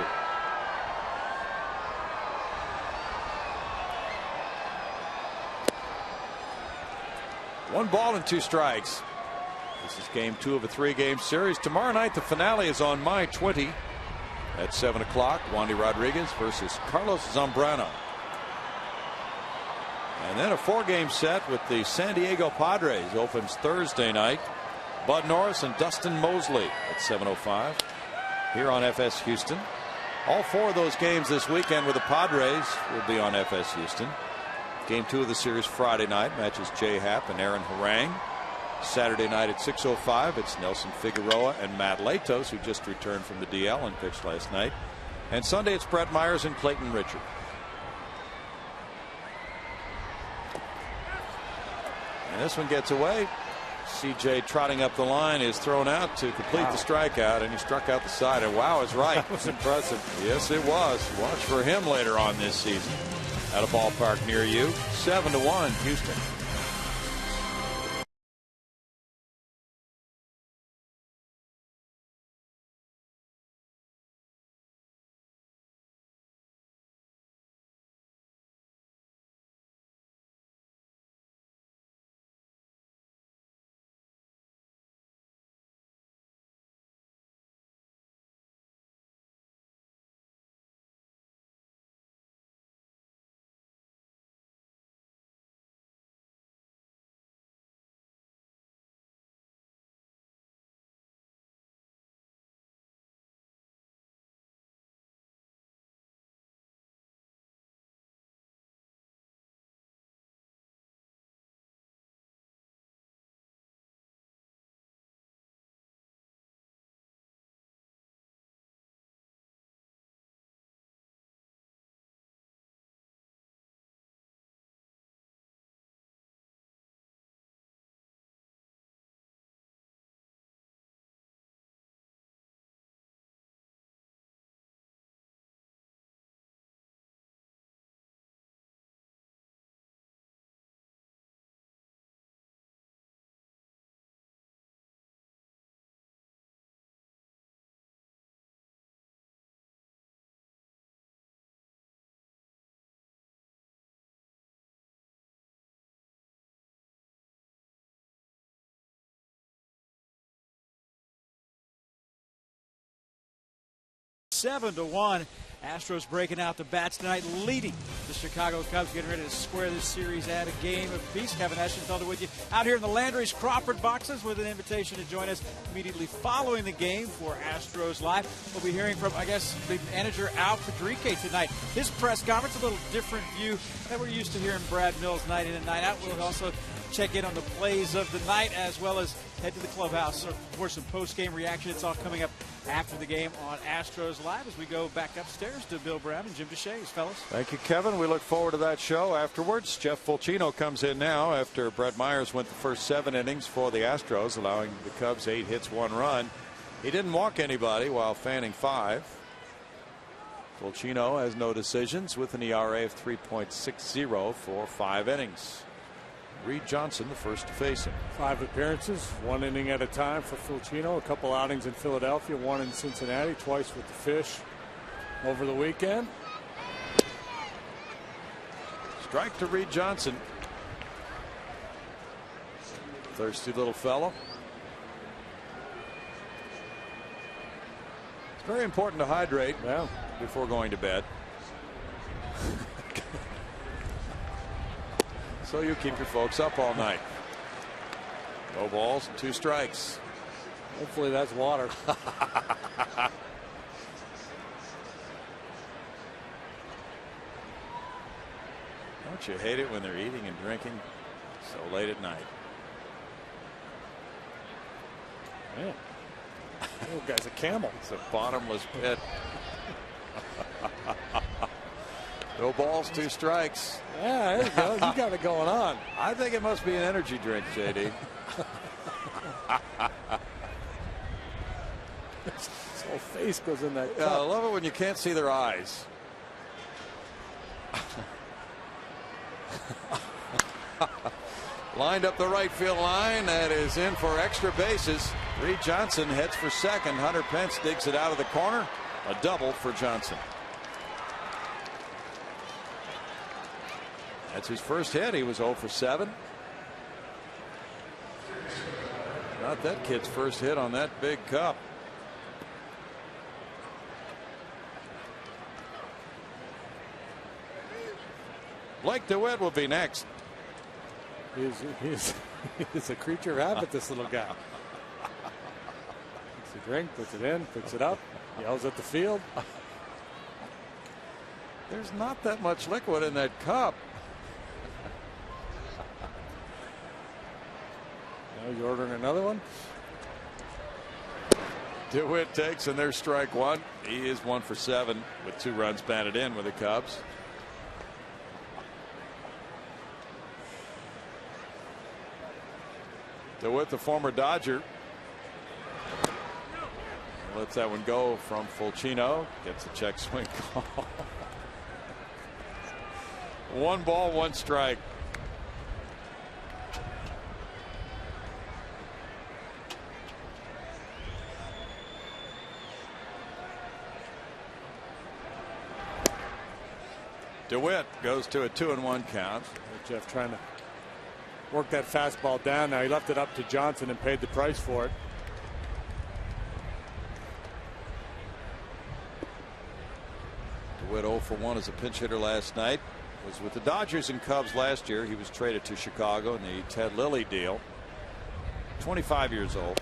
One ball and 2 strikes. This is game 2 of a 3-game series. Tomorrow night, the finale is on May 20 at 7 o'clock. Wandy Rodriguez versus Carlos Zambrano. And then a 4-game set with the San Diego Padres opens Thursday night. Bud Norris and Dustin Mosley at 7:05 here on FS Houston. All 4 of those games this weekend with the Padres will be on FS Houston. Game 2 of the series Friday night matches Jay Happ and Aaron Harang. Saturday night at 6:05 it's Nelson Figueroa and Matt Latos, who just returned from the DL and pitched last night. And Sunday it's Brett Myers and Clayton Richard. And this one gets away. CJ trotting up the line is thrown out to complete the strikeout, and he struck out the side, and wow is right. That was impressive. Yes, it was. Watch for him later on this season at a ballpark near you. 7-1 Houston. 7-1. Astros breaking out the bats tonight, leading the Chicago Cubs, getting ready to square this series at a game apiece. Kevin Eschenfelder with you out here in the Landry's Crawford boxes with an invitation to join us immediately following the game for Astros Live. We'll be hearing from, I guess, the manager Al Padrique tonight. His press conference, a little different view that we're used to hearing Brad Mills night in and night out. We'll also check in on the plays of the night as well as head to the clubhouse for some post-game reaction. It's all coming up after the game on Astros Live as we go back upstairs to Bill Brown and Jim DeShays. Fellas. Thank you, Kevin. We look forward to that show afterwards. Jeff Fulcino comes in now after Brett Myers went the first 7 innings for the Astros, allowing the Cubs 8 hits, 1 run. He didn't walk anybody while fanning 5. Fulcino has no decisions with an ERA of 3.60 for 5 innings. Reed Johnson, the first to face him. 5 appearances, 1 inning at a time for Fulcino. A couple outings in Philadelphia, 1 in Cincinnati, twice with the Fish over the weekend. Strike to Reed Johnson. Thirsty little fellow. It's very important to hydrate before going to bed. So you keep your folks up all night. No balls, 2 strikes. Hopefully that's water. Don't you hate it when they're eating and drinking so late at night? Man, little guy's a camel. It's a bottomless pit. No balls, 2 strikes. Yeah, there you go. You got it going on. I think it must be an energy drink, JD. His whole face goes in that cup. I love it when you can't see their eyes. Lined up the right field line. That is in for extra bases. Reed Johnson heads for second. Hunter Pence digs it out of the corner. A double for Johnson. That's his first hit. He was 0 for 7. Not that kid's first hit on that big cup. Blake DeWitt will be next. He's a creature of habit, this little guy. Takes a drink, puts it in, picks it up, yells at the field. There's not that much liquid in that cup. Now you're ordering another one. DeWitt takes, and there's strike 1. He is 1 for 7 with 2 runs batted in with the Cubs. DeWitt, the former Dodger, lets that one go from Fulcino. Gets a check swing call. 1 ball, 1 strike. DeWitt goes to a 2-1 count. Jeff trying to work that fastball down. Now he left it up to Johnson and paid the price for it. DeWitt 0 for 1 as a pinch hitter last night. Was with the Dodgers and Cubs last year. He was traded to Chicago in the Ted Lilly deal. 25 years old.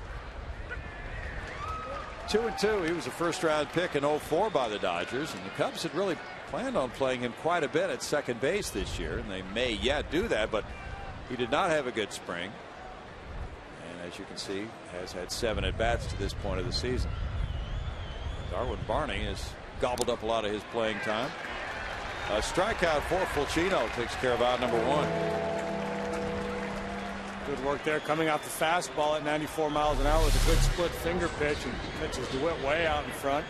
2-2. He was a first-round pick in 04 by the Dodgers, and the Cubs had really planned on playing him quite a bit at second base this year, and they may yet do that, but he did not have a good spring, and as you can see, has had 7 at-bats to this point of the season. Darwin Barney has gobbled up a lot of his playing time. A strikeout for Fulcino takes care of out number 1. Good work there, coming out the fastball at 94 miles an hour with a good split finger pitch, and pitches DeWitt way out in front.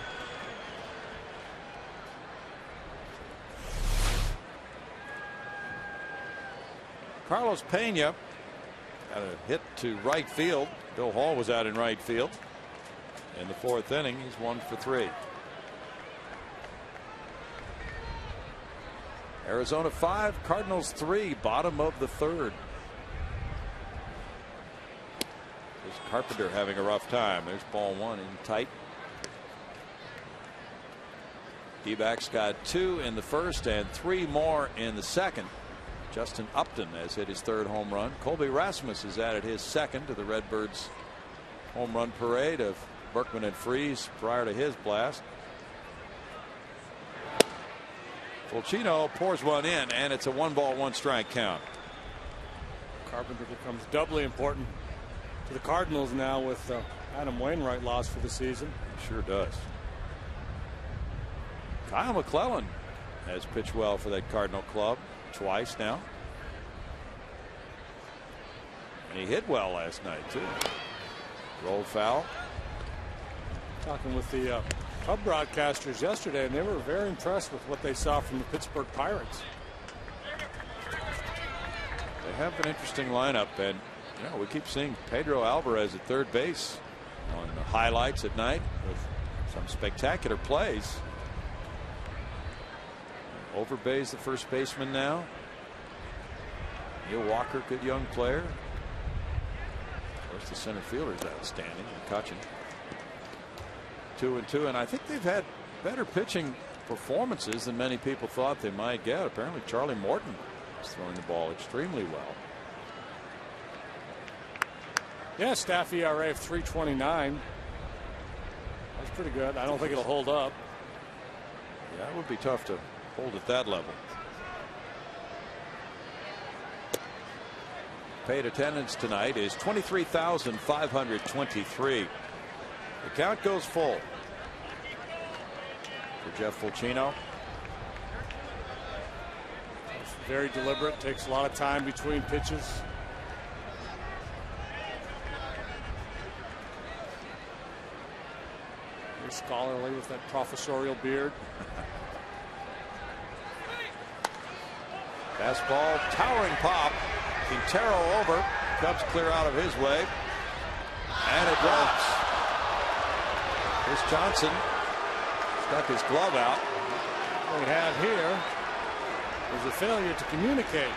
Carlos Pena got a hit to right field. Bill Hall was out in right field. In the 4th inning, he's 1 for 3. Arizona 5, Cardinals 3, bottom of the 3rd. There's Carpenter having a rough time. There's ball 1 in tight. D-backs got 2 in the first and 3 more in the second. Justin Upton has hit his 3rd home run. Colby Rasmus has added his 2nd to the Redbirds home run parade of Berkman and Freese prior to his blast. Fulcino pours one in, and it's a 1-ball 1-strike count. Carpenter becomes doubly important to the Cardinals now with Adam Wainwright lost for the season. He sure does. Kyle McClellan has pitched well for that Cardinal club twice now. And he hit well last night, too. Rolled foul. Talking with the Cub broadcasters yesterday, and they were very impressed with what they saw from the Pittsburgh Pirates. They have an interesting lineup, and you know, we keep seeing Pedro Alvarez at third base on the highlights at night with some spectacular plays. Overbay's the first baseman now. Neil Walker, good young player. Of course, the center fielder is outstanding. McCutcheon. 2-2, and I think they've had better pitching performances than many people thought they might get. Apparently, Charlie Morton is throwing the ball extremely well. Yeah, staff ERA of 3.29. That's pretty good. I don't think it'll hold up. Yeah, it would be tough to hold at that level. Paid attendance tonight is 23,523. The count goes full for Jeff Fulcino. It's very deliberate. Takes a lot of time between pitches. Very scholarly with that professorial beard. Fastball, towering pop. Quintero over. Cubs clear out of his way. And it drops. Chris Johnson stuck his glove out. What we have here is a failure to communicate.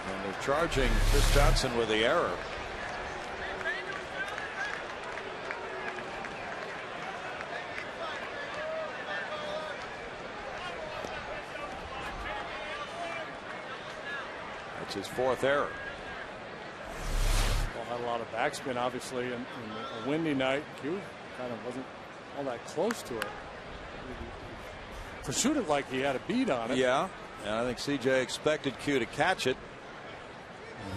And they're charging Chris Johnson with the error. That's his 4th error. Well, had a lot of backspin, obviously, in a windy night. Q kind of wasn't all that close to it. Pursued it like he had a beat on it. Yeah, and I think CJ expected Q to catch it.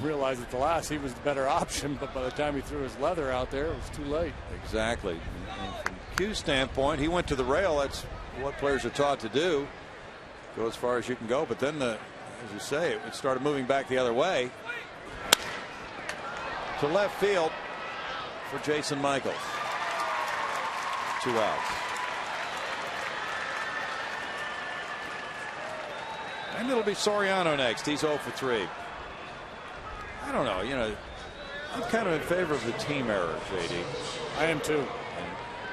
Realized at the last he was the better option, but by the time he threw his leather out there, it was too late. Exactly. And from Q's standpoint, he went to the rail. That's what players are taught to do. Go as far as you can go, but then as you say, it started moving back the other way to left field for Jason Michaels. 2 outs. And it'll be Soriano next. He's 0 for 3. I don't know. You know, I'm kind of in favor of the team error, JD. I am too. In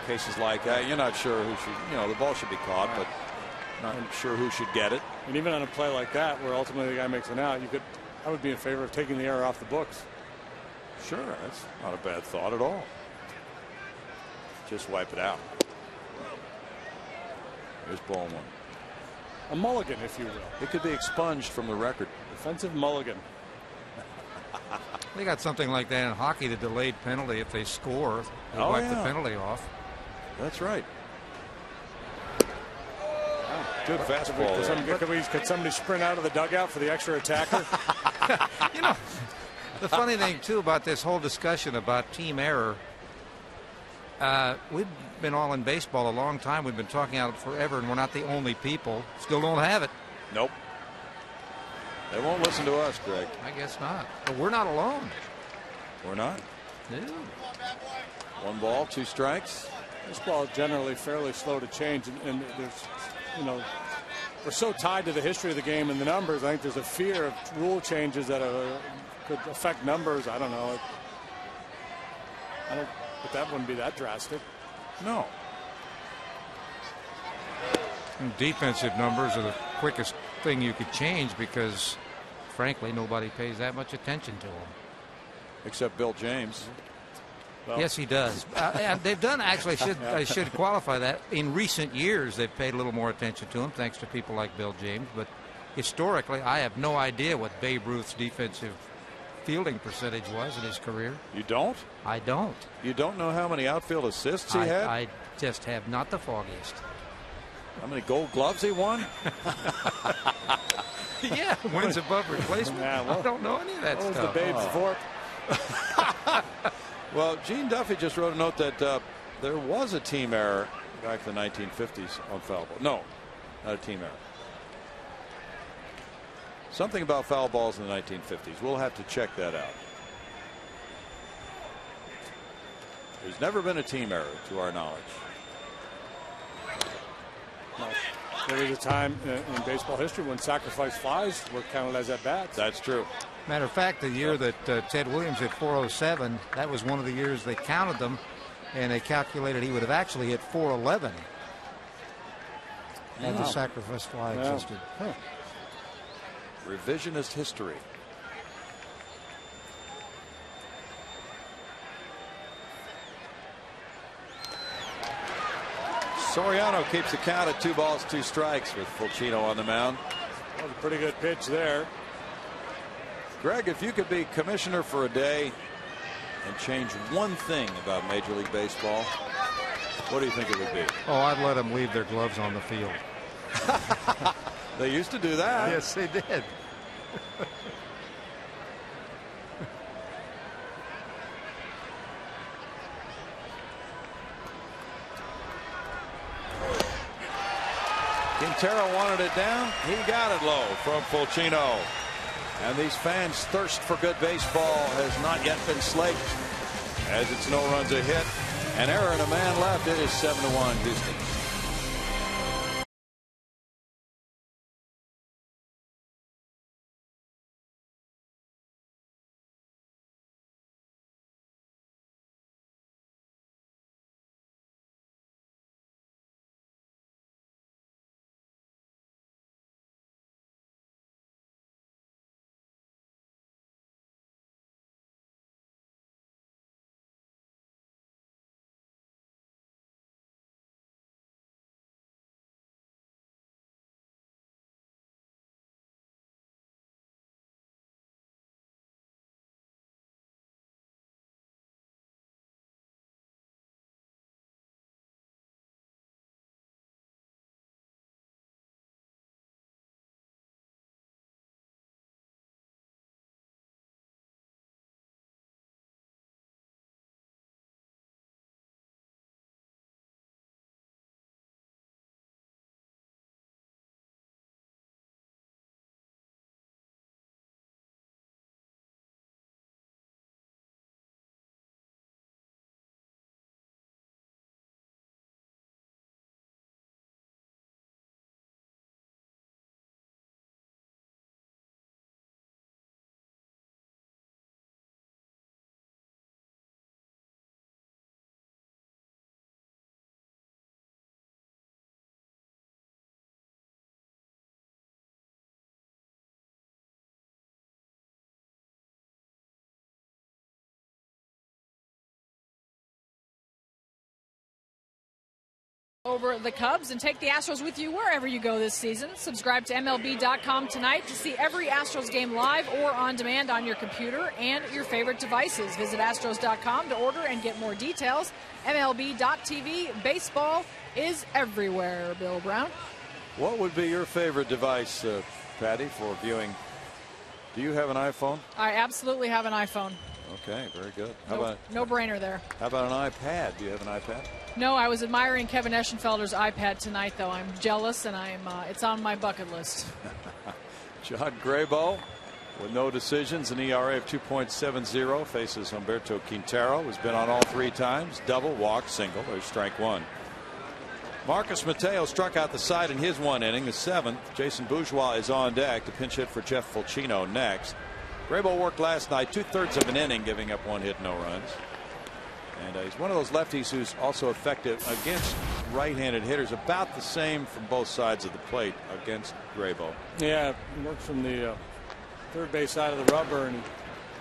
cases like that, you're not sure who should, you know, the ball should be caught, but not sure who should get it. And even on a play like that, where ultimately the guy makes an out, I would be in favor of taking the error off the books. Sure, that's not a bad thought at all. Just wipe it out. Here's ball 1. A mulligan, if you will. It could be expunged from the record. Defensive mulligan. They got something like that in hockey, the delayed penalty. If they score, they wipe the penalty off. That's right. Good fastball. Could somebody sprint out of the dugout for the extra attacker? You know, the funny thing, too, about this whole discussion about team error, we've been all in baseball a long time. We've been talking about it forever, and we're not the only people. Still don't have it. Nope. They won't listen to us, Greg. I guess not. But we're not alone. We're not? No. 1 ball, 2 strikes. Baseball is generally fairly slow to change, and there's, you know, we're so tied to the history of the game and the numbers. I think there's a fear of rule changes that could affect numbers. I don't know. But that wouldn't be that drastic. No. And defensive numbers are the quickest thing you could change because, frankly, nobody pays that much attention to them. Except Bill James. Yes, he does. And they've done, actually, I should qualify that. In recent years, they've paid a little more attention to him, thanks to people like Bill James. But historically, I have no idea what Babe Ruth's defensive fielding percentage was in his career. You don't? I don't. You don't know how many outfield assists he had? I just have not the foggiest. How many Gold Gloves he won? Yeah, wins above replacement. Yeah, well, I don't know any of that What was stuff. the Babe's fort? Well, Gene Duffy just wrote a note that there was a team error back in the 1950s on foul ball. No, not a team error. Something about foul balls in the 1950s. We'll have to check that out. There's never been a team error to our knowledge. There was a time in baseball history when sacrifice flies were counted as at bats. That's true. Matter of fact, the year that Ted Williams hit 407, that was one of the years they counted them, and they calculated he would have actually hit 411 had the sacrifice fly existed. Huh. Revisionist history. Soriano keeps the count at 2 balls, 2 strikes with Fulcino on the mound. That was a pretty good pitch there. Greg, if you could be commissioner for a day and change one thing about Major League Baseball, what do you think it would be? Oh, I'd let them leave their gloves on the field. They used to do that. Yes, they did. Quintero wanted it down. He got it low from Fulcino. And these fans' thirst for good baseball has not yet been slaked, as it's no runs a hit. An error and a man left. It is 7-1 Houston. Over the Cubs and take the Astros with you wherever you go this season. Subscribe to MLB.com tonight to see every Astros game live or on demand on your computer and your favorite devices. Visit Astros.com to order and get more details. MLB.tv. Baseball is everywhere. Bill Brown. What would be your favorite device, Patty, for viewing? Do you have an iPhone? I absolutely have an iPhone. Okay, very good. No brainer there. How about an iPad? Do you have an iPad? No, I was admiring Kevin Eschenfelder's iPad tonight, though. I'm jealous, and it's on my bucket list. John Graybo, with no decisions, an ERA of 2.70, faces Humberto Quintero, who's been on all 3 times. Double, walk, single. There's strike 1. Marcus Mateo struck out the side in his 1 inning, the 7th. Jason Bourgeois is on deck to pinch hit for Jeff Fulcino next. Graybo worked last night 2/3 of an inning, giving up 1 hit, no runs. And he's one of those lefties who's also effective against right-handed hitters, about the same from both sides of the plate against Graybo. Yeah, he works from the third base side of the rubber, and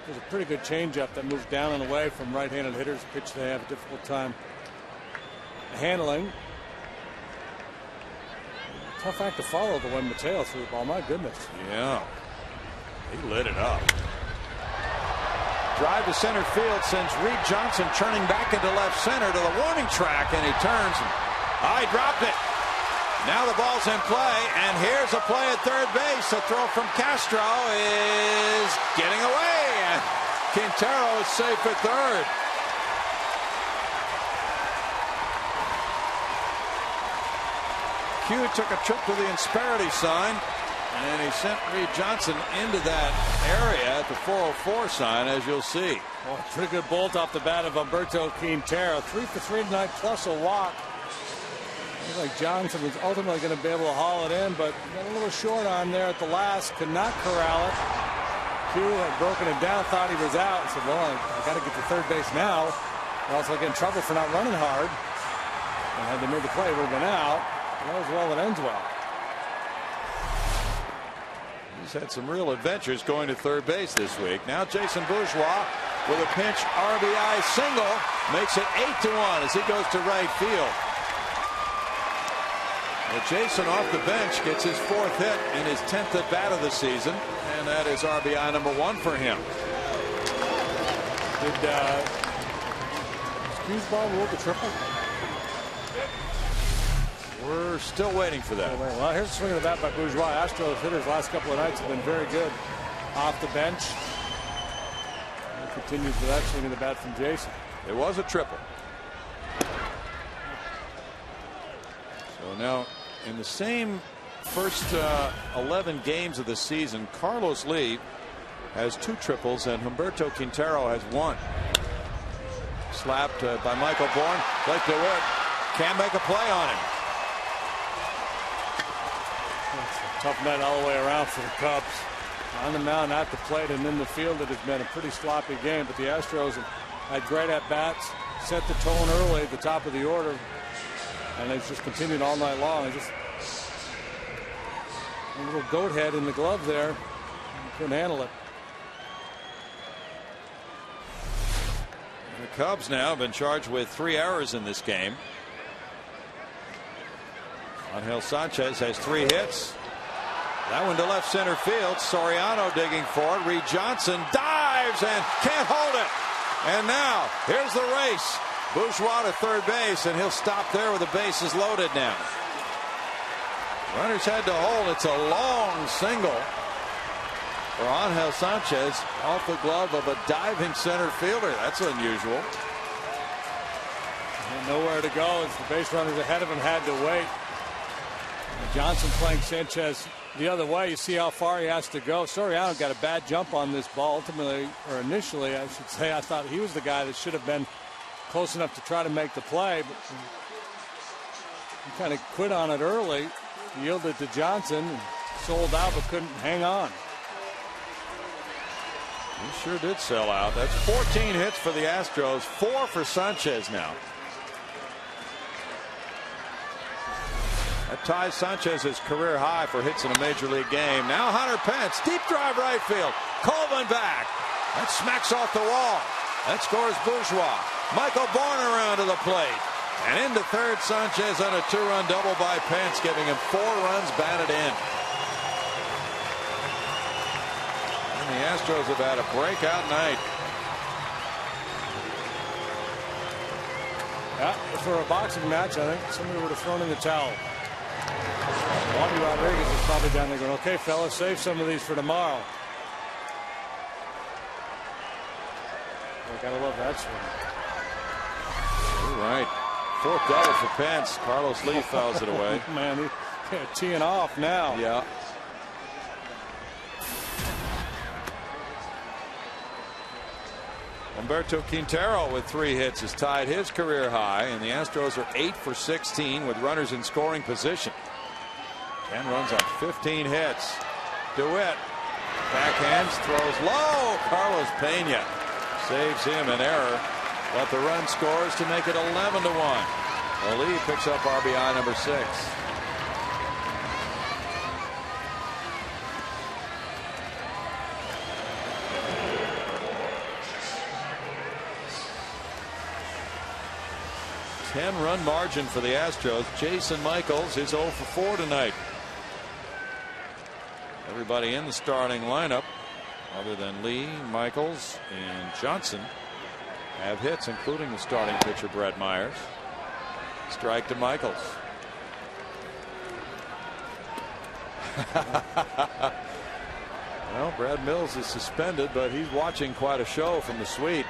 There's a pretty good changeup that moves down and away from right-handed hitters, a pitch they have a difficult time handling. Tough act to follow the one Mateo threw the ball. My goodness. Yeah. He lit it up. Drive to center field sends Reed Johnson turning back into left center to the warning track, and he turns. And, he dropped it. Now the ball's in play, and here's a play at third base. A throw from Castro is getting away, and Quintero is safe at third. Q took a trip to the Insperity sign, and he sent Reed Johnson into that area at the 404 sign, as you'll see. Well, pretty good bolt off the bat of Humberto Quintero. 3 for 3 tonight, plus a walk. Looks like Johnson was ultimately going to be able to haul it in, but got a little short on there at the last. Could not corral it. Q had broken it down, thought he was out. He said, well, I got to get to third base now. Or else I'll get in trouble for not running hard. And had they made the play, it would have been out. That was well that ends well. He's had some real adventures going to third base this week. Now Jason Bourgeois with a pinch RBI single makes it 8-1 as he goes to right field. Well, Jason off the bench gets his 4th hit in his 10th at bat of the season, and that is RBI number 1 for him. Did Screwball rule the triple? We're still waiting for that. Well, here's a swing of the bat by Bourgeois. Astros hitters last couple of nights have been very good off the bench. And continues with that swing of the bat from Jason. It was a triple. So now in the same first 11 games of the season, Carlos Lee has 2 triples and Humberto Quintero has 1. Slapped by Michael Bourne. Blake DeWitt can't make a play on him. Tough night all the way around for the Cubs. On the mound, at the plate, and in the field, it has been a pretty sloppy game. But the Astros have had great at-bats, set the tone early at the top of the order, and they've just continued all night long. They just a little goat head in the glove there. Couldn't handle it. The Cubs now have been charged with 3 errors in this game. Angel Sanchez has 3 hits. That one to left center field. Soriano digging for it. Reed Johnson dives and can't hold it. And now here's the race. Bourgeois to third base, and he'll stop there with the bases loaded now. Runners had to hold. It's a long single for Angel Sanchez off the glove of a diving center fielder. That's unusual. And nowhere to go as the base runners ahead of him had to wait. Johnson playing Sanchez the other way. You see how far he has to go. Soriano got a bad jump on this ball. Ultimately, or initially, I should say, I thought he was the guy that should have been close enough to try to make the play, but he kind of quit on it early, yielded to Johnson, and sold out but couldn't hang on. He sure did sell out. That's 14 hits for the Astros, 4 for Sanchez now. That ties Sanchez's career high for hits in a major league game. Now Hunter Pence, deep drive right field. Coleman back. That smacks off the wall. That scores Bourgeois. Michael Bourne around to the plate. And into third, Sanchez on a 2-run double by Pence, giving him 4 runs batted in. And the Astros have had a breakout night. Yeah, for a boxing match, I think somebody would have thrown in the towel. Bobby Rodriguez is probably down there going, okay, fellas, save some of these for tomorrow. I gotta love that swing. You're right. 4th double for Pence. Carlos Lee fouls it away. Man, he's teeing off now. Yeah. Humberto Quintero with 3 hits has tied his career high, and the Astros are 8 for 16 with runners in scoring position. 10 runs on 15 hits. DeWitt backhands, throws low. Carlos Pena saves him an error, but the run scores to make it 11-1. Ali picks up RBI number 6. 10-run margin for the Astros. Jason Michaels is 0 for 4 tonight. Everybody in the starting lineup, other than Lee, Michaels, and Johnson, have hits, including the starting pitcher, Brett Myers. Strike to Michaels. Well, Brad Mills is suspended, but he's watching quite a show from the suite.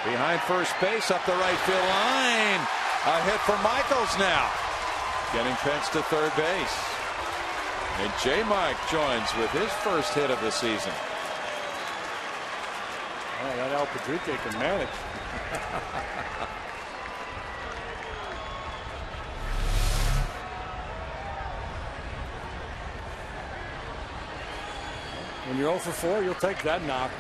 Behind first base, up the right field line. A hit for Michaels now. Getting pinched to third base. And J. Mike joins with his first hit of the season. Oh, that Al Padrique can manage. When you're 0 for 4, you'll take that knock.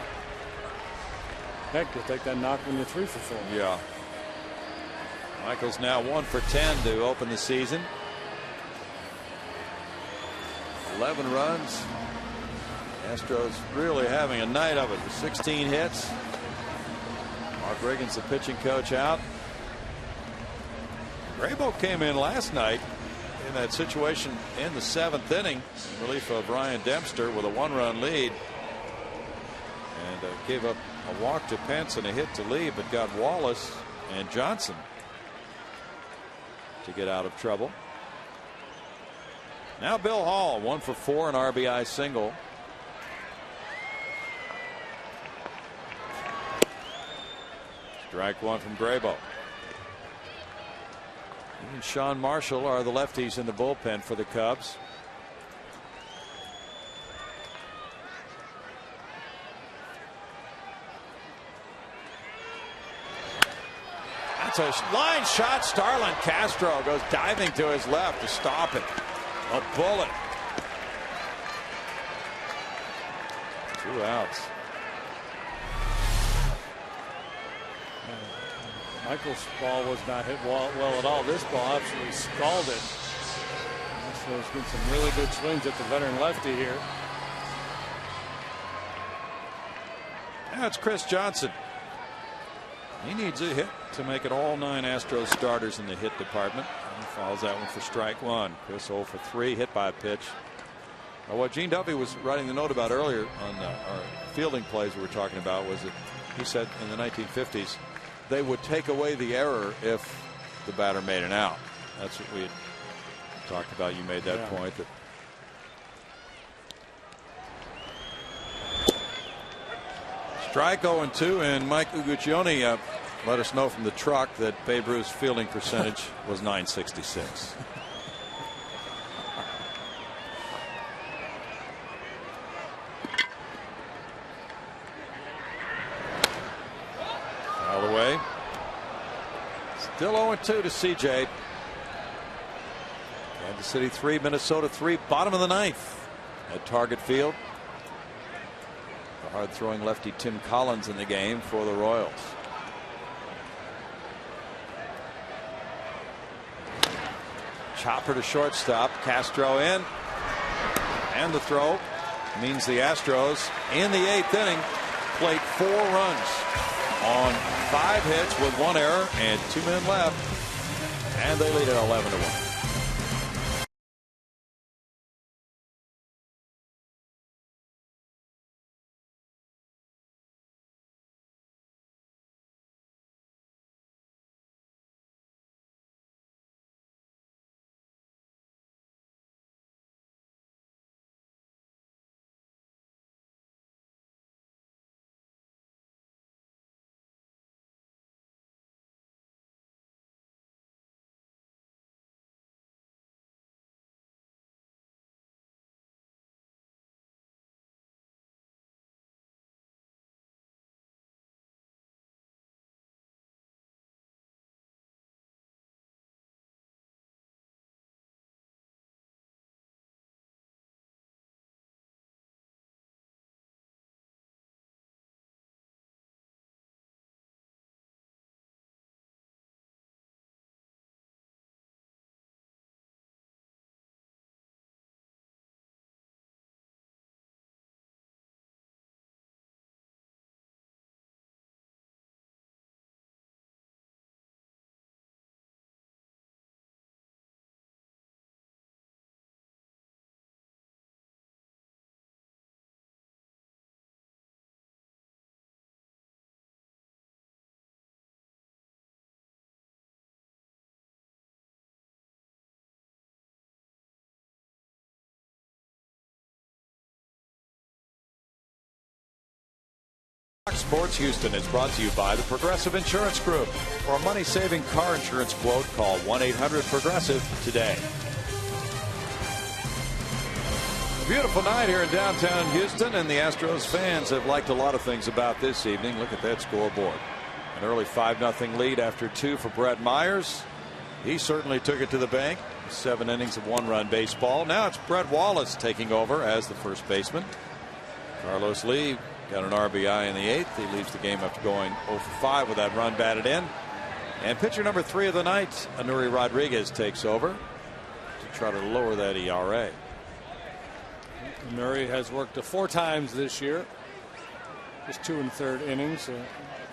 Heck, you'll take that knock when you're 3 for 4. Yeah. Michaels now 1 for 10 to open the season. 11 runs. Astros really having a night of it with 16 hits. Mark Riggins, the pitching coach, out. Graybo came in last night in that situation in the 7th inning in relief of Ryan Dempster with a 1-run lead, and gave up a walk to Pence and a hit to Lee, but got Wallace and Johnson to get out of trouble. Now Bill Hall, 1 for 4, an RBI single. Strike one from Graybo. He and Sean Marshall are the lefties in the bullpen for the Cubs. That's a line shot. Starlin Castro goes diving to his left to stop it. A bullet. 2 outs. Michael's ball was not hit well at all. This ball absolutely scalded. There's been some really good swings at the veteran lefty here. Now it's Chris Johnson. He needs a hit to make it all 9 Astros starters in the hit department. And he fouls that one for strike one. Chris 0 for 3, hit by a pitch. What Gene Duffy was writing the note about earlier on our fielding plays we were talking about was that he said in the 1950s they would take away the error if the batter made an out. That's what we had talked about. You made that point. That strike 0-2, and Mike Uguccione let us know from the truck that Babe Ruth's fielding percentage was .966. Foul away. Still 0-2 to CJ. Kansas City 3, Minnesota 3, bottom of the 9th at Target Field. The hard-throwing lefty Tim Collins in the game for the Royals. Chopper to shortstop. Castro in. And the throw means the Astros in the 8th inning played 4 runs on 5 hits with 1 error and 2 men left. And they lead at 11-1. Fox Sports Houston is brought to you by the Progressive Insurance Group. For a money-saving car insurance quote, call 1-800-PROGRESSIVE today. A beautiful night here in downtown Houston, and the Astros fans have liked a lot of things about this evening. Look at that scoreboard. An early 5-0 lead after 2 for Brett Myers. He certainly took it to the bank. 7 innings of 1-run baseball. Now it's Brett Wallace taking over as the first baseman. Carlos Lee got an RBI in the 8th. He leaves the game after going 0 for 5 with that run batted in. And pitcher number 3 of the night, Anuri Rodriguez, takes over to try to lower that ERA. Murray has worked 4 times this year. Just 2 1/3 innings. If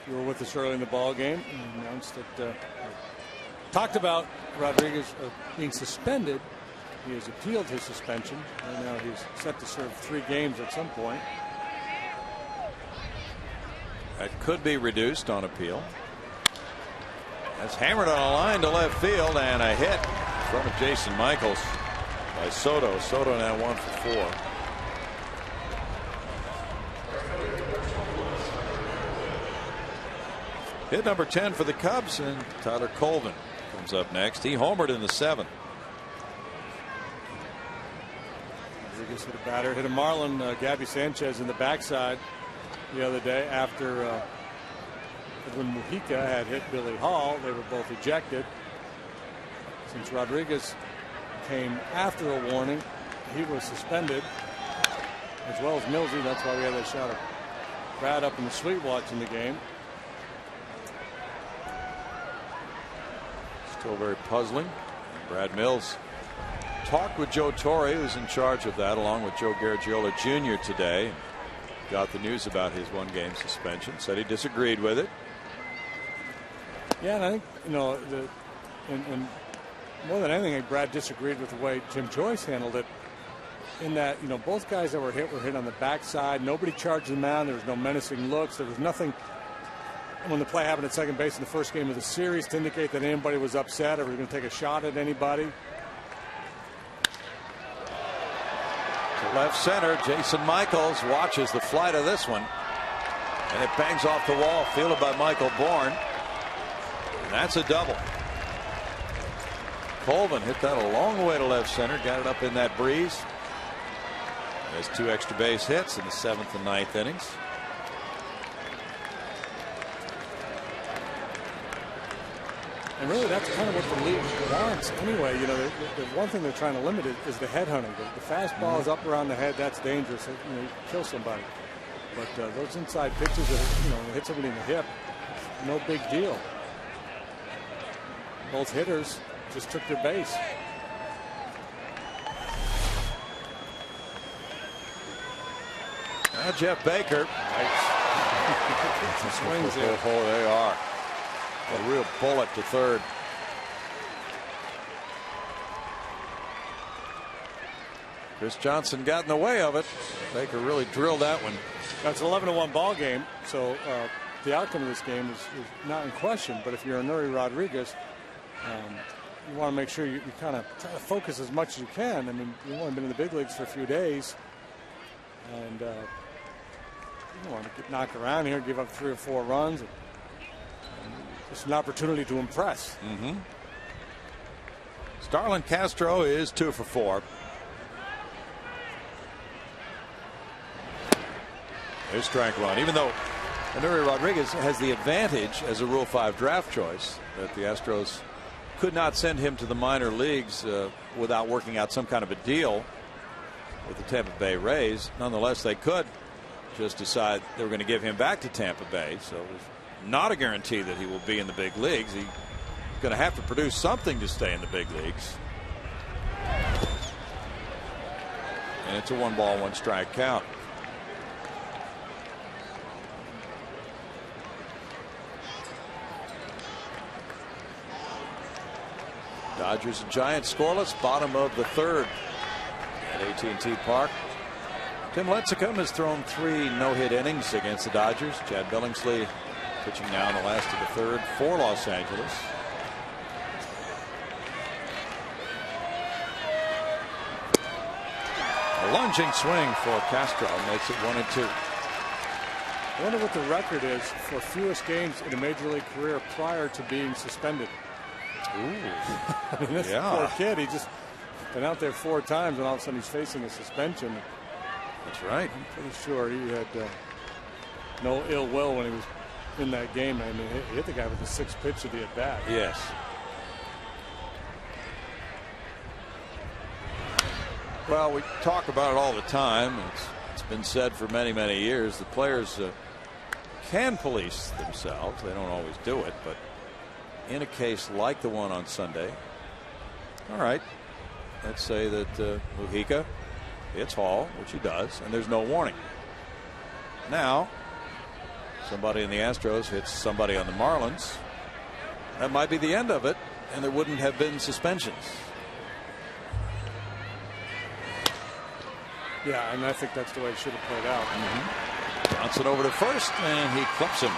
you were with us early in the ball game, he announced that talked about Rodriguez being suspended. He has appealed his suspension, and now he's set to serve 3 games at some point. That could be reduced on appeal. That's hammered on a line to left field, and a hit in front of Jason Michaels by Soto. Soto now 1 for 4. Hit number 10 for the Cubs, and Tyler Colvin comes up next. He homered in the 7th. Rodriguez hit a batter, hit a Marlin, Gabby Sanchez in the backside the other day after when Mujica had hit Billy Hall. They were both ejected. Since Rodriguez came after a warning, he was suspended, as well as Millsy. That's why we had that shot of Brad up in the suite watching the game. Still very puzzling. Brad Mills talked with Joe Torre, who's in charge of that, along with Joe Garagiola Jr. today. Got the news about his 1-game suspension. Said he disagreed with it. Yeah, and I think, you know, and more than anything, Brad disagreed with the way Jim Joyce handled it. In that, you know, both guys that were hit on the backside. Nobody charged them out. There was no menacing looks. There was nothing when the play happened at second base in the first game of the series to indicate that anybody was upset or was going to take a shot at anybody. To left center, Jason Michaels watches the flight of this one, and it bangs off the wall, fielded by Michael Bourne. And that's a double. Colvin hit that a long way to left center, got it up in that breeze. Has 2 extra base hits in the 7th and 9th innings. And really, that's kind of what the league wants anyway. You know, the one thing they're trying to limit is the headhunting. The fastball is up around the head. That's dangerous. You know, you kill somebody. But those inside pitches that, you know, hit somebody in the hip, no big deal. Both hitters just took their base. Now Jeff Baker. Nice. Swings it. Oh, they are. A real bullet to third. Chris Johnson got in the way of it. Baker really drilled that one. That's an 11-1 ball game. So the outcome of this game is not in question. But if you're Anuri Rodriguez, you want to make sure you kind of try to focus as much as you can. I mean, you've only been in the big leagues for a few days. And you don't want to get knocked around here, give up 3 or 4 runs. It's an opportunity to impress. Starlin Castro is 2 for 4. There's strike one. Even though Anuri Rodriguez has the advantage as a Rule 5 draft choice, that the Astros could not send him to the minor leagues without working out some kind of a deal with the Tampa Bay Rays. Nonetheless, they could just decide they were going to give him back to Tampa Bay. So it was not a guarantee that he will be in the big leagues. He's going to have to produce something to stay in the big leagues. And it's a 1-ball, 1-strike count. Dodgers and Giants scoreless, bottom of the 3rd at AT&T Park. Tim Lincecum has thrown 3 no-hit innings against the Dodgers. Chad Billingsley pitching now in the last of the 3rd for Los Angeles. A lunging swing for Castro makes it 1-2. I wonder what the record is for fewest games in a major league career prior to being suspended. Ooh. I mean, this poor kid, he just been out there 4 times, and all of a sudden he's facing a suspension. That's right. I'm pretty sure he had no ill will when he was in that game. I mean, he hit the guy with the 6th pitch of the at bat. Yes. Well, we talk about it all the time. It's been said for many, many years. The players can police themselves. They don't always do it, but in a case like the one on Sunday, all right, let's say that Mujica hits Hall, which he does, and there's no warning. Now, somebody in the Astros hits somebody on the Marlins. That might be the end of it, and there wouldn't have been suspensions. Yeah, and I think that's the way it should have played out. Johnson over to first, and he clips him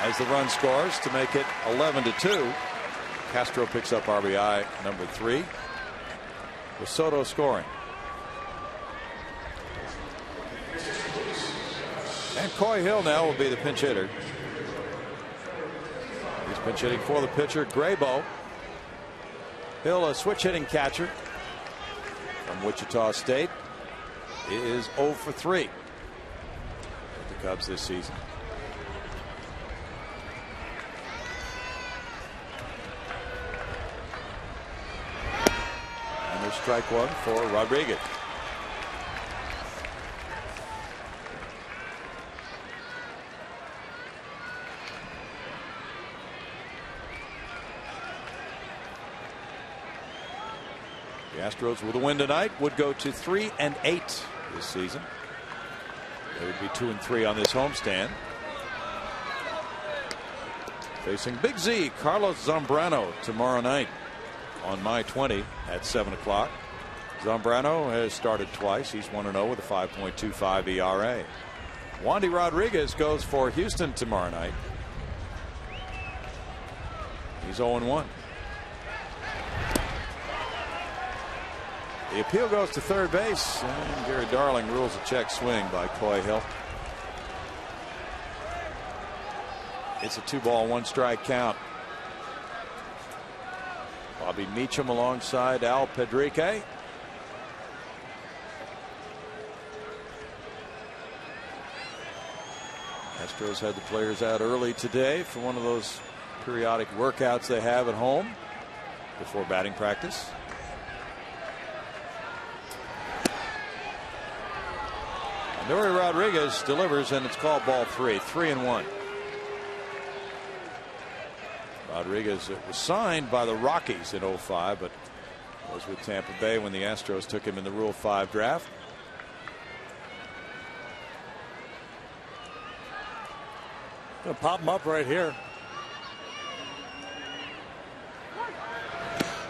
as the run scores to make it 11-2. Castro picks up RBI number 3 with Soto scoring. And Coy Hill now will be the pinch hitter. He's pinch hitting for the pitcher, Graybo. Hill, a switch hitting catcher from Wichita State, is 0 for 3 with the Cubs this season. And there's strike 1 for Rodriguez. The Astros with a win tonight would go to 3-8 this season. They would be 2-3 on this homestand. Facing Big Z, Carlos Zambrano, tomorrow night on May 20 at 7 o'clock. Zambrano has started twice. He's 1-0 with a 5.25 ERA. Wandy Rodriguez goes for Houston tomorrow night. He's 0-1. The appeal goes to third base, and Gary Darling rules a check swing by Coy Hill. It's a 2-ball, 1-strike count. Bobby Meacham alongside Al Pedrique. Astros had the players out early today for one of those periodic workouts they have at home before batting practice. Nuri Rodriguez delivers, and it's called ball 3. 3-1. Rodriguez was signed by the Rockies in 05, but was with Tampa Bay when the Astros took him in the Rule 5 draft. Gonna pop him up right here.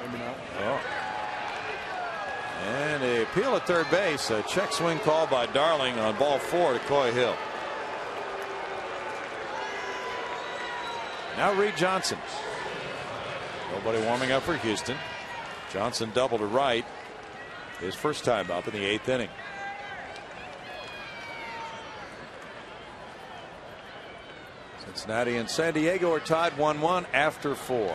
Maybe not. Oh. And a appeal at third base. A check swing call by Darling on ball 4 to Coy Hill. Now Reed Johnson. Nobody warming up for Houston. Johnson double to right. His first time up in the 8th inning. Cincinnati and San Diego are tied 1-1 after 4.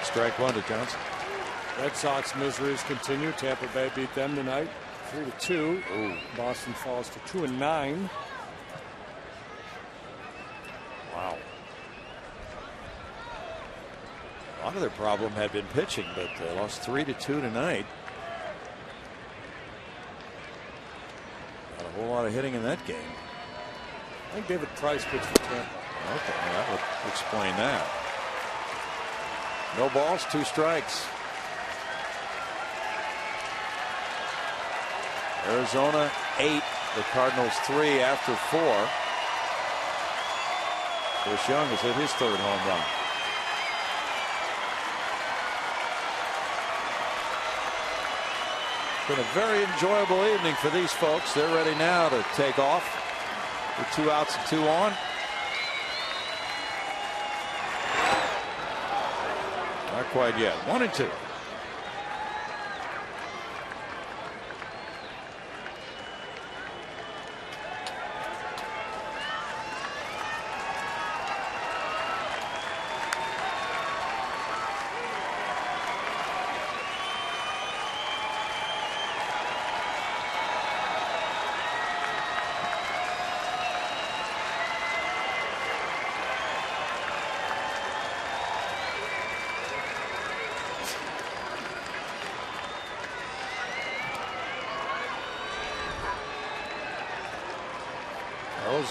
Strike 1 to Johnson. Red Sox miseries continue. Tampa Bay beat them tonight 3-2. Ooh. Boston falls to 2-9. Wow. A lot of their problem had been pitching, but they lost 3-2 tonight. Not a whole lot of hitting in that game. I think David Price pitched for Tampa. Okay, that would explain that. No balls, 2 strikes. Arizona 8, the Cardinals 3 after 4. Chris Young has hit his 3rd home run. Been a very enjoyable evening for these folks. They're ready now to take off with 2 outs and 2 on. Not quite yet. 1-2.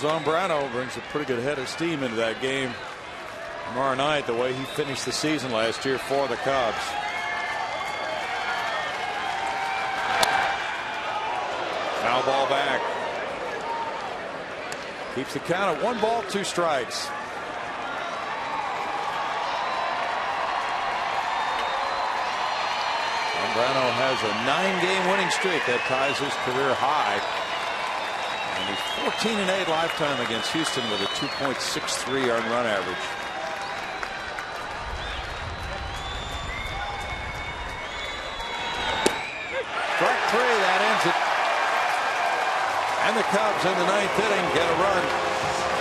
Zambrano brings a pretty good head of steam into that game tomorrow night, the way he finished the season last year for the Cubs. Foul ball back. Keeps the count at 1 ball, 2 strikes. Zambrano has a 9-game winning streak that ties his career high. And he's 14-8 lifetime against Houston with a 2.63 earned run average. Strike 3, that ends it. And the Cubs in the 9th inning get a run.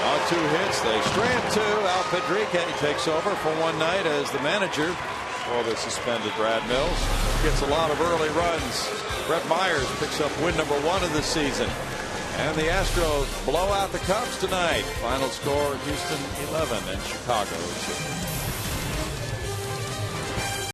On 2 hits, they strand 2. Al Pedrique takes over for one night as the manager for the suspended Brad Mills. Gets a lot of early runs. Brett Myers picks up win number 1 of the season. And the Astros blow out the Cubs tonight. Final score, Houston 11 and Chicago 2.